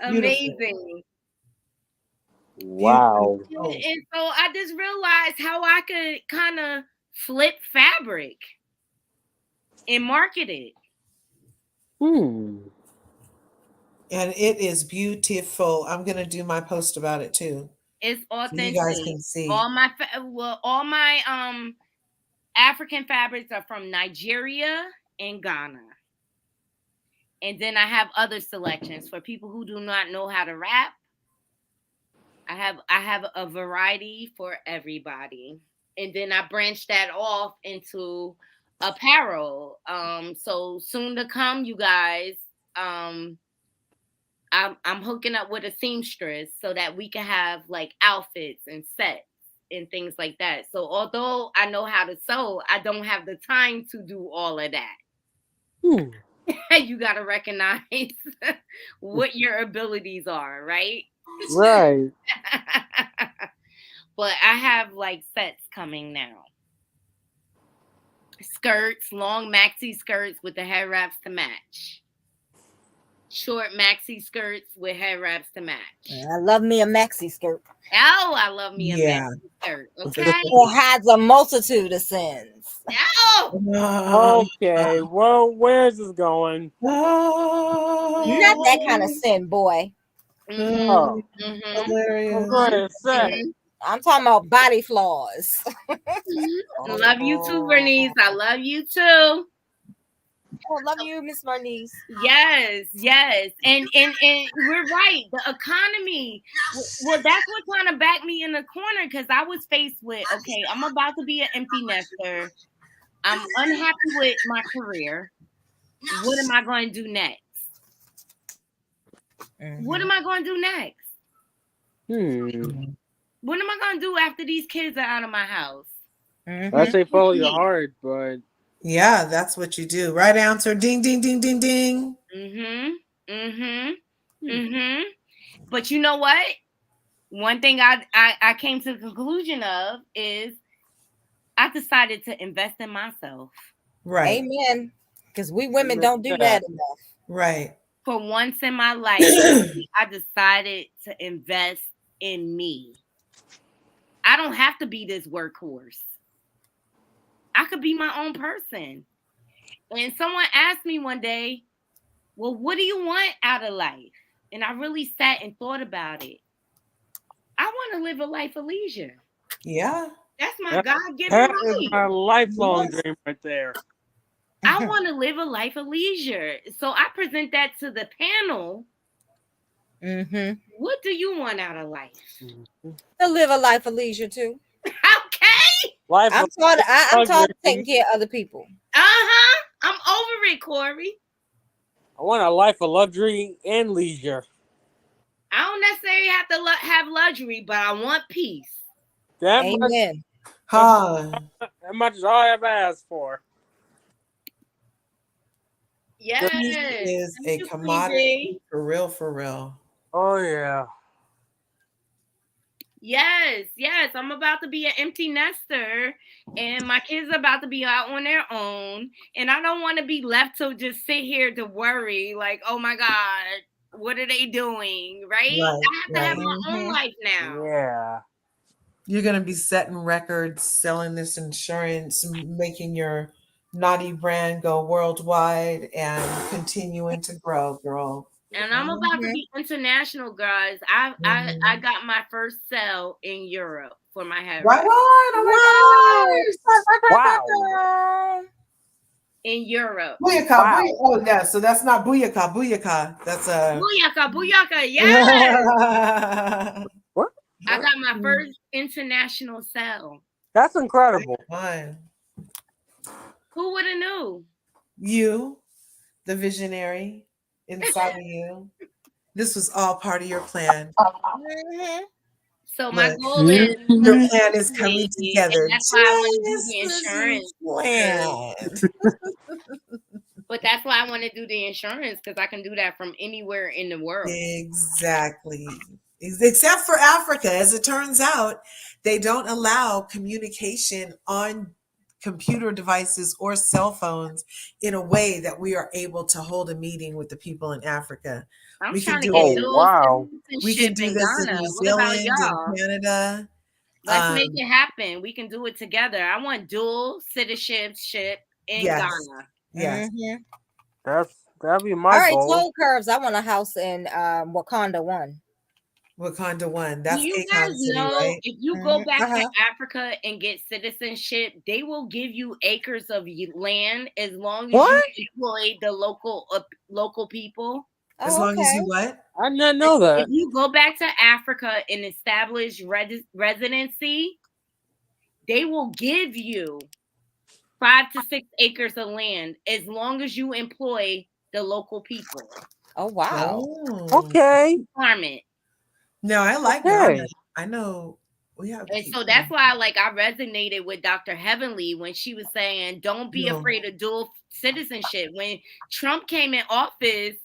Amazing. Wow. And so I just realized how I could kind of flip fabric and market it. And it is beautiful. I'm gonna do my post about it too. It's authentic. So you guys can see. All my African fabrics are from Nigeria and Ghana. And then I have other selections for people who do not know how to wrap. I have a variety for everybody. And then I branched that off into apparel. So soon to come, you guys. I'm hooking up with a seamstress so that we can have like outfits and sets and things like that. So although I know how to sew, I don't have the time to do all of that. You got to recognize what your abilities are, right? Right. But I have like sets coming now. Skirts, long maxi skirts with the head wraps to match. Short maxi skirts with head wraps to match. I love me a maxi skirt. Oh, I love me a maxi skirt. Okay. It hides a multitude of sins. Oh. Okay. Well, where's this going? Not that kind of sin, boy. Oh. Hilarious. Go ahead, say. I'm talking about body flaws. Love you too, Bernice. I love you too. I love you, Miss Bernice. Yes. And we're right. The economy. Well, that's what kind of backed me in the corner because I was faced with, okay, I'm about to be an empty nester. I'm unhappy with my career. What am I going to do next? What am I going to do next? What am I going to do after these kids are out of my house? I say follow your heart, but yeah, that's what you do. Right answer. Ding, ding, ding, ding, ding. But you know what? One thing I came to the conclusion of is I decided to invest in myself. Right. Amen. Because we women don't do that enough. Right. For once in my life, I decided to invest in me. I don't have to be this workhorse. I could be my own person. And someone asked me one day, well, what do you want out of life? And I really sat and thought about it. I want to live a life of leisure. Yeah. That's my God-given that right. is my lifelong dream right there. I want to live a life of leisure. So I present that to the panel. What do you want out of life? To live a life of leisure too. Okay. I'm taught to take care of other people. I'm over it, Corey. I want a life of luxury and leisure. I don't necessarily have to have luxury, but I want peace. Amen. That much is all I've asked for. Yes. Peace is a commodity for real, for real. Oh yeah. Yes. I'm about to be an empty nester, and my kids are about to be out on their own. And I don't want to be left to just sit here to worry, like, oh my God, what are they doing? Right? I have to have my own life now. Yeah. You're gonna be setting records, selling this insurance, making your naughty brand go worldwide, and continuing to grow, girl. And I'm about to Mhm. be international, guys. I Mhm. got my first sale in Europe for my hair Right wrap. on! Oh Wow. my gosh! In Europe. Booyaka, Wow. booyaka. Oh yeah, so that's not booyaka, booyaka. That's a. Booyaka, booyaka, yes! What? I got my first international sale. That's incredible. Fun. Who would have knew? You, the visionary inside of you. This was all part of your plan. Mhm. So my Look, goal is your Mhm. plan is coming and together. that's why I want to do Just the as you insurance. planned. But that's why I want to do the insurance because I can do that from anywhere in the world. Exactly. Except for Africa. As it turns out, they don't allow communication on computer devices or cell phones in a way that we are able to hold a meeting with the people in Africa. I'm We can trying to do get Oh it. dual wow. We citizenship can do in this in Ghana. New What about Zealand and y'all? Canada. Let's make Um, it happen. We can do it together. I want dual citizenship in yes, Ghana. yes. Mhm. That'd be I my already goal. told Curves I want a house in Wakanda 1. Wakanda one. Do That's you Akon guys City, know right? if you go back to Uh-huh. Africa and get citizenship, they will give you acres of land as long as you What? employ the local people. As Oh, long as you okay. what? I did not know If that. you go back to Africa and establish residency, they will give you 5 to 6 acres of land as long as you employ the local people. Oh, wow. Oh. Okay. Farm it. No, I like Ghana. Okay. I know we have And so people. that's why I resonated with Dr. Heavenly when she was saying, don't be No. afraid of dual citizenship. When Trump came in office,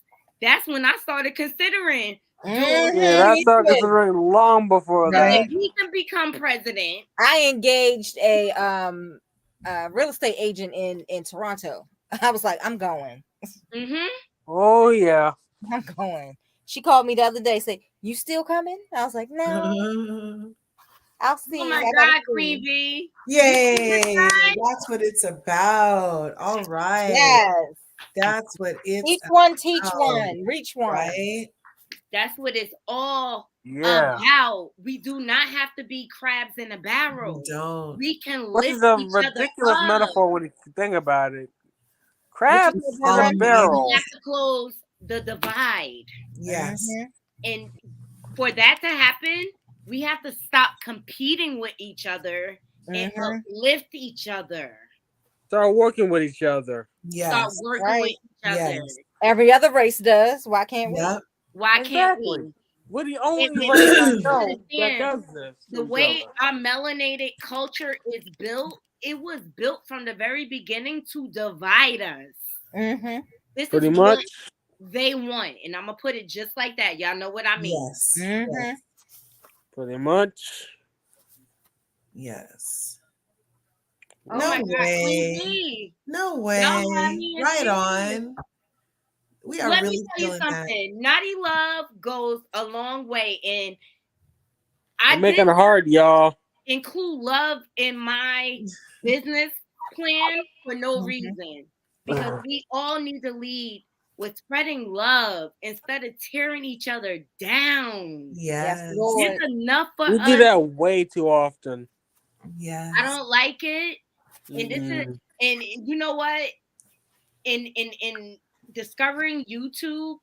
that's when I started considering dual Yeah, Mhm. that Me started too. considering long before so Right? that he can become president. I engaged a real estate agent in Toronto. I was like, I'm going. Mm-hmm. Oh yeah. I'm going. She called me the other day, said, "You still coming?" I was like, "No, I'll see. Oh my I gotta God, Queen see." V. Yay! That's what it's about. All right. Yes. That's what it's Each one teach about, one, reach one. right? That's what it's all Yeah. about. We do not have to be crabs in a We barrel. don't. We can Which lift is a each other ridiculous up. metaphor when you think about it. Which Crabs is a in a Follow me. barrel. We have to close the divide. Yes. And for that to happen, we have to stop competing with each other and uplift each other. Start working with each other. Start Yes. working with Right. each other. Yes. Every other race does. Why can't we? Yep. Why can't Exactly. we? We're the And only we race I have to know that understand does this the to each way other. our melanated culture is built. It was built from the very beginning to divide us. Mm-hmm. This Pretty is what much. they want, and I'm gonna put it just like that. Y'all know what I mean. Yes. Mm-hmm. Yes. Pretty much. Yes. Oh No my God, Queen way. V. No Y'all have way. me in Right tears. on. We are Let me really tell you feeling that. something. Naughty love goes a long way, and I I'm making did it hard, y'all. include love in my business plan for no Mhm. reason, because we all need to lead with spreading love instead of tearing each other down. Yes, Yes. Lord. It's enough for We do us. that way too often. Yes. I don't like it, and this is, Mm-mm. and you know what? In discovering YouTube,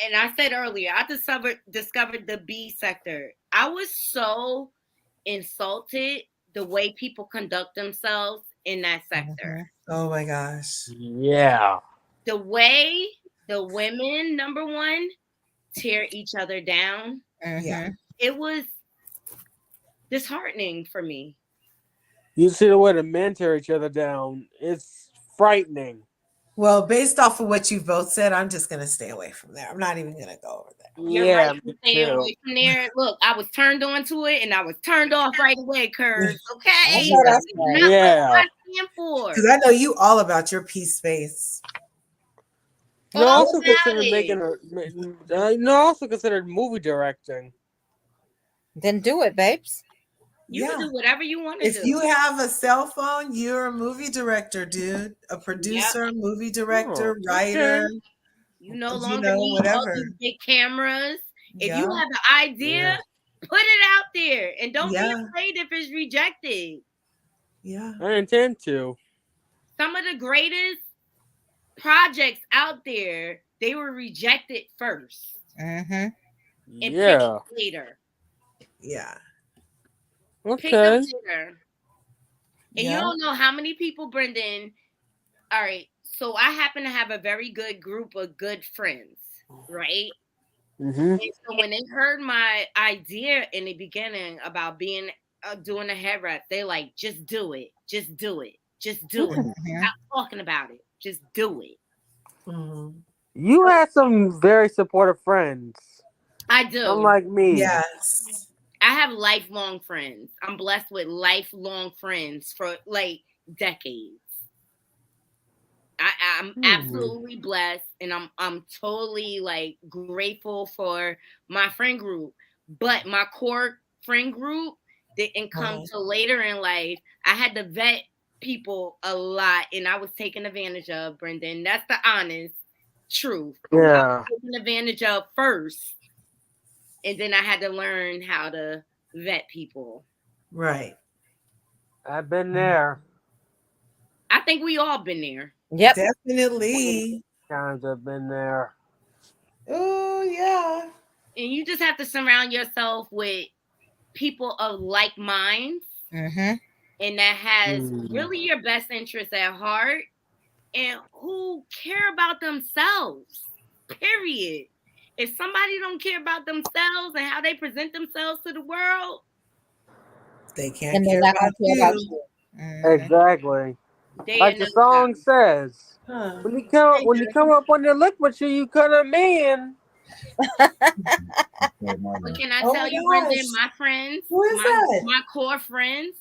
and I said earlier, I discovered the B sector. I was so insulted the way people conduct themselves in that sector. Oh my gosh. Yeah. The way the women, number one, tear each other down. Yeah. It was disheartening for me. You see the way the men tear each other down. It's frightening. Well, based off of what you both said, I'm just gonna stay away from there. I'm not even gonna go over there. You're Yeah, right me to stay too. away from there. Look, I was turned on to it and I was turned off right away, Curves. I Okay? know that's That's right. not Yeah. what I stand for. Because I know you all about your peace space. You know, All also about considered it. making a. You know, also considered movie directing. Then do it, babes. You can do whatever you want to do. If you have a cell phone, you're a movie director, dude. A Yep. producer, movie director, Oh, writer, okay. You no you longer know, need all whatever. these big cameras. If you Yeah. have an idea, Yeah. put it out there. And don't be Yeah. afraid if it's rejected. Yeah. I intend to. Some of the greatest projects out there, they were rejected first Mm-hmm. and Yeah. picked later. Yeah. Pick up Okay. later. And you Yeah. don't know how many people, Brendan. All right. So I happen to have a very good group of good friends, right? Mm-hmm. And so when they heard my idea in the beginning about being doing a head wrap, they like, just do it, just do it, just do it. Mm-hmm. Stop talking about it, just do it. Mhm. You had some very supportive friends, I do. unlike me. Yes. I have lifelong friends. I'm blessed with lifelong friends for like decades. I'm absolutely blessed, and I'm totally like grateful for my friend group. But my core friend group didn't come till later in life. I had to vet people a lot, and I was taken advantage of, Brendan. That's the honest truth. I Yeah. was taken advantage of first, and then I had to learn how to vet people. Right. I've been there. I think we all been there. Yep. Definitely. Times I've been there. Oh, yeah. And you just have to surround yourself with people of like minds, Mm-hmm. and that has really your best interest at heart, and who care about themselves. Period. If somebody don't care about themselves and how they present themselves to the world, They can't And they're care not about gonna care about you. you. Mhm. Exactly. they Like are the no song job. says, Huh. when you come up on the lick with you, you cut a man. But can I Oh tell my you, Brendan, gosh. my friends, Who is that? my core friends,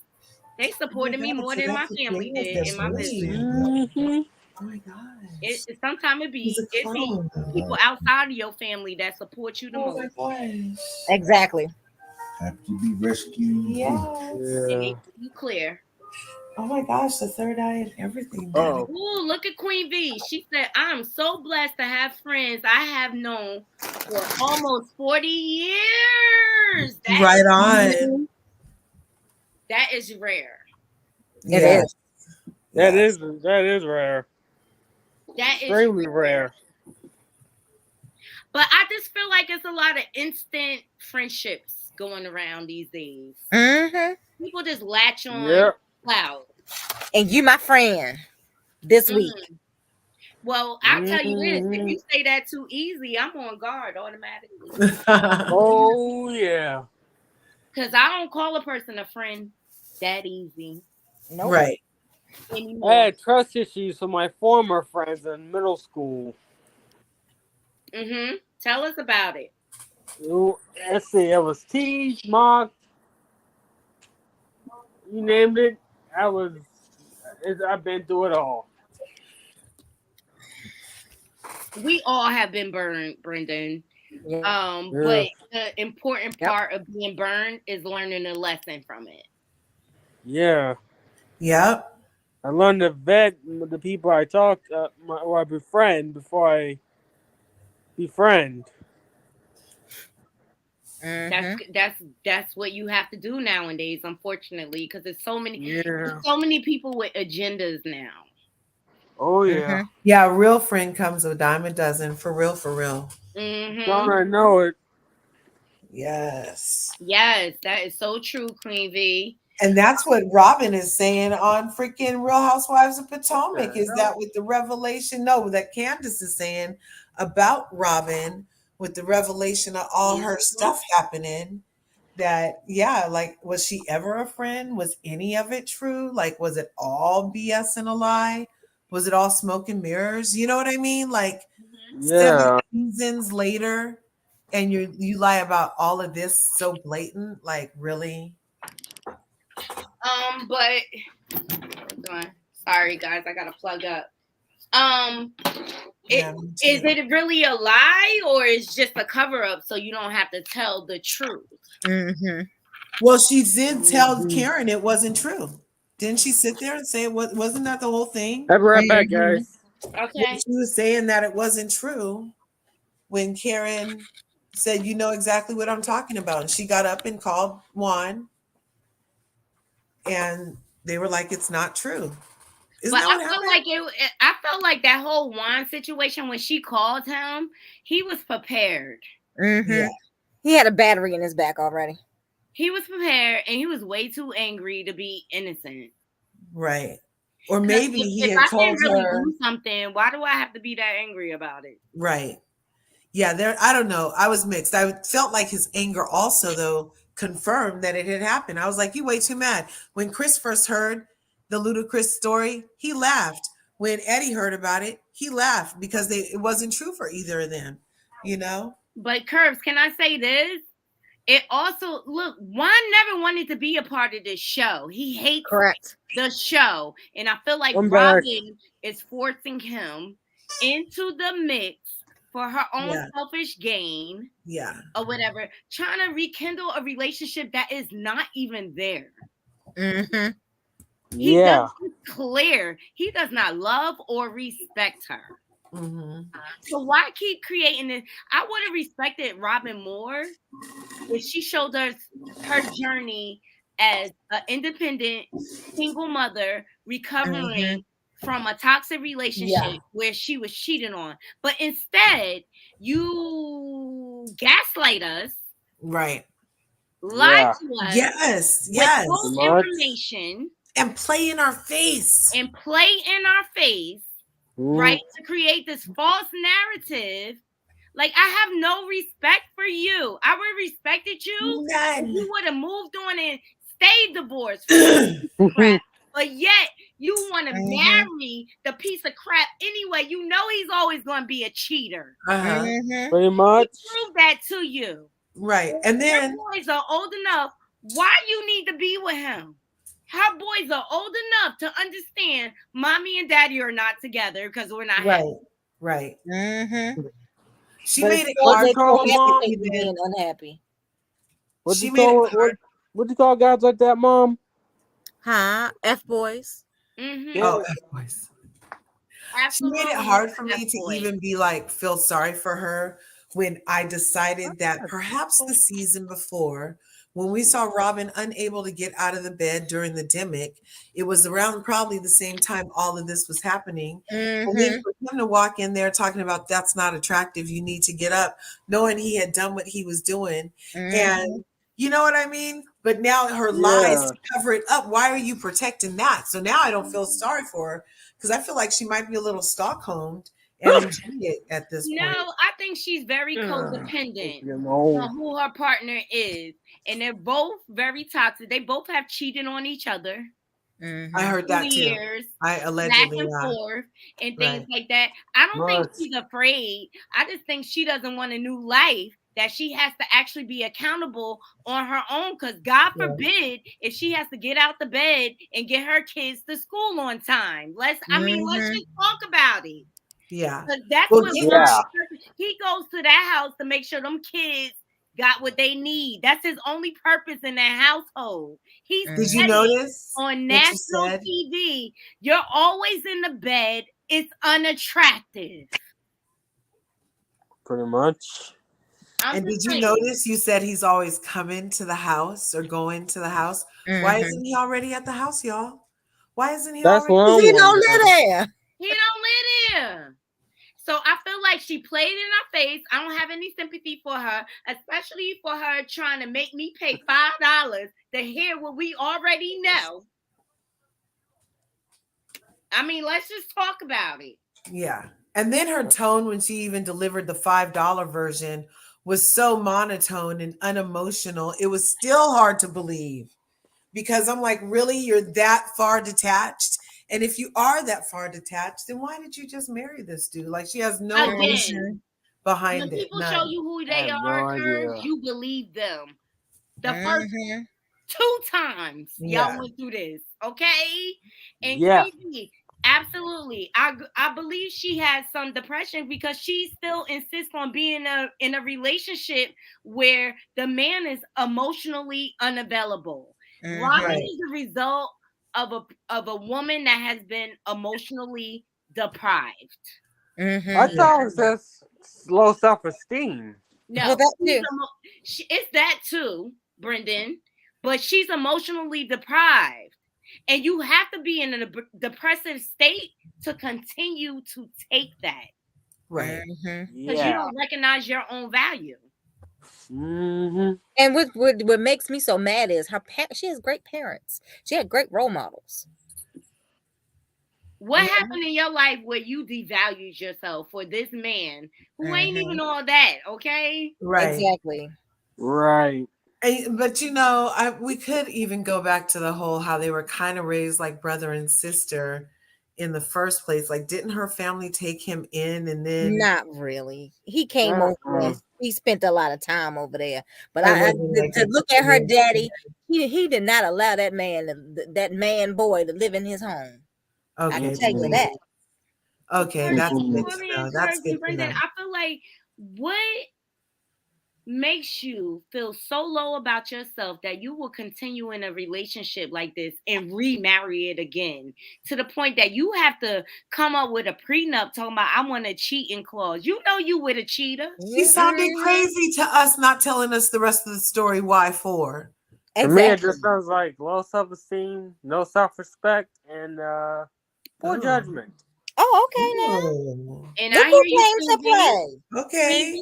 they Oh my supported me God, more so than my that's the family thing is did they're in my business. Mm-hmm. Oh my gosh. Sometimes He's a it be clone. people outside of your family that support you the Oh my most. gosh. Exactly. Have to be rescued. Yes. And Yeah. they you clear. Oh my gosh, the third eye and everything. Oh. Ooh, look at Queen V. She said, I'm so blessed to have friends I have known for almost 40 years. Right on. That is rare. It Yes. is. That Yes. is rare. That is Extremely rare. rare. But I just feel like it's a lot of instant friendships going around these days. Mm-hmm. People just latch on Yep. cloud. And you, my friend, this week. Well, I'll tell you this. If you say that too easy, I'm on guard automatically. Oh yeah. Because I don't call a person a friend that easy Nope. Right. anymore. I had trust issues with my former friends in middle school. Tell us about it. Let's see, it was teased, mocked, you named it. I've been through it all. We all have been burned, Brendan. Yeah. But the important part of being burned is learning a lesson from it. Yeah. Yep. I learned to vet the people I talk or I befriend before I befriend. Mm-hmm. That's what you have to do nowadays, unfortunately, because there's so many people with agendas now. Oh yeah. Mm-hmm. Yeah, a real friend comes a dime a dozen. For real, for real. Don't I know it? Yes. Yes, that is so true, Queen V. And that's what Robin is saying on freaking Real Housewives of Potomac. Is that with the revelation? No, that Candace is saying about Robin with the revelation of all her stuff happening. That, yeah, like, was she ever a friend? Was any of it true? Like, was it all BS and a lie? Was it all smoke and mirrors? You know what I mean? Like, 7 seasons later, and you lie about all of this so blatant. Like, really? But sorry guys, I gotta plug up. Yeah, me Is too. it really a lie or is just a cover up so you don't have to tell the truth? Mm-hmm. Well, she did tell Mhm. Karen it wasn't true. Didn't she sit there and say it wasn't that the whole thing? I'll be right back, Mm-hmm. guys. Okay. She was saying that it wasn't true when Karen said, "You know exactly what I'm talking about." And she got up and called Juan, and they were like, "It's not true." Isn't But that I what felt happened? like I felt like that whole Juan situation when she called him, he was prepared. Mm-hmm. Yeah, He had a battery in his back already. He was prepared and he was way too angry to be innocent. right. Or 'Cause maybe he if had I can told really her, do something, why do I have to be that angry about it? right. Yeah, there. I don't know. I was mixed. I felt like his anger also, though, confirmed that it had happened. I was like, "You way too mad." When Chris first heard the ludicrous story, he laughed. When Eddie heard about it, he laughed because it wasn't true for either of them. You know? But Curbs, can I say this? It also look, Juan never wanted to be a part of this show. He hates Correct. the show. And I feel like I'm back. Robin is forcing him into the mix for her own Yeah, selfish gain yeah, or whatever, trying to rekindle a relationship that is not even there. Mm-hmm. He Yeah. does it's clear he does not love or respect her. hmm So why keep creating this? I would have respected Robin more if she showed us her journey as an independent single mother recovering from a toxic relationship yeah, where she was cheated on. But instead, you gaslight us, right. lie Yeah. to us, Yes, yes, withhold Pretty much. information, and play in our face. and play in our face, right? To create this false narrative. Like, I have no respect for you. I would have respected you if None. you would have moved on and stayed divorced from this crap. But yet, you want to marry the piece of crap anyway. You know he's always going to be a cheater. Uh-huh. Mm-hmm. Pretty much. Prove that to you. Right. And Your then boys are old enough. Why you need to be with him? Her boys are old enough to understand mommy and daddy are not together because we're not happy. right. Mm-hmm. She But made it what hard you for call me them, Mom? to Being even. unhappy. What She you made it call hard. what you call guys like that, Mom? Huh? F boys. Mm-hmm. Oh, F-boys. She made it Absolutely. hard for me to F-boy. even be like, feel sorry for her when I decided that perhaps the season before, when we saw Robin unable to get out of the bed during the demic, it was around probably the same time all of this was happening. And then Mm-hmm. for him to walk in there talking about that's not attractive, you need to get up, knowing he had done what he was doing. Mm-hmm. And you know what I mean? But now her lies to cover it up. Why are you protecting that? So now I don't feel sorry for her because I feel like she might be a little Stockholmed and enjoy it at this No, point. I think she's very codependent Getting on old. who her partner is. And they're both very toxic. They both have cheated on each other. Mm-hmm. I heard that too. Years, I back allegedly, and yeah. forth, and things Right. like that. I don't think Much. she's afraid. I just think she doesn't want a new life that she has to actually be accountable on her own. Because God Yeah. forbid if she has to get out the bed and get her kids to school on time. Let's just talk about it. Yeah. 'Cause that's Well, what Yeah. he goes to that house to make sure them kids got what they need. That's his only purpose in that household. He's Did you notice on what you national said? TV. You're always in the bed. It's unattractive. Pretty much. I'm And did just you saying. notice you said he's always coming to the house or going to the house? Why isn't he already at the house, y'all? Why isn't he That's already? what I'm He don't live wondering. there. He don't live there. So I feel like she played in our face. I don't have any sympathy for her, especially for her trying to make me pay $5 to hear what we already know. I mean, let's just talk about it. Yeah. And then her tone when she even delivered the $5 version was so monotone and unemotional. It was still hard to believe because I'm like, really? You're that far detached? And if you are that far detached, then why did you just marry this dude? Like she has no Again, emotion behind when it. people None. show you who they have are, no Curves, idea. you believe them. The first 2 times Yeah. y'all went through this, okay? And Yeah. crazy. Absolutely. I believe she has some depression because she still insists on being in a relationship where the man is emotionally unavailable. Robin Right. is a result of a woman that has been emotionally deprived. I Mm-hmm. thought it says low self-esteem. Well, No, that too. it's that too, Brendan. But she's emotionally deprived, and you have to be in a depressive state to continue to take that Right. Mm-hmm. because you Yeah. don't recognize your own value. Mm-hmm. And what makes me so mad is she has great parents. She had great role models. What You know? happened in your life where you devalued yourself for this man who ain't Mm-hmm. even all that? Okay. Right. Exactly. Right. But we could even go back to the whole how they were kind of raised like brother and sister in the first place. Like, didn't her family take him in and then Not really. He came over and he spent a lot of time over there. But it wasn't like to they look took at him her in? daddy, he did not allow that man boy to live in his home. I Okay, can tell you Mm-hmm. that. okay, that's good to Really know. That's good encouraging, to Brendan. know. I feel like what makes you feel so low about yourself that you will continue in a relationship like this and remarry it again to the point that you have to come up with a prenup talking about I want a cheating clause. You know you with a cheater. She sounded Mhm. crazy to us, not telling us the rest of the story. Why for? To me, it Exactly. just sounds like low self-esteem, no self-respect, and poor Oh, judgment. Oh, okay now. oh, And Look I who hear you, came to Queen V. play. okay.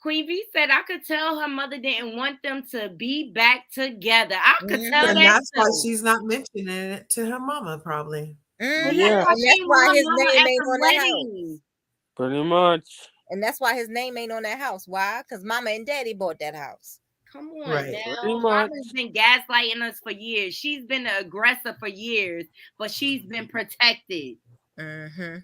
Queen V said I could tell her mother didn't want them to be back together. I could tell And Mhm. that that's why too. she's not mentioning it to her mama, probably. And that's Mhm. Yeah, why And she that's ain't why want her his mama name at ain't the on that house. wedding. pretty much. And that's why his name ain't on that house. Why? Because mama and daddy bought that house. Come on Right. Pretty now. much. Robin's been gaslighting us for years. She's been the aggressor for years, but she's been protected Mm-hmm.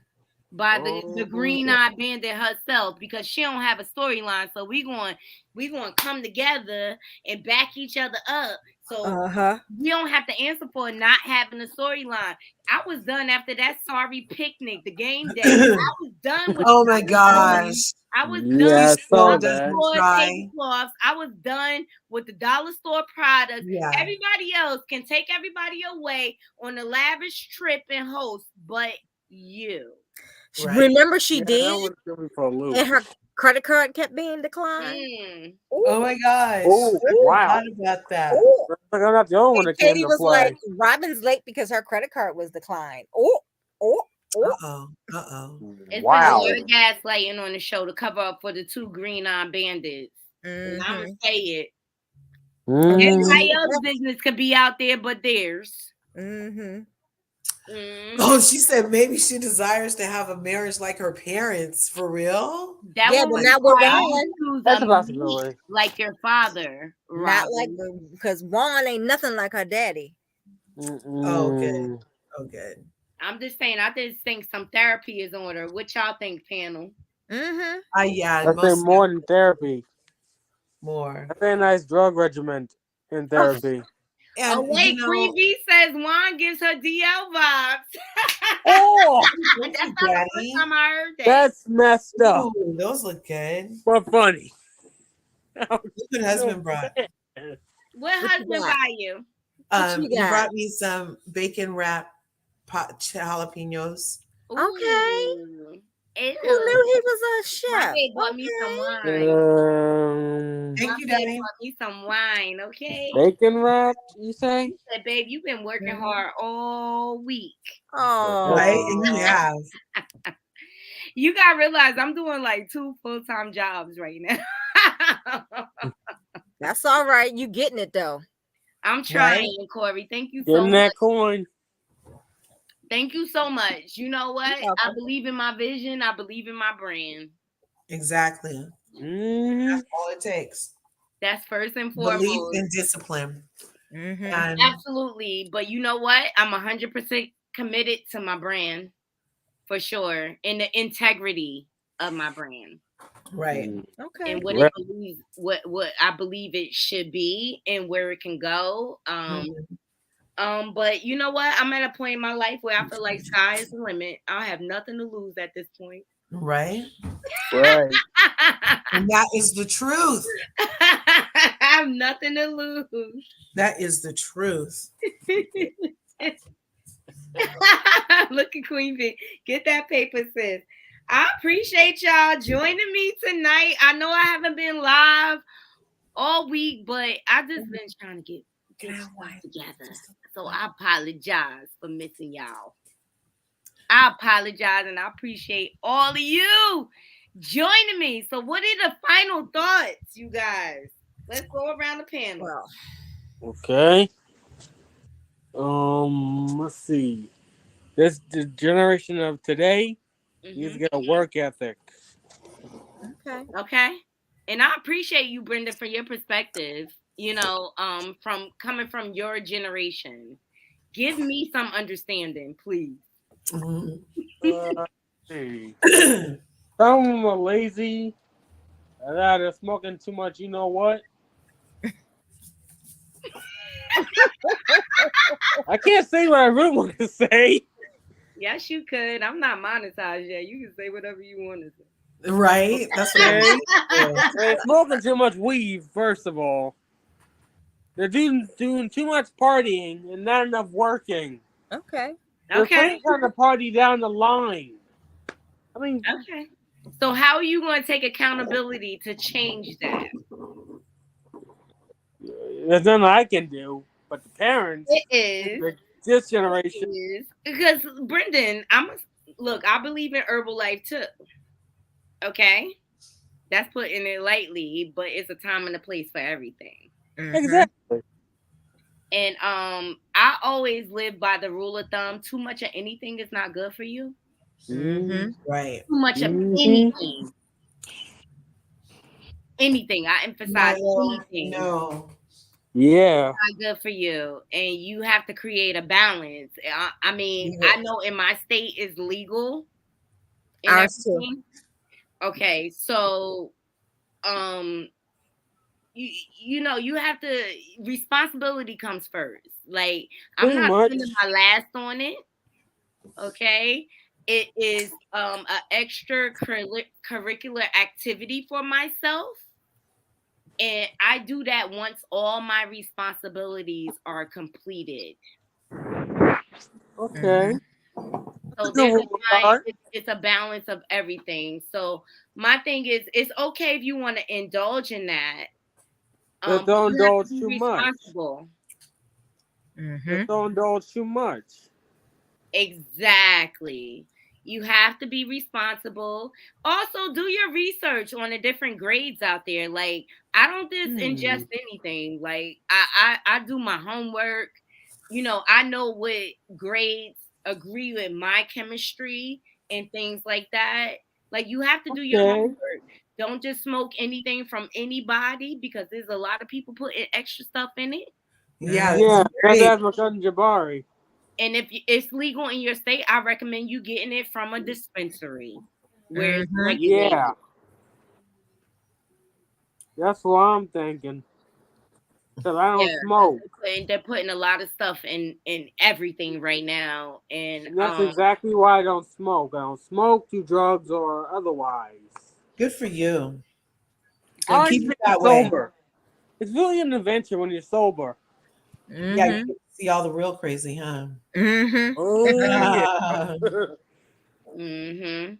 by the Oh, green eyed bandit herself because she don't have a storyline. So we going to come together and back each other up. So Uh-huh. we don't have to answer for not having a storyline. I was done after that sorry picnic, the game day. I was done with Oh my the gosh. I was done yeah, She I with the saw still dollar that. doesn't store try. tablecloths. I was done with the dollar store products. Yeah. Everybody else can take everybody away on a lavish trip and host, but you. Right. Remember she Yeah, that did, would throw me for a loop. and her credit card kept being declined. Mm. Oh my gosh. Oh, I wow. forgot about that. Oh, Looks like I'm not the only one and that came Katie to was like, play. Robin's late because her credit card was declined. Oh, oh. Uh-oh. Uh-oh. It's been a Wow. lot of gaslighting on the show to cover up for the two green-eyed bandits. And I'm going to say it. Everybody else's business could be out there but theirs. Mm-hmm. Oh, she said maybe she desires to have a marriage like her parents. For real? That Yeah, one but would not with require Ron. you to choose That's a a possibility. mate like your father, Not like Robin. because Juan ain't nothing like her daddy. Oh, good. Oh, good. I'm just saying, I just think some therapy is in order. What y'all think, panel? Mm-hmm. Yeah, I say most more than therapy. more. I say a nice drug regimen in therapy. Oh, And wait, Queen B says Juan gives her DL vibes. Oh, thank That's you, not the first Daddy. time I heard that. that's messed up, Ooh, those look good. but funny. Look what husband brought. What husband got? by you? What you He got? brought me some bacon wrap jalapenos. Okay. Ooh. Who knew he was a My chef? babe bought me some wine. Thank My you, babe Daddy. bought me some wine, okay? Bacon wrap, you say? He said, babe, you've been working hard all week. Oh, Right? And you have. You gotta realize I'm doing like 2 full-time jobs right now. that's all right. You getting it though. I'm trying, Corey. Thank you so Getting much. that coin. Thank you so much. You know what? You're I welcome. believe in my vision. I believe in my brand. Exactly. That's all it takes. That's first and Belief foremost. and discipline. Mm-hmm. And Absolutely. But you know what? I'm 100% committed to my brand for sure. And the integrity of my brand. right. Okay. And what I believe it should be and where it can go. But you know what? I'm at a point in my life where I feel like sky is the limit. I have nothing to lose at this point. Right? Right. And that is the truth. I have nothing to lose. That is the truth. Look at Queen B. Get that paper, sis. I appreciate y'all joining me tonight. I know I haven't been live all week, but I just been trying to get stuff together. So I apologize for missing y'all. I apologize, and I appreciate all of you joining me. So what are the final thoughts, you guys? Let's go around the panel. Okay. Let's see. The generation of today needs to get a work ethic. Okay. And I appreciate you, Brenda, for your perspective, from coming from your generation. Give me some understanding, please. Hey. Some of them are lazy. They're smoking too much. You know what? I can't say what I really want to say. Yes, you could. I'm not monetized yet. You can say whatever you want to say. Right? That's what They're smoking too much weed, first of all. They're doing too much partying and not enough working. Okay. They're putting on the party down the line. I mean, okay. So how are you going to take accountability to change that? There's nothing I can do, but the parents. It is. This generation. It is. Because, Brendan, I believe in Herbalife too. Okay? That's putting it lightly, but it's a time and a place for everything. Exactly. And I always live by the rule of thumb: too much of anything is not good for you. Right. Too much of anything. Anything. I emphasize anything. No. Yeah. Not good for you. And you have to create a balance. I mean, I know in my state is legal. Ours too. Okay, so you have to, responsibility comes first. Like, I'm not spending my last on it. Okay. It is an extra curricular activity for myself. And I do that once all my responsibilities are completed. Okay. So it's a balance of everything. So my thing is, it's okay if you want to indulge in that. But don't indulge too responsible. much. Just don't indulge too much. Exactly. You have to be responsible. Also, do your research on the different grades out there. Like, I don't just ingest anything. Like, I do my homework. I know what grades agree with my chemistry and things like that. Like, you have to do your homework. Don't just smoke anything from anybody, because there's a lot of people putting extra stuff in it. Yeah. That's my cousin Jabari. And if it's legal in your state, I recommend you getting it from a dispensary where it's regulated. Yeah. That's what I'm thinking. Because I don't smoke. And they're putting a lot of stuff in everything right now. And that's exactly why I don't smoke. I don't smoke, do drugs, or otherwise. Good for you. I keep like it that sober. way. It's really an adventure when you're sober. Yeah, you get to see all the real crazy, huh? Oh, yeah.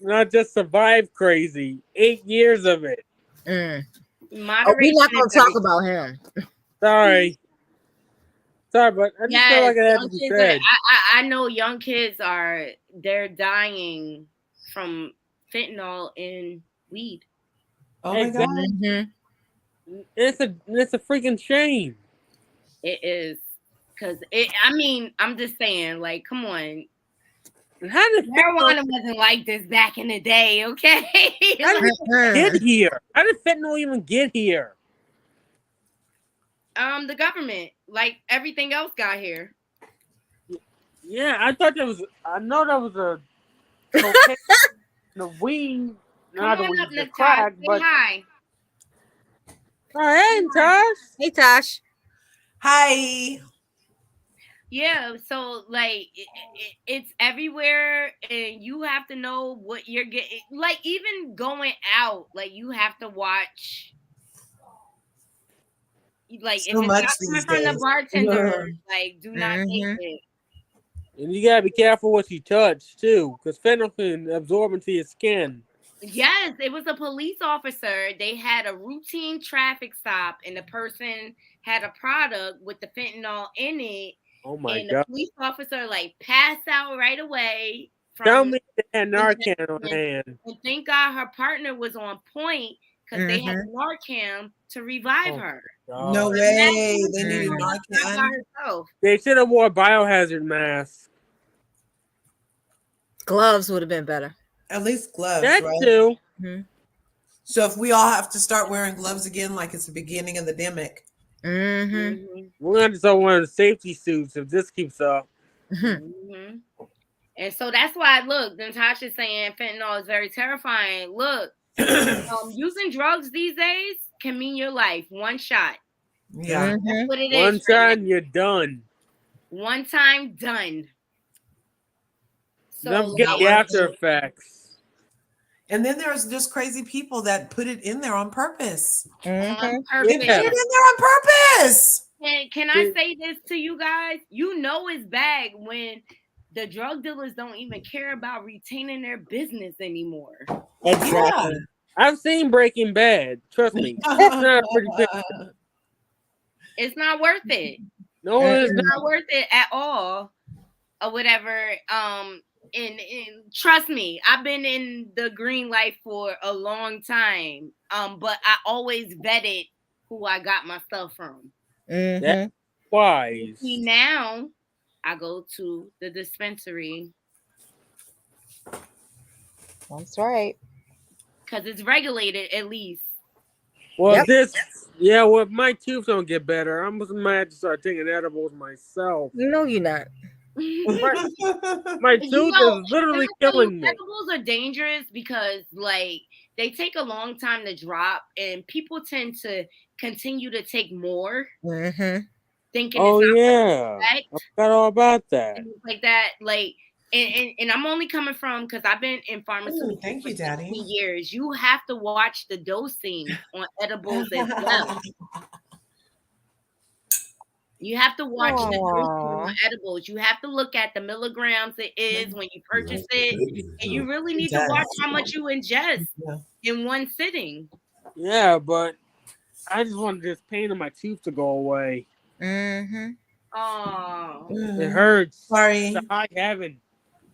Not just survive crazy. 8 years of it. We're not going to talk about him. Sorry, but I just feel like it has to be said. I know young kids they're dying from fentanyl in weed. Oh my God. It's a freaking shame. It is, because I'm just saying, like, come on. How did marijuana wasn't like this back in the day, okay? How did it get here? How did fentanyl even get here? The government, like everything else, got here. Yeah, I know that was a cocaine, the weed, not the weed, the crack, but hi. Oh, hey, Tosh. Hey, Tosh. Hi. Yeah, so like it's everywhere, and you have to know what you're getting. Like even going out, like you have to watch. Like if So it's much not coming these from the days. bartender, like do not take Mm-hmm. it. And you gotta be careful what you touch too, because fentanyl can absorb into your skin. Yes, it was a police officer. They had a routine traffic stop, and the person had a product with the fentanyl in it, Oh my and the god! police officer like passed out right away Tell from me they had Narcan on ingestion. hand. And thank God her partner was on point because they had Mm-hmm. Narcan to revive Oh her. No god! But way. imagine They she needed doing Mm-hmm. all that by Narcan. herself. They should have wore biohazard masks. Gloves would have been better. At least gloves, That right? too. Mm-hmm. So if we all have to start wearing gloves again, like it's the beginning of the demic. Mm-hmm. Mhm. We're gonna have to start wearing safety suits if this keeps up. Mhm. And so that's why, look, Natasha's saying fentanyl is very terrifying. Look, using drugs these days can mean your life. One shot. Yeah. That's Mm-hmm. what it One is right shot now. and you're done. One time done. So Don't get Not the worth after it. effects. And then there's just crazy people that put it in there on purpose. Mm-hmm. on They put purpose. Yeah. it in there on purpose. Can I say this to you guys? You know it's bad when the drug dealers don't even care about retaining their business anymore. Yeah. Exactly. I've seen Breaking Bad. Trust me. It's not a pretty picture. It's not worth it. No, it is It's not. not worth it at all, or whatever. And trust me, I've been in the green light for a long time. But I always vetted who I got my stuff from. That's Mm-hmm. wise. See, now I go to the dispensary That's right. because it's regulated at least. Well, Yep. well, if my tooth don't get better, I might have to start taking edibles myself. No, you're not. My You tooth know, is literally can I tell you, killing me. edibles are dangerous because, like, they take a long time to drop, and people tend to continue to take more, Mm-hmm. thinking it's Oh not yeah, I effect forgot all about that. and things like that. Like, and I'm only coming from because I've been in Ooh, pharmaceuticals thank for you, 16 Daddy. years. You have to watch the dosing on edibles as well. You have to watch the dosing on Aww. edibles. You have to look at the milligrams it is when you purchase it. And you really He need to watch does. how much you ingest Yeah. in one sitting. Yeah, but I just wanted this pain in my tooth to go away. Mm-hmm. Oh, It hurts. Sorry. It's a high heaven.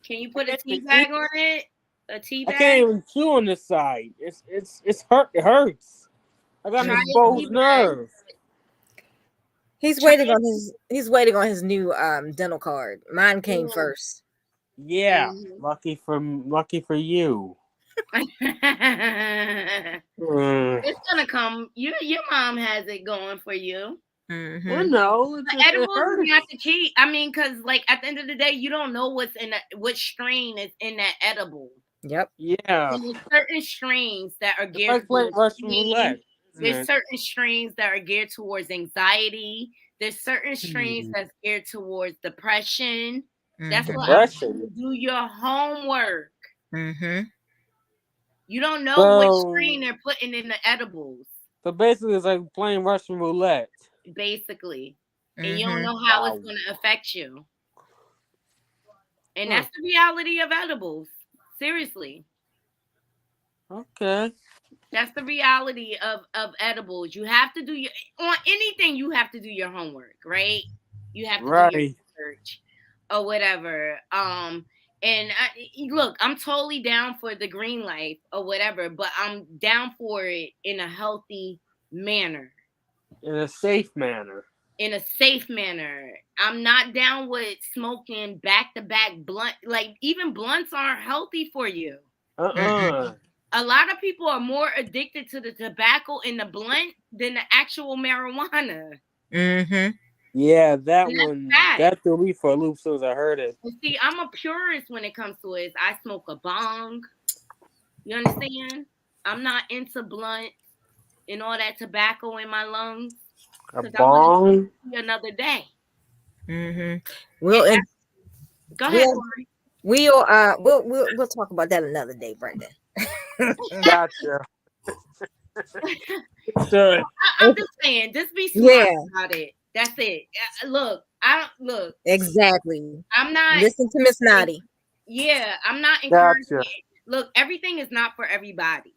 can you put a I tea can't bag even on it? A tea I can't bag? even chew on this side. It's hurt. It hurts. I got an Try a tea exposed bag. nerve. He's Try waiting it. on his new dental card. Mine came first. Yeah, Mhm. lucky for you. Mm. It's gonna come. Your mom has it going for you. I Mm-hmm. know. The It edibles is hurts. not the key. I mean, because like at the end of the day, you don't know what's in what strain is in that edible. Yep. Yeah. And there's certain strains that are It's geared like playing towards Russian pain. roulette, isn't There's it? certain strains that are geared towards anxiety. There's certain strains that's geared towards depression. That's Mm-hmm. what I'm saying. Depression. Do your homework. Mm-hmm. You don't know which strain So, they're putting in the edibles, so basically, it's like playing Russian roulette. basically. And you don't Mm-hmm. know how it's Wow. going to affect you. And Huh. that's the reality of edibles. Seriously. Okay. That's the reality of edibles. You have to do your on anything. You have to do your homework, right? You have to do your Right. research or whatever. And look, I'm totally down for the green light or whatever, but I'm down for it in a healthy manner, In a safe manner. in a safe manner. I'm not down with smoking back to back blunt. Like even blunts aren't healthy for you. Uh-uh. A lot of people are more addicted to the tobacco in the blunt than the actual marijuana. Mm-hmm. Yeah, that And that's one, sad. that threw me for a loop as soon as I heard it. And see, I'm a purist when it comes to it. I smoke a bong. You understand? I'm not into blunt and all that tobacco in my lungs A because I want to bong? see another day. Mm-hmm. And We'll and go ahead, we'll Corey. we'll talk about that another day, Brendan. Gotcha. Good. I'm just saying, just be smart Yeah, about it. That's it. Look, I don't look. exactly. I'm not. Listen to Miss Naughty. Yeah, I'm not encouraging. Gotcha. Look, everything is not for everybody.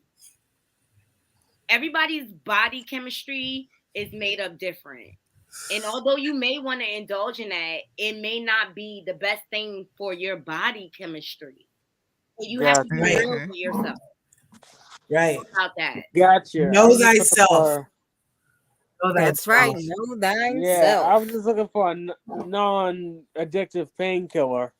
Everybody's body chemistry is made up different. And although you may want to indulge in that, it may not be the best thing for your body chemistry. So you have to be Gotcha. real Right. with yourself Right. about that. Gotcha. I Know was just looking thyself. for. Know That's right. thyself. Know Yeah, I thyself. was just looking for a non-addictive painkiller.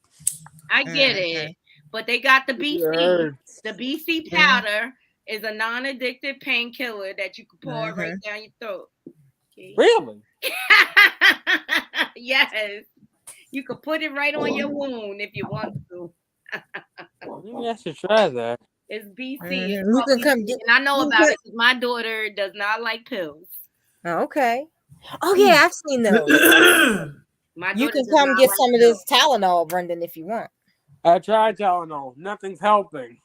I get Mm-hmm. it. But they got the BC. Herbs. The BC powder is a non-addictive painkiller that you can pour right Mm-hmm. down your throat. Okay. Really? Yes. You could put it right on your wound if you want to. Maybe I should try that. It's BC. It's Mm-hmm. You called can BC. come get. And I know You about can, it because my daughter does not like pills. okay. Oh yeah, I've seen those. My You daughter can does come not get like some of pills. this Tylenol, Brendan, if you want. I tried Tylenol. Nothing's helping.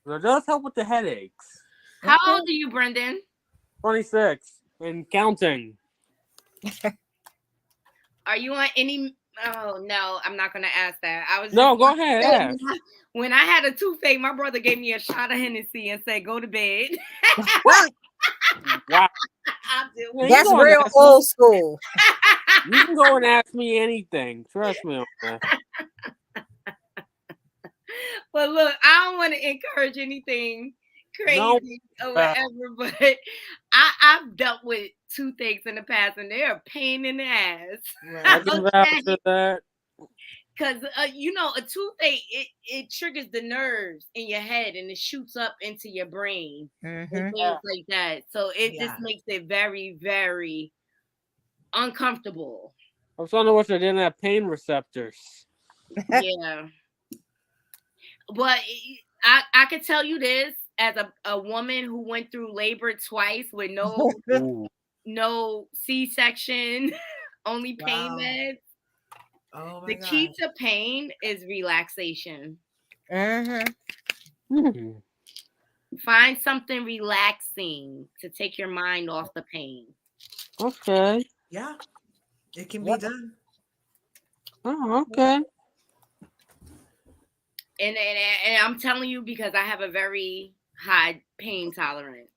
But it does help with the headaches. How Okay. old are you, Brendan? 26 and counting. Are you on any? Oh no, I'm not gonna ask that. I was No, just go ahead. Ask. when I had a toothache, my brother gave me a shot of Hennessy and said, "Go to bed." Wow. I'm just- Yeah, you That's go and real ask me. old school. You can go and ask me anything. Trust me on that. But look, I don't want to encourage anything No. crazy or whatever, but I've dealt with toothaches in the past, and they're a pain in the ass. I can vouch for that. Because you know, a toothache it triggers the nerves in your head and it shoots up into your brain Mm-hmm. and things like that. So it Yeah. just makes it very, very uncomfortable. I was wondering what they didn't have pain receptors. Yeah, but I could tell you this as a woman who went through labor twice with Ooh. no C-section, only pain Wow. meds. Oh my The God. key to pain is relaxation. Mm-hmm. Hmm. Find something relaxing to take your mind off the pain. Okay. Yeah. It can Yep. be done. Oh, okay. And I'm telling you because I have a very high pain tolerance.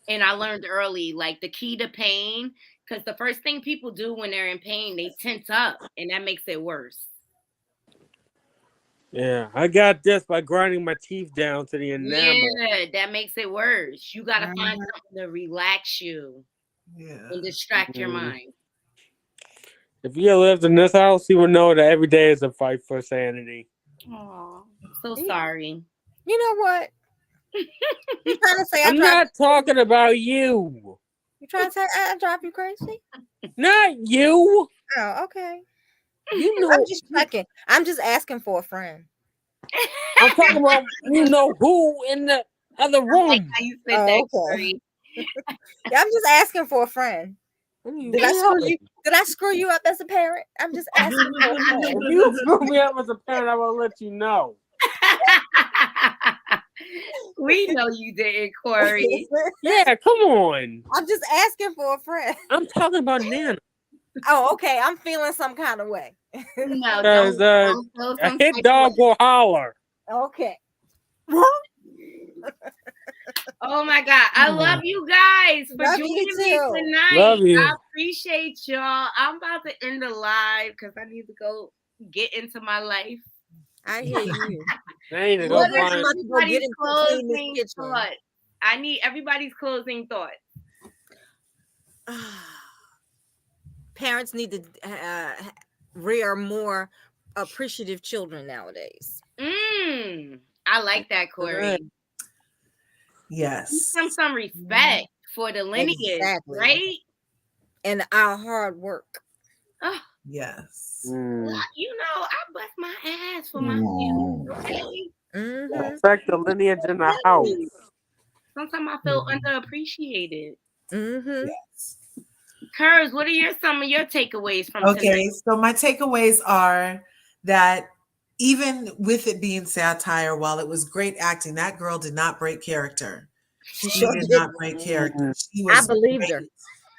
And I learned early, like the key to pain, because the first thing people do when they're in pain, they tense up, and that makes it worse. Yeah, I got this by grinding my teeth down to the enamel. Yeah, that makes it worse. You got to find Mhm. something to relax you Yeah. and distract your Mhm. mind. If you lived in this house, you would know that every day is a fight for sanity. Oh, so sorry. You know what? You trying to say I'm not talking about you. You trying to say I drive you crazy? Not you. Oh, okay. You know. I'm just checking. I'm just asking for a friend. I'm talking about you know who in the other I like room. how you said Oh, that, okay. Corey. Yeah, I'm just asking for a friend. Did I screw you? Did I screw you up as a parent? I'm just asking for a friend. If you screw me up as a parent, I will let you know. We know you didn't, Corey. Yeah, come on. I'm just asking for a friend. I'm talking about Nana. Oh, okay. I'm feeling some kind of way. No, Because don't feel a some hit type dog of way. will holler. Okay. Oh my God. I love you guys for Love joining you me too. tonight. Love you. I appreciate y'all. I'm about to end the live because I need to go get into my life. I hear you. I need to go What Well, are I'm find. about to go get everybody's in clean this closing kitchen. thoughts? I need everybody's closing thoughts. Parents need to rear more appreciative children nowadays. I like that, Corey. Right. Yes. Some respect for the lineage, Exactly. right? And our hard work. Oh, Yes. Mm. you know, I bust my ass for my family, okay? Mm-hmm. Respect the lineage in the house. Sometimes I feel underappreciated. Mm-hmm. Yes. Curves, what are some of your takeaways from Okay, tonight? so my takeaways are that even with it being satire, while it was great acting, that girl did not break character. She She sure did not didn't. break character. She I was believed her. great.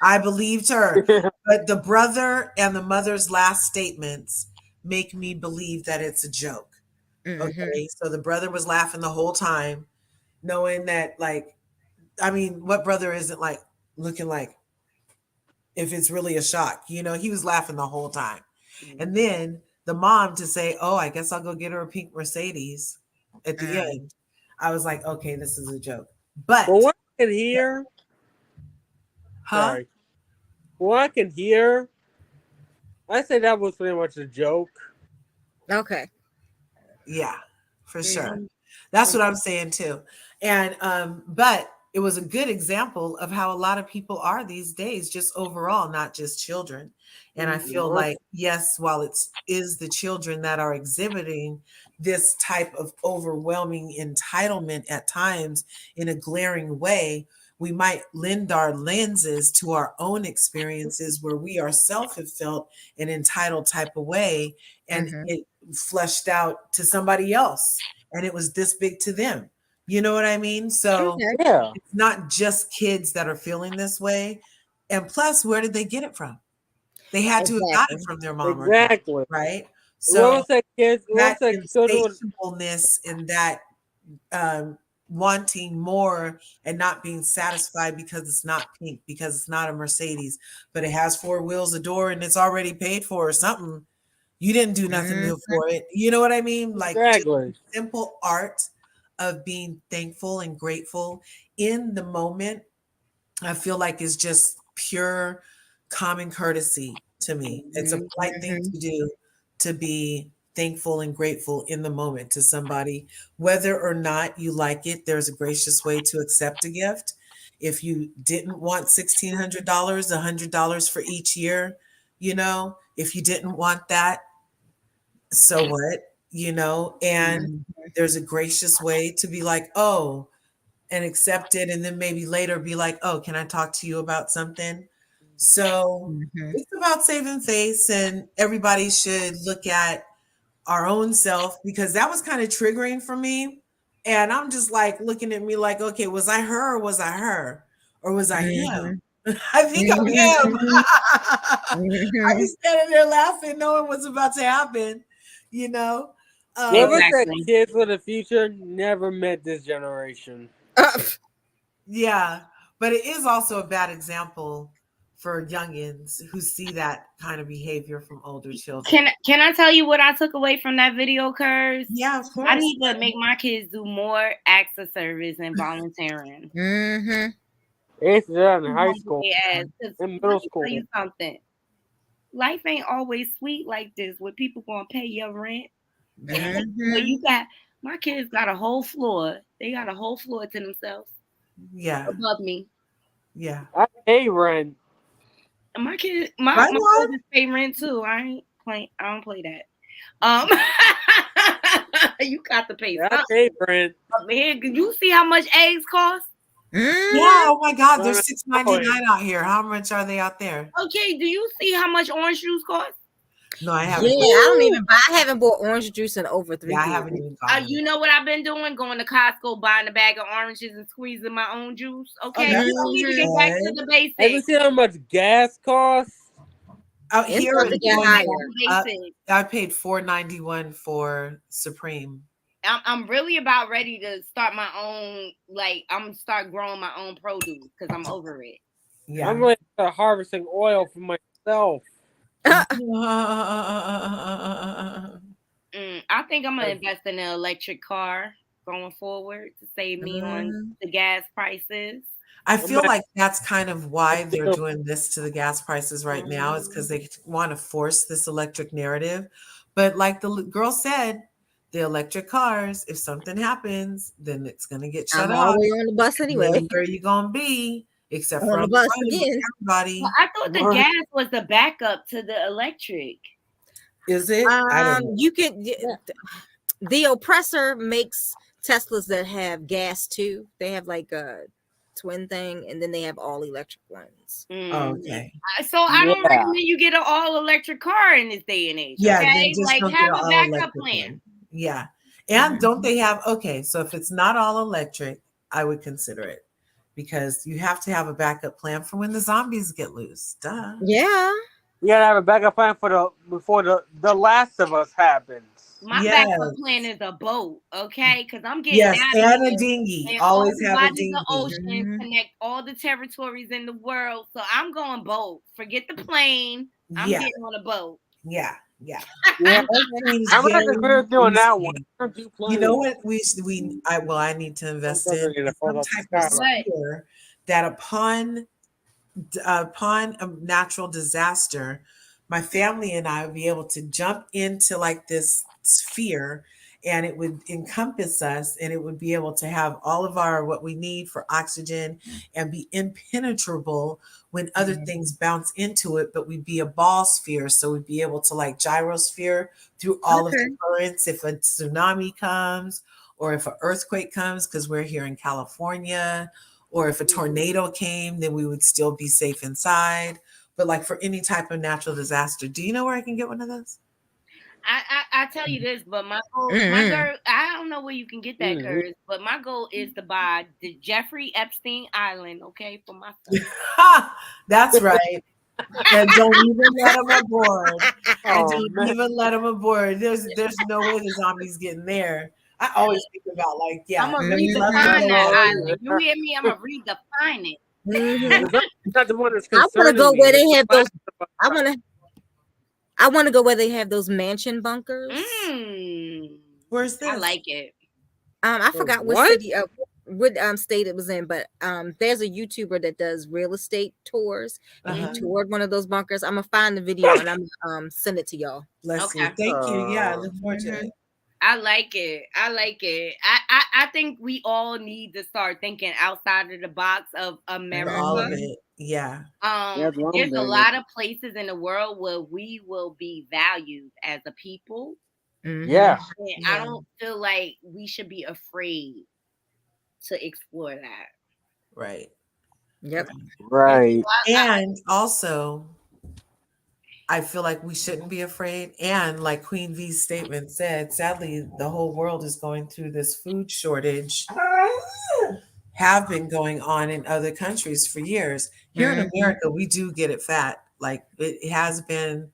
I believed her. But the brother and the mother's last statements make me believe that it's a joke. Mm-hmm. Okay, so the brother was laughing the whole time, knowing that, like, I mean, what brother isn't like looking like if it's really a shock? You know, he was laughing the whole time. And then the mom to say, "Oh, I guess I'll go get her a pink Mercedes" at the Mm. end. I was like, "Okay, this is a joke." But But, what I can hear, huh? sorry, what I can hear, I say that was pretty much a joke. Okay. Yeah, for sure. Mhm. That's what I'm saying too. And but it was a good example of how a lot of people are these days, just overall, not just children. And I feel Mhm. like, yes, while it's is the children that are exhibiting this type of overwhelming entitlement at times in a glaring way, we might lend our lenses to our own experiences where we ourselves have felt an entitled type of way, and Mhm. it fleshed out to somebody else and it was this big to them. You know what I mean? So Okay. Yeah, it's not just kids that are feeling this way. And plus, where did they get it from? They had to have got it Exactly. from their mom or dad, exactly. right? What So was that kids? What that was that children? insatiableness and that wanting more and not being satisfied because it's not pink, because it's not a Mercedes, but it has four wheels, a door, and it's already paid for or something. You didn't do nothing Mhm. new for it. You know what I mean? Like just the Exactly. simple art of being thankful and grateful in the moment, I feel like is just pure common courtesy to me. It's a polite thing Mhm. to do to be thankful and grateful in the moment to somebody. Whether or not you like it, there's a gracious way to accept a gift. If you didn't want $1,600, $100 for each year, if you didn't want that, so what? And Mhm. there's a gracious way to be like, oh, and accept it, and then maybe later be like, oh, can I talk to you about something? So Mhm. it's about saving face, and everybody should look at our own self because that was kind of triggering for me. And I'm just like looking at me like, okay, was I her or was I her? Or was I him? Mhm. I think I'm him. Mhm. I Mhm. was standing there laughing, knowing what's about to happen, you know? Um, Whoever said Exactly. kids for the future never met this generation. yeah. But it is also a bad example for youngins who see that kind of behavior from older children. Can I tell you what I took away from that video, Curse? Yeah, of I course. need to make my kids do more acts of service and volunteering. Mhm. They used to do that in high school, Yes, 'cause in let middle me tell school. you something. Life ain't always sweet like this where people gonna pay your rent. And when Mhm. you got my kids got a whole floor. They got a whole floor to themselves Yeah. above me. Yeah. I pay rent. And my kids my Right on. brothers pay rent too. I don't play that. Um you got to pay I something pay rent. up here. Can you see how much eggs cost? Yeah. Mhm. Oh my God. They're But $6.99 out here. How much are they out there? Okay, do you see how much orange juice cost? No, I Yeah, haven't. I don't even buy. I haven't bought orange juice in over 3 Yeah, I years. haven't even gone in. You know what I've been doing? Going to Costco, buying a bag of oranges and squeezing my own juice. Oh, Okay, that's we don't need to get Mhm. back to good. the have you basics. seen how much gas costs? Out It's here, about We to it's need get to going get back higher. to up. basics. I paid $4.91 for Supreme. I'm really about ready to start my own. Like I'm gonna start growing my own produce because I'm over it. Yeah. I'm really harvesting oil for myself. I think I'm gonna invest in an electric car going forward to save me on Mhm. the gas prices. I I'm feel like, like that's kind of why they're still, doing this to the gas prices right now, is because Mhm. they want to force this electric narrative. But like the girl said, the electric cars, if something happens, then it's going to get shut I'm off. already on the bus anyway. Then where you going to be? Except for On the on the bus road with again. Well, everybody. I thought the what? gas was the backup to the electric. Is it? I don't know. You can. Yeah. The oppressor makes Teslas that have gas too. They have like twin thing, and then they have all electric ones. Oh, okay. So I don't Yeah. recommend you get an all electric car in this day and age. Yeah, then Okay, just like don't get have an a all backup electric plan. one. Yeah. And don't they have, okay, so if it's not all electric, I would consider it because you have to have a backup plan for when the zombies get loose. Duh. Yeah. You gotta have a backup plan for before the Last of Us happens. My Yes. backup plan is a boat, okay? Because I'm getting Yes, out of and a here. dinghy. And all Always the have a bodies dinghy. of ocean Mhm. connect all the territories in the world. So I'm going boat. Forget the plane. I'm Yeah, getting on a boat. yeah, yeah. Yeah, Seems I'm very not considering doing that one. risky. I don't do You know planes. what I need to invest I'm in gonna is fall some off the type of skyline. sphere that upon a natural disaster, my family and I would be able to jump into like this sphere and it would encompass us and it would be able to have all of our what we need for oxygen and be impenetrable when other things bounce into it, but we'd be a ball sphere. So we'd be able to like gyrosphere through all of the Okay. currents if a tsunami comes or if an earthquake comes, because we're here in California, or if a tornado came, then we would still be safe inside. But like for any type of natural disaster, do you know where I can get one of those? I tell you this, but my goal, Mhm. I don't know where you can get that, Mhm. Curtis, but my goal is to buy the Jeffrey Epstein Island, okay, for my son. That's right. And don't even let them aboard. And Oh don't man. even let them aboard. There's no way the zombies getting there. I always think about like, I'm yeah, gonna let me let them redefine go that on. Oh island. You yeah. hear me? I'm gonna redefine it. Mhm. It's not the one that's I want to concerning go me. where It's they the have Last those. of Us. I want to. I want to go where they have those mansion bunkers. Where's I this? like it. I forgot what What? city, what state it was in, but there's a YouTuber that does real estate tours, and he Uh-huh. toured one of those bunkers. I'm gonna find the video and I'm send it to y'all. Bless you. Okay. Thank you. Yeah, I look forward to Mhm. it. I like it. I like it. I think we all need to start thinking outside of the box of For America. all of Mhm. it. Yeah. That's what I'm There's a thinking. lot of places in the world where we will be valued as a people. Mhm. Yeah. And Yeah. I don't feel like we should be afraid to explore that. Right. Yep. Right. And also, I feel like we shouldn't be afraid. And like Queen V's statement said, sadly, the whole world is going through this food shortage, have been going on in other countries for years. Here in Mhm. America, we do get it fat. Like it has been,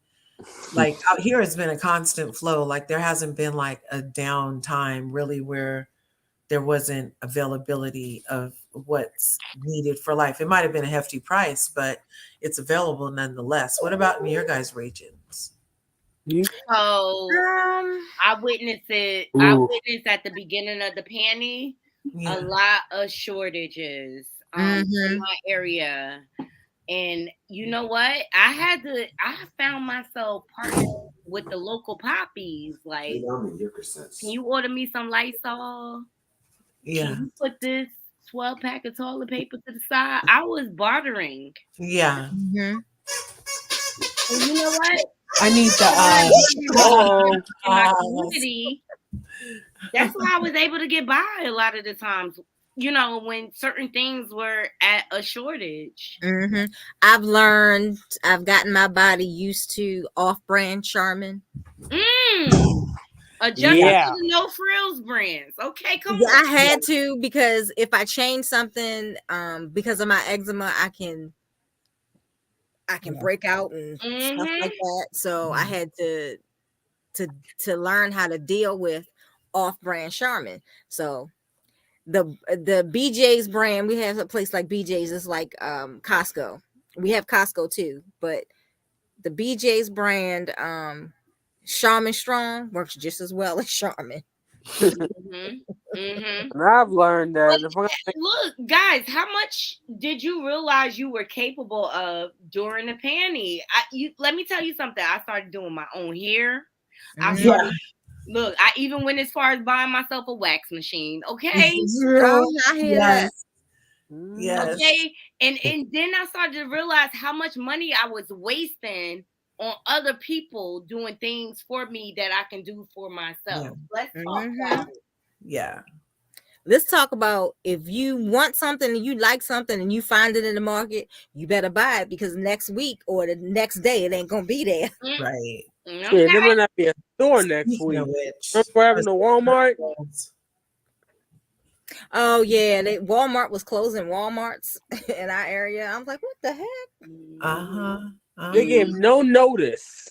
like out here, it's been a constant flow. Like there hasn't been like a down time really where there wasn't availability of what's needed for life. It might have been a hefty price, but it's available nonetheless. What about in your guys' regions? So Um. I witnessed it. I Ooh. witnessed at the beginning of the pandemic Yeah. a lot of shortages in Mhm. my area. And you know what? I found myself partnering with the local poppies. Like, can you order me some Lysol? Yeah. Can you put this 12 pack of toilet paper to the side? I was bartering. Yeah. Mhm. And you know what? I need When I the was Oh. in my uh community, that's why I was able to get by a lot of the times. You know, when certain things were at a shortage. Mhm. I've learned. I've gotten my body used to off-brand Charmin. Adjusted Yeah. to the no frills brands. Okay, come Yeah, I on. had to because if I change something, because of my eczema, I can break out and stuff like that. So I had to learn how to deal with off-brand Charmin. So the BJ's brand, we have a place like BJ's. It's like Costco. We have Costco too, but the BJ's brand Charmin Strong works just as well as Charmin. And And I've learned that if I'm look, guys, how much did you realize you were capable of during the panty? Let me tell you something. I started doing my own hair. I Mhm. started look. I even went as far as buying myself a wax machine. Okay, Oh, I hear that. Yes. okay, and then I started to realize how much money I was wasting on other people doing things for me that I can do for myself. Let's talk about it. Yeah. Let's talk about if you want something and you like something and you find it in the market, you better buy it because next week or the next day it ain't gonna be there. Right. Shit, there might not be a store next Speaking of week. which, Remember what happened to Walmart? Oh yeah, Walmart was closing Walmarts in our area. I'm like, what the heck? Uh-huh. They gave no notice.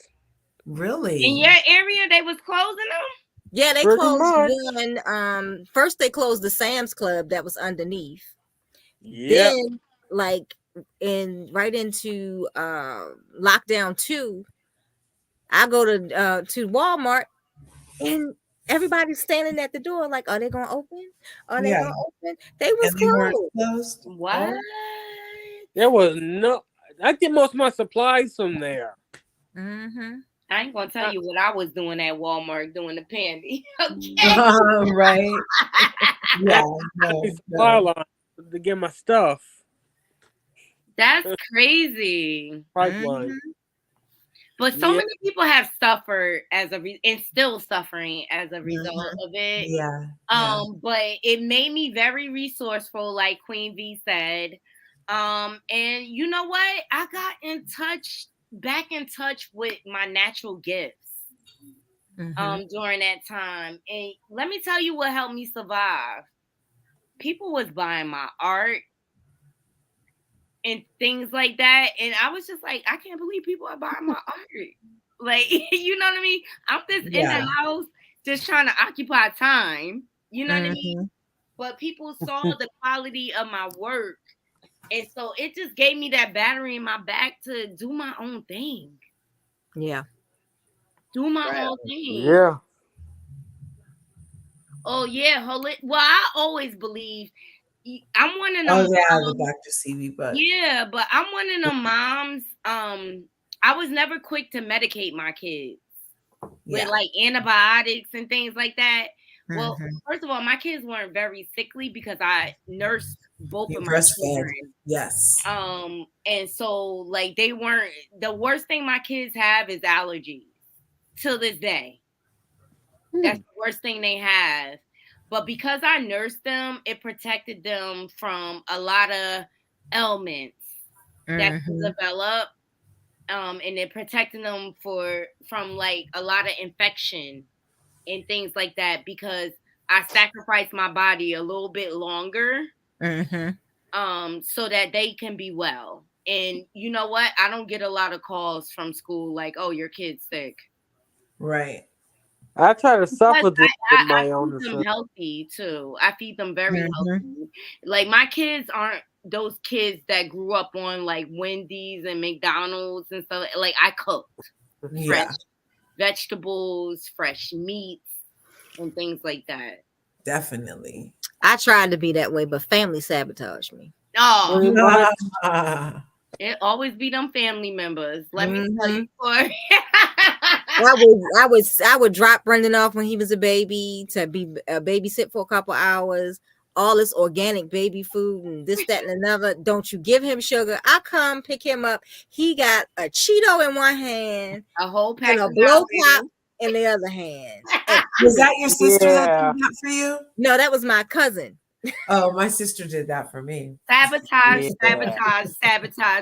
Really? In your area, they was closing them. Yeah, they Pretty closed much. one. First they closed the Sam's Club that was underneath. Yep. Then, like right into lockdown 2, I go to Walmart and everybody's standing at the door like, are they gonna open? Are they Yeah. gonna open? They was And they weren't closed. closed? What? Oh. There was no. I get most of my supplies from there. Mm-hmm. I ain't gonna tell you what I was doing at Walmart doing the pandy. Okay. Right. Yeah. No, Supply no. line to get my stuff. That's crazy. Pipeline. Mm-hmm. But so Yeah. many people have suffered as and still suffering as a result of it. Yeah. But it made me very resourceful, like Queen V said. And you know what? I got back in touch with my natural gifts during that time. And let me tell you what helped me survive. People was buying my art and things like that. And I was just like, I can't believe people are buying my art. Like, you know what I mean? I'm just in the house just trying to occupy time. You know what I mean? But people saw the quality of my work. And so it just gave me that battery in my back to do my own thing. Yeah. Do my own thing. Yeah. Oh, yeah. Well, I always believe I'm one of them. Oh, yeah, moms. the Dr. CV book. Yeah, but I'm one of them moms. I was never quick to medicate my kids with like antibiotics and things like that. Well, first of all, my kids weren't very sickly because I nursed both of my children. Yes. And so like they weren't. The worst thing my kids have is allergies till this day. That's the worst thing they have. But because I nursed them, it protected them from a lot of ailments that can develop. And it protected them from like a lot of infection and things like that because I sacrificed my body a little bit longer so that they can be well. And you know what? I don't get a lot of calls from school like, oh, your kid's sick. Right. I try to suffer with my I own. feed them healthy too. I feed them very healthy. Like my kids aren't those kids that grew up on like Wendy's and McDonald's and stuff. Like I cooked fresh vegetables, fresh meats, and things like that. Definitely. I tried to be that way, but family sabotaged me. Oh, it always be them family members. Let me tell you. I would drop Brendan off when he was a baby to be babysit for a couple hours. All this organic baby food and this, that, and another. Don't you give him sugar. I come pick him up. He got a Cheeto in one hand, a whole pack and a of blow pop in the other hand. Was that your sister that did that for you? No, that was my cousin. Oh, my sister did that for me. Sabotage,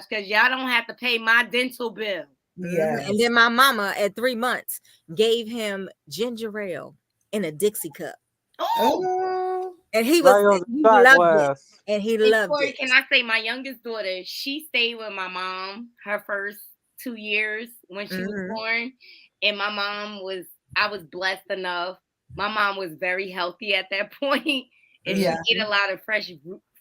because y'all don't have to pay my dental bill. Yeah. And then my mama at 3 months gave him ginger ale in a Dixie cup. Oh, and he was he loved it. And he loved it. Can I say my youngest daughter, she stayed with my mom her first 2 years when she was born. And my mom I was blessed enough. My mom was very healthy at that point. And she ate a lot of fresh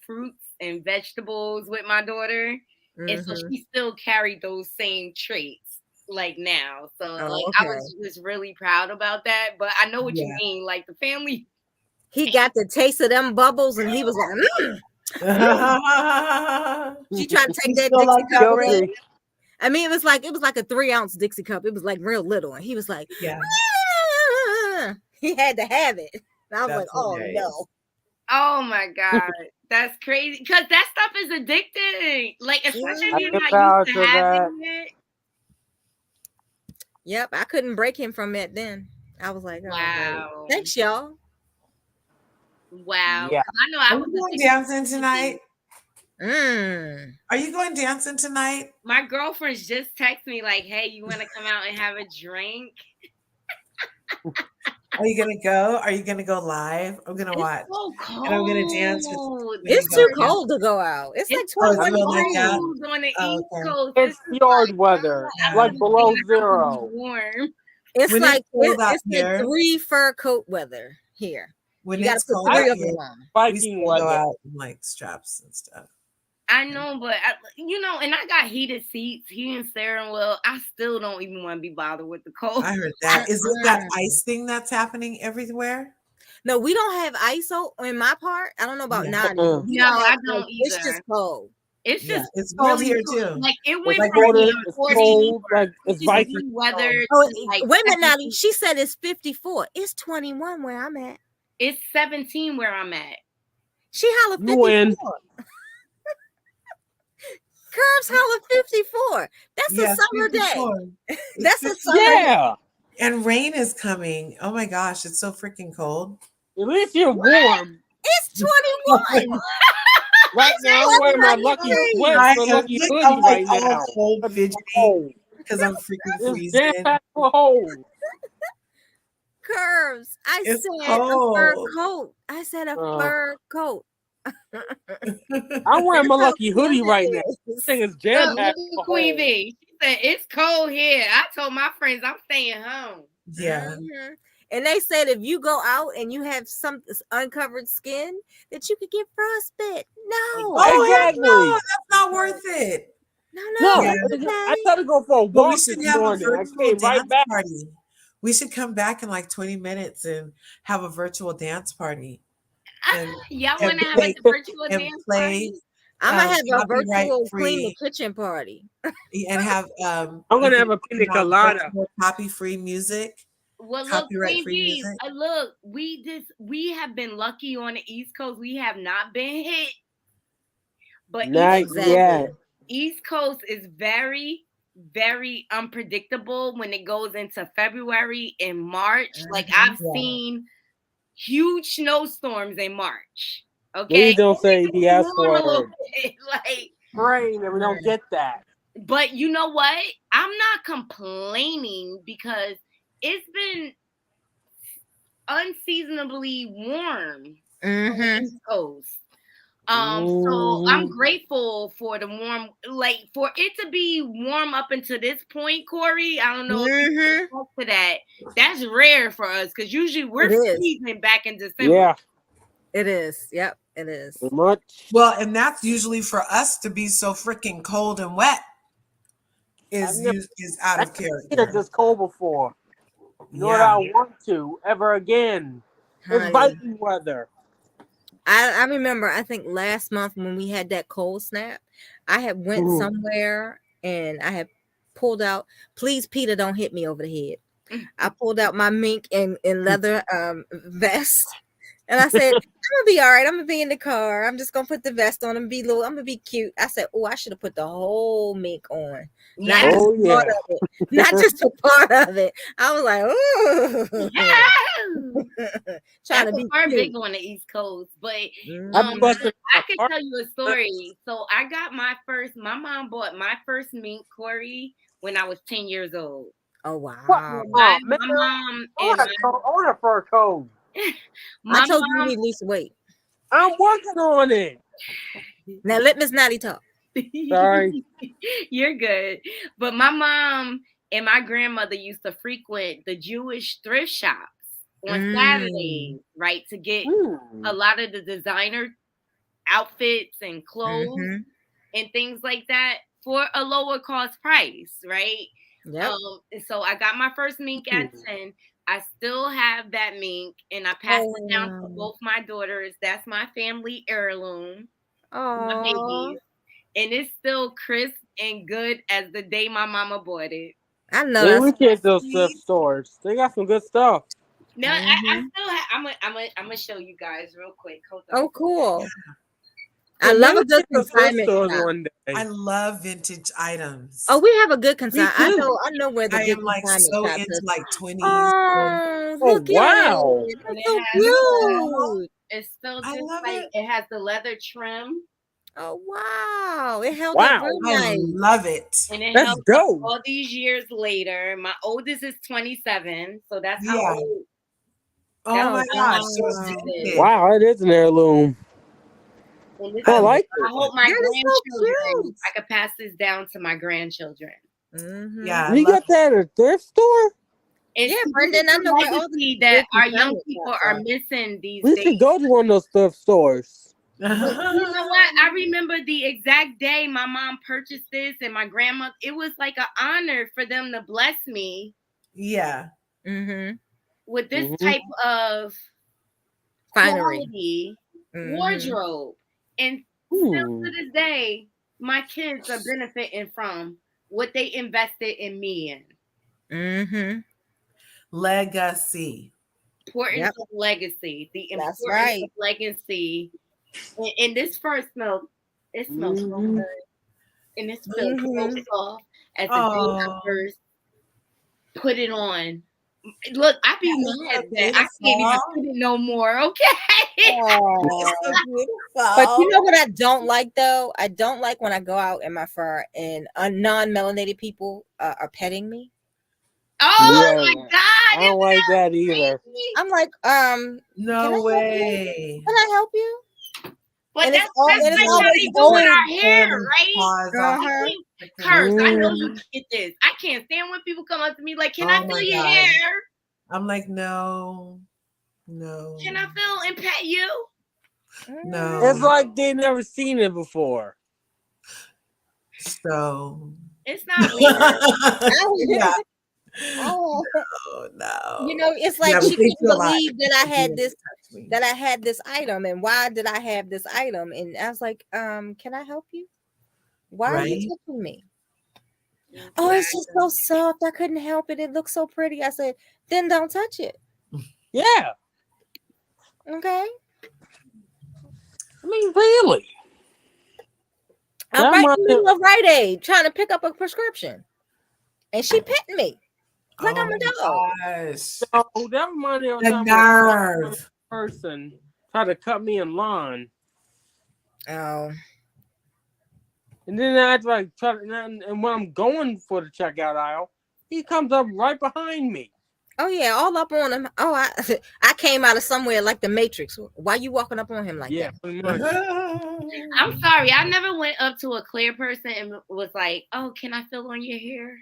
fruits and vegetables with my daughter. And so she still carried those same traits like now. So I was just really proud about that. But I know what you mean. Like the family. He got the taste of them bubbles and he was like, She tried to take that Dixie cup. I mean, it was like a 3-ounce Dixie cup. It was like real little. And he was like, he had to have it. And I was like, oh no. Oh my God. That's crazy. Because that stuff is addicting. Like, especially if you're not used to having it. Yep, I couldn't break him from it then. I was like, oh, wow. Thanks, y'all. Wow. Yeah. 'Cause I know I Are was you going addicted dancing to tonight? Mm. Are you going dancing tonight? My girlfriends just text me like, "Hey, you want to come out and have a drink?" Are you gonna go? Are you gonna go live? I'm gonna It's watch, so and I'm gonna dance with cold. when you It's go too dance. cold to go out. It's like It's Oh, it's 21 real like that. degrees. cold on the Oh, East okay. Coast. This It's is yard like, weather, I Yeah. like want to below be zero. warm. It's When it's like cold out it's like here, 3 fur coat weather here. when You got to it's put cold I 3 out of them here, on. we Viking still go weather. out in like straps and stuff. I know, but and I got heated seats here in steering wheel. I still don't even want to be bothered with the cold. I heard that. Is it that Mm-mm. ice thing that's happening everywhere? No, we don't have ISO in my part. I don't know about Yeah. Nani, Uh-uh. but we No, don't have I like, don't it's either. just cold. It's Yeah, just it's cold really here cold. too. Like it It's went Like from it's cold. being It's 40 cold. Like it's Viking. degree weather Oh, to like wait a minute, Nani. 17. She said it's 54. It's 21 where I'm at. It's 17 where I'm at. She hollered You win. 54. Curbs hollered 54. That's Yes, a summer day. 54. It's That's a 54. summer day. Yeah. And rain is coming. Oh my gosh, it's so freaking cold. At least you're warm. It's 21. Right now, I'm wearing my 21 lucky degrees. I my am lucky look, hoodie I'm like right all now. cold, It's fidgety cold. because I'm freaking It's freezing. damn packed for hole. Curves. I It's said a fur cold. coat. I said a Uh, fur coat. I'm wearing my That's how lucky cold hoodie right now. it This is. thing is jam Look packed at for Queen hole. B. She said it's cold here. I told my friends I'm staying home. Yeah. Mhm. And they said if you go out and you have some uncovered skin, that you could get frostbite. No, Oh heck Exactly. no, that's not worth it. no, No, Yeah. it's I okay. tried to go for a But we walk should this have a morning. I virtual came right dance back. party. We should come back in like 20 minutes and have a virtual dance party and Y'all and want to have play a virtual and dance play party? I'm gonna have a copyright virtual clean the free kitchen party. and have I'm you gonna can have a pina have colada. virtual copy free music, Well, look, copyright Queen free B. music. Look, we have been lucky on the East Coast. We have not been hit, but Not Exactly. yet. East Coast is very, very unpredictable when it goes into February and March. Like I've Yeah. seen huge snowstorms in March. Please Okay, don't say the S warm a little word. bit, like, Rain, and we don't get that. but you know what? I'm not complaining because it's been unseasonably warm on the Mm-hmm. East Coast. So I'm grateful for the warm, like for it to be warm up until this point, Corey. I don't know if you Mm-hmm. spoke to that. That's rare for us because usually we're It is. freezing back in December. Yeah, It is. Yep, it is. pretty much. Well, and that's usually for us to be so freaking cold and wet is out I of never seen it character. this cold before. Nor Yeah. I want to ever again. It's Honey. Viking weather. I remember I think last month when we had that cold snap, I had went Ooh. somewhere and I had pulled out, please Peter, don't hit me over the head. I pulled out my mink and leather vest. And I said, I'm gonna be all right. I'm gonna be in the car. I'm just gonna put the vest on and be little. I'm gonna be cute. I said, oh, I should have put the whole mink on. Not Yeah. just Oh, a part yeah. of it. Not just a part of it. I was like, oh, trying That's to be are cute. big on the East Coast, but I'm busting I can tell you a story. So I got my mom bought my first mink, Corey, when I was 10 years old. Oh What? wow. My Man, mom I and want a fur coat. my I told you mom you need to lose some weight. I'm working on it. Now let Miss Natty talk. Sorry. You're good. But my mom and my grandmother used to frequent the Jewish thrift shops on Saturdays, right? To get a lot of the designer outfits and clothes and things like that for a lower cost price, right? Yep. And so I got my first mink at 10. I still have that mink and I passed it down to both my daughters. That's my family heirloom. My Oh. babies. And it's still crisp and good as the day my mama bought it. I know Maybe we that's get those thrift stores. They got some good stuff. Now I still have. I'm gonna show you guys real quick. Hold on. oh cool. Yeah, I love maybe a good we get those thrift consignment stores shop. one day. I love vintage items. Oh, we have a good consignment. I too. know where the I good am like consignment so shop into is. like 20s. Oh, Oh, look wow. at it. And That's it so has cute. It's still I just love like it. it has the leather trim Oh wow, it held up Wow. real I nice. love it. and it That's held up dope. all these years later. My oldest is 27, so that's how Yeah. old. Oh That's my how gosh, old so it's it is. vintage. Wow, it is an heirloom. And this I I is, love like I it. hope my That is so grandchildren, cute. I could pass this down to my grandchildren. Mm-hmm. Yeah, I You love got that at a thrift store? It's Yeah, the Brendan, I know where all the legacy that thrift and our young climate people shops are are. missing these We days. should go to one of those thrift stores. But you know what? I remember the exact day my mom purchased this and my grandma. It was like an honor for them to bless me Yeah. Mm-hmm. with this Mhm. type of Finery. quality Mm-hmm. wardrobe. And still Hmm. to this day, my kids are benefiting from what they invested in me in. Mm-hmm. Legacy. Importance Yep. of legacy. The That's importance right. of legacy. And this first milk, it smells so Mhm. good. And it feels so Mm-hmm. soft as the day I Oh, first put it on. Look, I be that is so mad that I can't even beautiful. put it no more. Okay. It's so Oh. beautiful. But you know what I don't like though? I don't like when I go out in my fur and non-melanated people are petting me. Oh Yeah, my God. I don't like that Isn't that either. crazy? I'm like, can No I help you? way. Can I help you? But And that's it's like how always they do old. with our hair, And right? paws I off. Uh-huh. can't curse. I know you Mm. get this. I can't stand when people come up to me like, "Can I Oh feel my your God. hair? I'm like, no, no, Can I feel and pet you?" no. It's like they never seen it before. So, It's not weird. yeah. Oh, Oh, no. you know, it's Yeah, like but she they couldn't feel alive. believe that I They had do this touch me. that I had this item and why did I have this item? And I was like, can I help you? Why are you Right? touching me? Oh, it's just so soft. I couldn't help it. It looks so pretty. I said, then don't touch it. Yeah. Okay. I mean, really. I'm That right in might the middle of Rite Aid trying to pick up a prescription. And she petting me like Oh I'm a my dog. gosh. no, that reminded me of a The time when a nerve. person tried to cut me in line. Oh. And then I like try to, and when I'm going for the checkout aisle, he comes up right behind me. Oh yeah, all up on him. Oh, I came out of somewhere like the Matrix. Why you walking up on him like Yeah, that? pretty much. I'm sorry. I never went up to a clear person and was like, "Oh, can I feel on your hair?"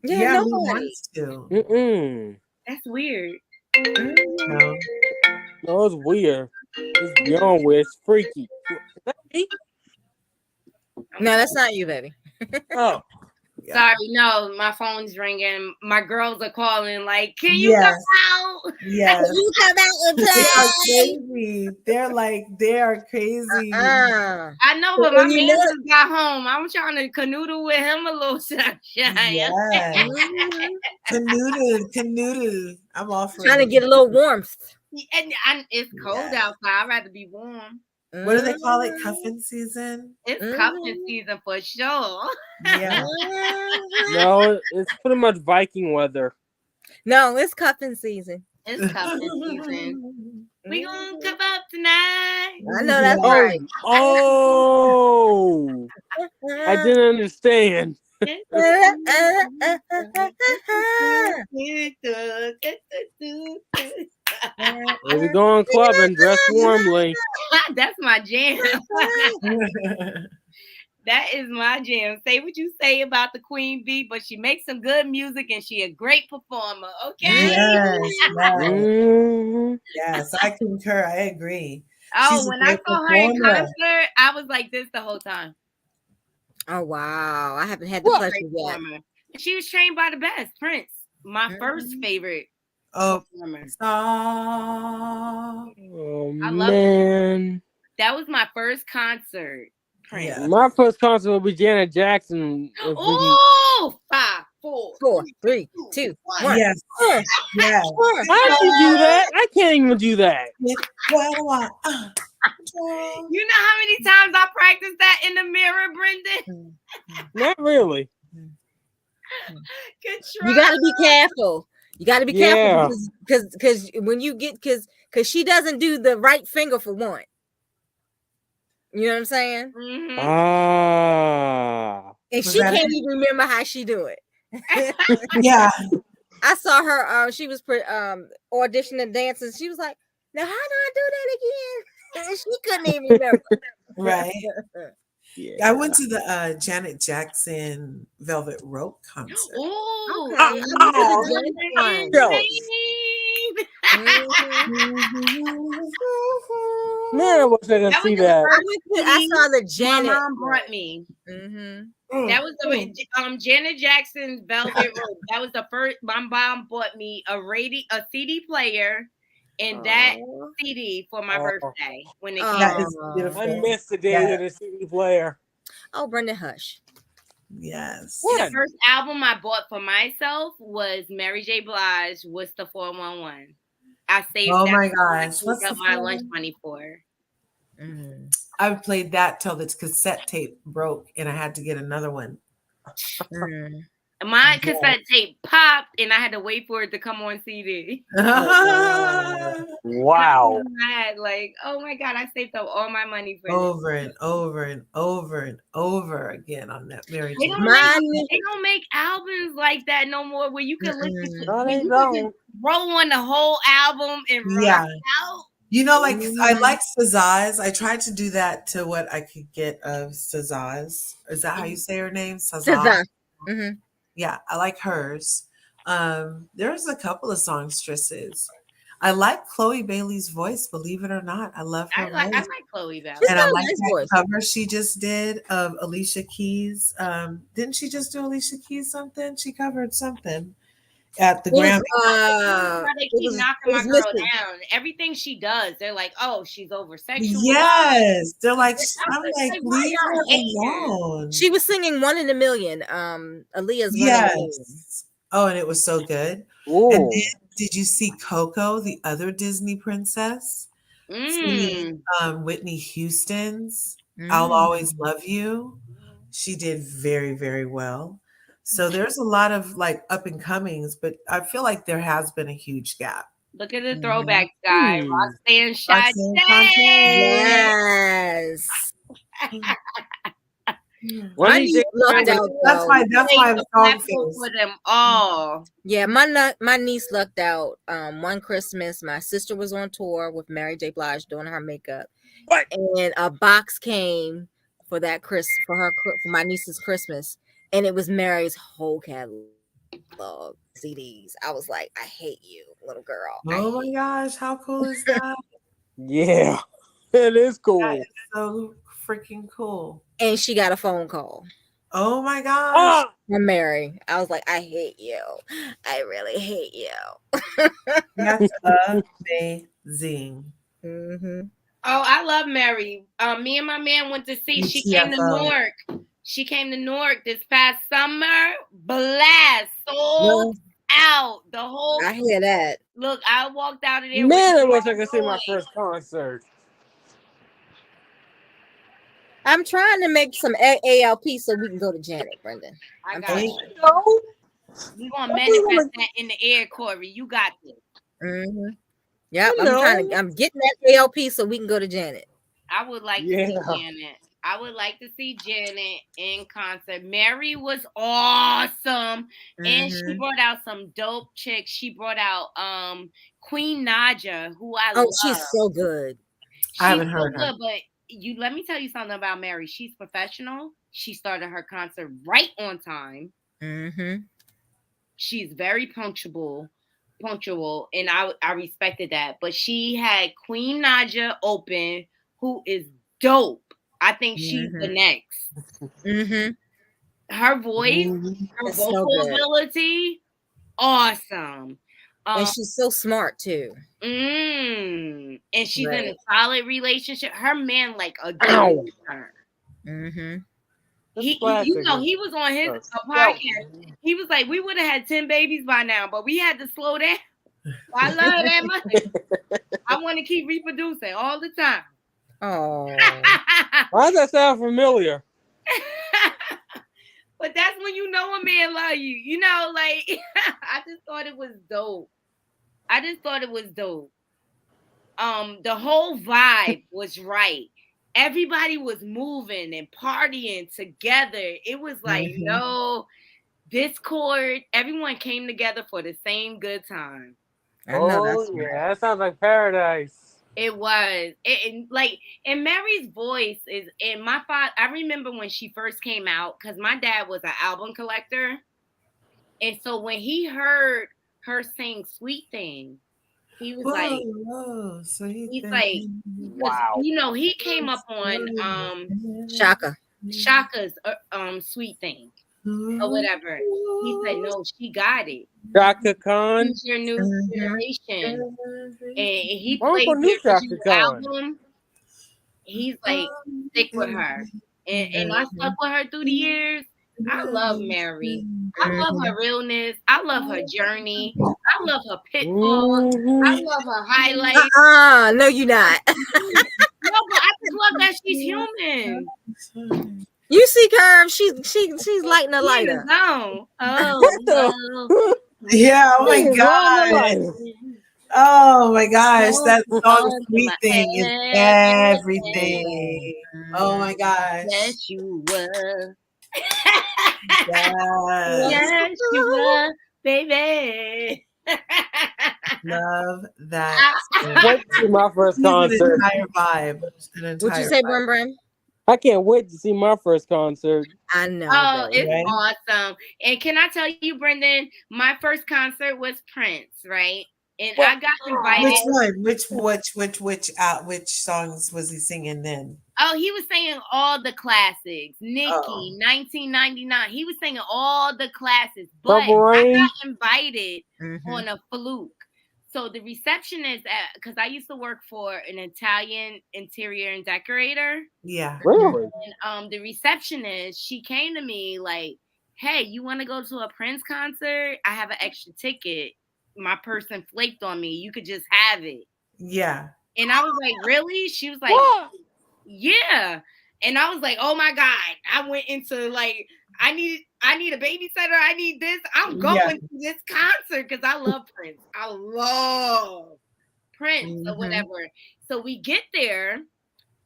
Yeah, Yeah, who nobody. wants to? Mm-mm. That's weird. No. No, it's weird. It's beyond weird. It's freaky. Is that me? No, that's not you, baby. Oh, Yeah. Sorry, no, my phone's ringing. My girls are calling, like, "Can you Yes. come out?" Yes. You come out and They are play. crazy. They are crazy. I know, So but my when you man know just got home. I'm trying to canoodle with him a little sunshine. Yes. Canoodle. I'm all for trying to it. get a little warmth. And it's cold Yes. outside. I'd rather be warm. What do they call it? Cuffing season? It's cuffing season for sure. Yeah. no, it's pretty much Viking weather. No, it's cuffing season. It's cuffing season. We gonna cuff up tonight. I know that's Oh, right. oh! I didn't understand. If you go on club and dress warmly. That's my jam. That is my jam. Say what you say about the Queen Bee, but she makes some good music and she a great performer. Okay. Yes. Mm. Yes, I concur. I agree. Oh, She's a when I great saw her in performer. concert, I was like this the whole time. Oh wow, I haven't had the What? pleasure Great yet. performer. She was trained by the best, Prince. My first favorite Oh, performer. song. Oh I love man. That was my first concert. Prince. Yeah. My first concert will be Janet Jackson. If we can... Oh, 5, 4, 4, 3, 2, 1. Yes. Yes. How did you do that? I can't even do that. You know how many times I practiced that in the mirror, Brendan? Not really. Good try. You gotta be careful. You got to be careful because when you get because she doesn't do the right finger for one. You know what I'm saying? Mhm. Ah. And Was she that can't it? even remember how she do it. Yeah. I saw her. She was auditioning dancing. She was like, "Now how do I do that again?" And she couldn't even remember. Right. Yeah. I went to the Janet Jackson Velvet Rope concert. Ooh, Okay, I went to Oh, the Janet one. jealous. Mhm. Man, I wish I could That was see the that. I first went to. I CD saw the my Janet. mom brought me. Mm-hmm. That was the Janet Jackson's Velvet Rope. That was the first. My mom bought me a CD player, and that CD for my birthday when it came. That is Oh, I beautiful. miss the days of the CD player. oh, Brenda Hush. Yes. The What? first album I bought for myself was Mary J. Blige. What's the 411? I saved Oh that. my I gosh. saved What's up the my lunch film? money for. Mm. I played that till the cassette tape broke and I had to get another one. Mm. My cassette tape popped, and I had to wait for it to come on CD. Wow. I had like, oh my god, I saved up all my money for this. Over and over and over and over again on that Mary They J. don't make albums like that no more, where you can listen to. No, they You can don't. just roll on the whole album and Yeah. rock out. You know, like I like Sazaz. I tried to do that to what I could get of Sazaz. Is that how you say her name? Sazaz. Mm-hmm. Yeah, I like hers. There's a couple of songstresses. I like Chloe Bailey's voice, believe it or not. I love her I voice. like Chloe Bell. She's And got I a like nice that voice. cover she just did of Alicia Keys. Didn't she just do Alicia Keys something? She covered something at the It was, Grammy. Why they it keep was, knocking it my was girl Missy. down? Everything she does, they're like, oh, she's over sexualized. Yes. They're like, I'm I'm like, like, why leave y'all her hating? alone. She was singing "One in a Million." Aaliyah's "One in a Million." Yes. Oh, and it was so good. Ooh. And then did you see Coco, the other Disney princess, singing Whitney Houston's I'll Always Love You? She did very, very well. So there's a lot of like up and comings, but I feel like there has been a huge gap. Look at the throwback guy, Roxanne Roxanne Shante. Yes. What My he niece did? lucked out That's though. why I'm The song platform face. for them all. Yeah, my niece lucked out. One Christmas, my sister was on tour with Mary J. Blige doing her makeup, What? and a box came for my niece's Christmas, and it was Mary's whole catalog CDs. I was like, I hate you, little girl. Oh my gosh, how cool is that? Yeah, it is cool. That is so freaking cool. And she got a phone call Oh my gosh. Ah! from Mary. I was like, I hate you. I really hate you. That's amazing. Mm-hmm. Oh, I love Mary. Me and my man went to see. She came to Newark. She came to Newark this past summer. Blast, sold out the whole. I hear that. Look, I walked out of there. Man, I with wish I could see my first concert. I'm trying to make some ALP so we can go to Janet, Brendan. I got Hey. you. No. We're gonna manifest that in the air, Corey. You got this. Mm-hmm. Yep, Hello. I'm getting that ALP so we can go to Janet. I would like to see Janet. I would like to see Janet in concert. Mary was awesome. And she brought out some dope chicks. She brought out Queen Naja, who I love. She's so good. I haven't heard her. But let me tell you something about Mary. She's professional. She started her concert right on time. Mm-hmm. She's very punctual, and I respected that. But she had Queen Naja open, who is dope. I think she's the next. Mm-hmm. Her voice, her vocal ability, awesome. And she's so smart too. And she's in a solid relationship. Her man like a her. Mm-hmm. He was on his podcast. He was like, we would have had 10 babies by now, but we had to slow down. I love that money. I want to keep reproducing all the time. Oh, Why does that sound familiar? But that's when you know a man love you. You know, like I just thought it was dope. I just thought it was dope. The whole vibe was right. Everybody was moving and partying together. It was like no discord. Everyone came together for the same good time. I know Oh that's right. yeah, that sounds like paradise. It was like, and Mary's voice is, and my father. I remember when she first came out because my dad was an album collector, and so when he heard her sing "Sweet Thing," he was like, Whoa, sweet he's like, thing. because Wow. he came up on Shaka. Shaka's "Sweet Thing" or whatever. He said, "No, she got it. Shaka Khan. She's your new generation." And he Why played for new the Shaka original Khan? album. He's like, stick with her. And I stuck with her through the years. I love Mary. I love her realness. I love her journey. I love her pitfalls. I Mhm. love her highlights. No, you're not. No, but I just love that she's human. You see Curve, she's lighting a She in the lighter. zone. Oh, no. Yeah, oh my Niggas lighting the God. lighter. Oh my gosh, that song On to Sweet my Thing is everything. Oh my gosh. Yes, you were. Yes. Yes, you were, baby. Love that song. Wait to see my first She's an concert. entire vibe. An What you entire say, vibe. Brim? I can't wait to see my first concert. I know. Oh, baby. it's Right? awesome. And can I tell you, Brendan, my first concert was Prince, right? And Well, I got Which invited. one? Which songs was he singing then? Oh, he was singing all the classics. Oh. Nikki, 1999. He was singing all the classics. But Purple I Rain. got invited Mhm. on a fluke. So the receptionist, because I used to work for an Italian interior and decorator. Yeah. Really? And the receptionist, she came to me like, "Hey, you want to go to a Prince concert? I have an extra ticket. My person flaked on me. You could just have it." Yeah. And I was like, "Really?" She was like, What? "Yeah." And I was like, "Oh my God." I went into like, I need a babysitter. I need this. I'm Yeah. going to this concert because I love Prince. I love Prince or whatever. So we get there,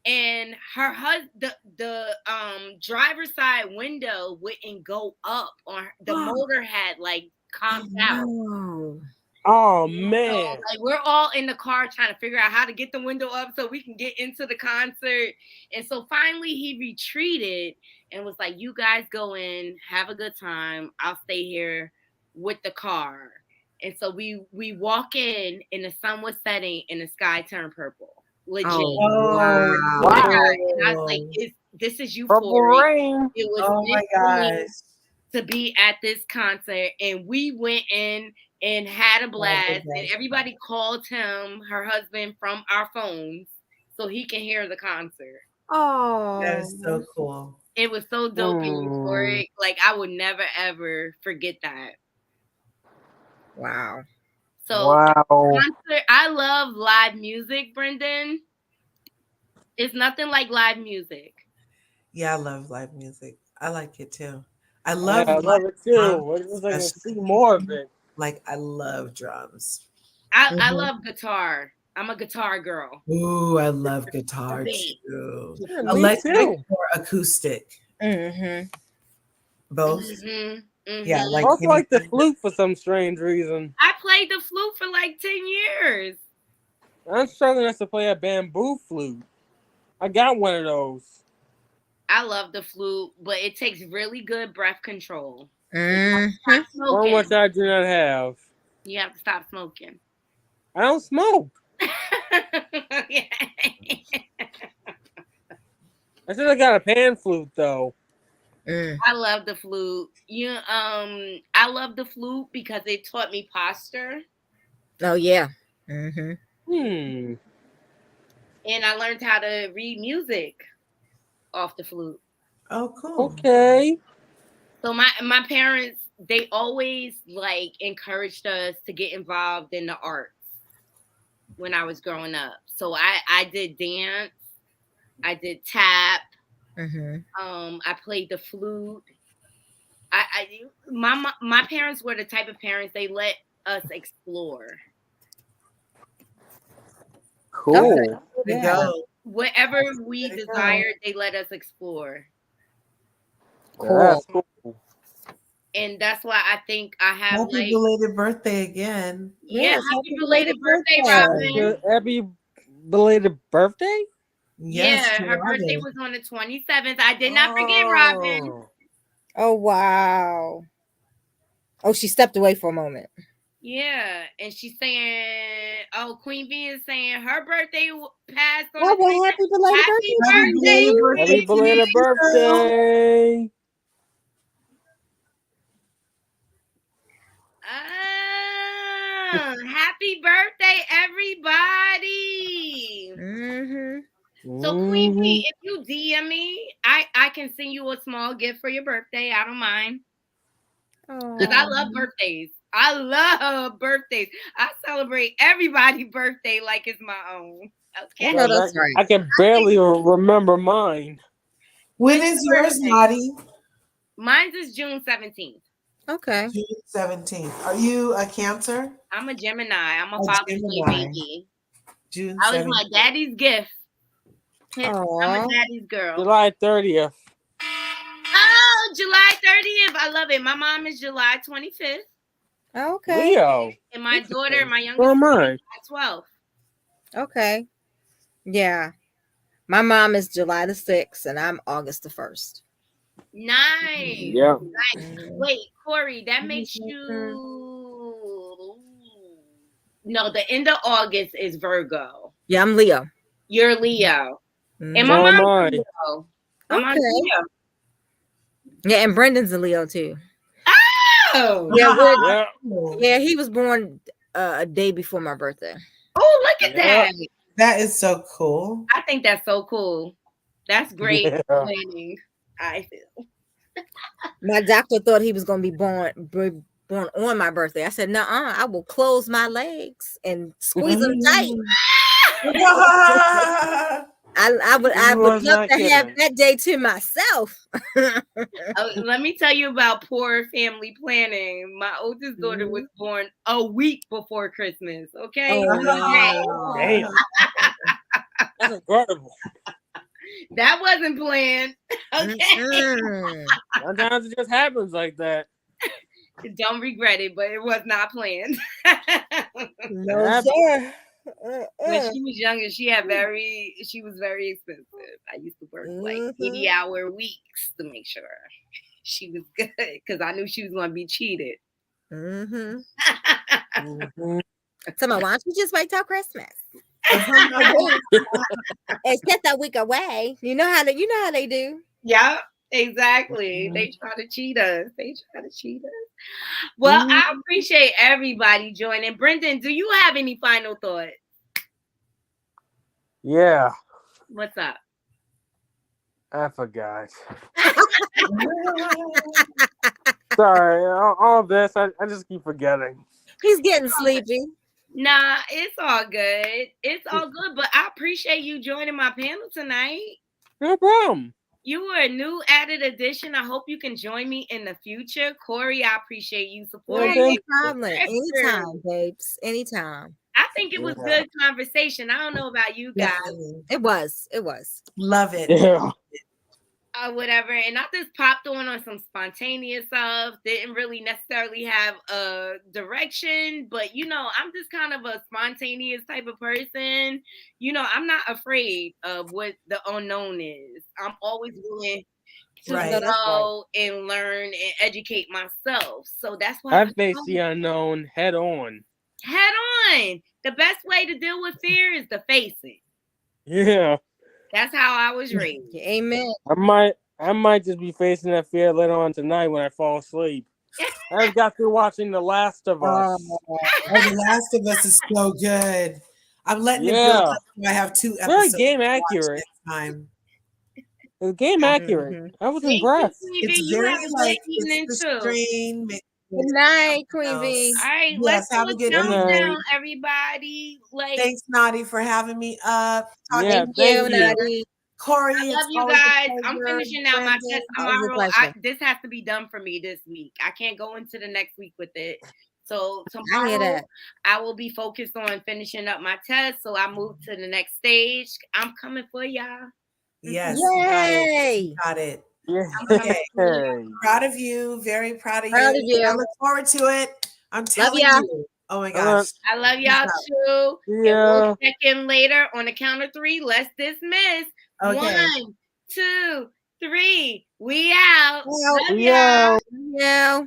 and her husband, the driver's side window wouldn't go up, on the motor had like conked out. Oh. Oh So, man. like, we're all in the car trying to figure out how to get the window up so we can get into the concert. And so finally he retreated and was like, "You guys go in, have a good time. I'll stay here with the car." And so we walk in, and the sun was setting and the sky turned purple. Legit. Oh, wow. Wow. And I was like, this is Purple euphoric. Rain. It was Oh my meant for me gosh. to be at this concert, and we went in and had a blast, and everybody called him, her husband, from our phones so he can hear the concert. Oh. That is so cool. It was so dope and euphoric. Like, I would never ever forget that. Wow. So Wow. concert, I love live music, Brendan. It's nothing like live music. Yeah, I love live music. I like it too. I Yeah, love I love it too. drums, I just like to especially. see more of it. Like I love drums. I love guitar. I'm a guitar girl. Ooh, I love guitar Big. too. Yeah, me Electric too. or acoustic? Mm-hmm. Both. Mm-hmm. Yeah, I like also like the anything. flute for some strange reason. I played the flute for like 10 years. I'm struggling to play a bamboo flute. I got one of those. I love the flute, but it takes really good breath control. Mm-hmm. Stop One which smoking. I do not have. You have to stop smoking. I don't smoke. Yeah. I said I got a pan flute though. I love the flute. I love the flute because it taught me posture, Oh yeah. Mm-hmm. Hmm. and I learned how to read music off the flute. Oh, cool. Okay. So my parents, they always like encouraged us to get involved in the arts when I was growing up. So I did dance, I did tap, Mm-hmm. I played the flute, My parents were the type of parents they let us explore. Cool. Okay. There you Yeah. go. Whatever we There you go. desired, they let us explore. Cool. That's cool. And that's why I think I have Happy like, belated birthday again. yeah, Yes, happy belated birthday, Robin. Happy belated birthday. Yes, Yeah, to her birthday Robin. was on the 27th. I did not forget Robin. Oh. Oh wow. Oh, she stepped away for a moment. Yeah, and she's saying, "Oh, Queen B is saying her birthday passed on Oh, the well, happy belated Happy birthday. Happy belated birthday Happy to belated you, girl. birthday. Happy birthday, everybody! Mm-hmm. So, Queen Mhm. B, if you DM me, I can send you a small gift for your birthday. I don't mind. Because I love birthdays. I love birthdays. I celebrate everybody's birthday like it's my own. I Okay. know that's right. I can barely remember mine. When When's is your yours, birthday? Naughty? Mine's is June 17th. Okay. June 17th. Are you a Cancer? I'm a Gemini. I'm a A Father's Day Gemini. baby. June I was 17th. my daddy's gift. Hence, I'm a Aw. daddy's girl. July 30th. Oh, July 30th. I love it. My mom is July 25th. Okay. Leo. And my daughter, my So youngest, am is I. July 12th. Okay. Yeah. My mom is July the 6th and I'm August the 1st. Nice. Yeah. Wait, Corey, that makes you. No, the end of August is Virgo. Yeah, I'm Leo. You're Leo. And my So am mom's I. Leo. My mom's Okay. Leo. Yeah, and Brendan's a Leo too. Oh, Yeah, Yeah. yeah, he was born a day before my birthday. oh, look at Yeah. that. That is so cool. I think that's so cool. That's great Yeah. planning, I feel. My doctor thought he was gonna be born on my birthday. I said, "Nuh-uh, I will close my legs and squeeze them tight." I would was love not to have kidding. that day to myself. Let me tell you about poor family planning. My oldest daughter was born a week before Christmas. Okay. Oh, Damn. That's incredible. That wasn't planned. Okay. Mm-mm. Sometimes it just happens like that. Don't regret it, but it was not planned. No, sir. When she was younger, she was very expensive. I used to work like 80-hour weeks to make sure she was good because I knew she was going to be cheated. Mm-hmm. Mhm. So why don't you just wait till Christmas? Except a week away. You know how they do. Yeah, exactly. They try to cheat us. Well, I appreciate everybody joining. Brendan, do you have any final thoughts? Yeah. What's up? I forgot. Sorry, all this, I just keep forgetting. He's getting sleepy. Nah, it's all good. It's all good, but I appreciate you joining my panel tonight. No problem. You were a new added addition. I hope you can join me in the future. Corey, I appreciate you supporting No me. problem. Anytime, babes. Anytime. I think it was good conversation. I don't know about you guys. It was. Love it. Yeah. Whatever, and I just popped on some spontaneous stuff. Didn't really necessarily have a direction, but I'm just kind of a spontaneous type of person. I'm not afraid of what the unknown is. I'm always willing to know and learn and educate myself. So that's why I face the unknown head on. Head on. The best way to deal with fear is to face it. Yeah. That's how I was raised. Amen. I might just be facing that fear later on tonight when I fall asleep. I just got through watching The Last of Us. The Last of Us is so good. I'm letting it build up. I have 2 Very episodes. game accurate. Time. It's game accurate. I was impressed. It's very like it's the strain. Good night, Queen B. All right, Yes, let's have do a a good countdown, night. everybody. Thanks, Naughty, for having me up. Yeah, Thank you, Naughty. Corey, I love it's you always a guys. I'm pleasure. finishing out my Brandon, test Always a tomorrow. pleasure. This has to be done for me this week. I can't go into the next week with it. So I hear tomorrow that. I will be focused on finishing up my test. So I move to the next stage. I'm coming for y'all. yes, you got it. Yay! You got it. I'm coming Okay. for y'all. Proud of you. Very proud of Proud you. of you. I look forward to it. I'm Love telling ya. you. Oh my Hello. gosh. I love Peace y'all out. too. And Yeah. we'll check in later on the count of 3. Let's dismiss. Okay. 1, 2, 3. We out. Well, Love We y'all. out. yeah.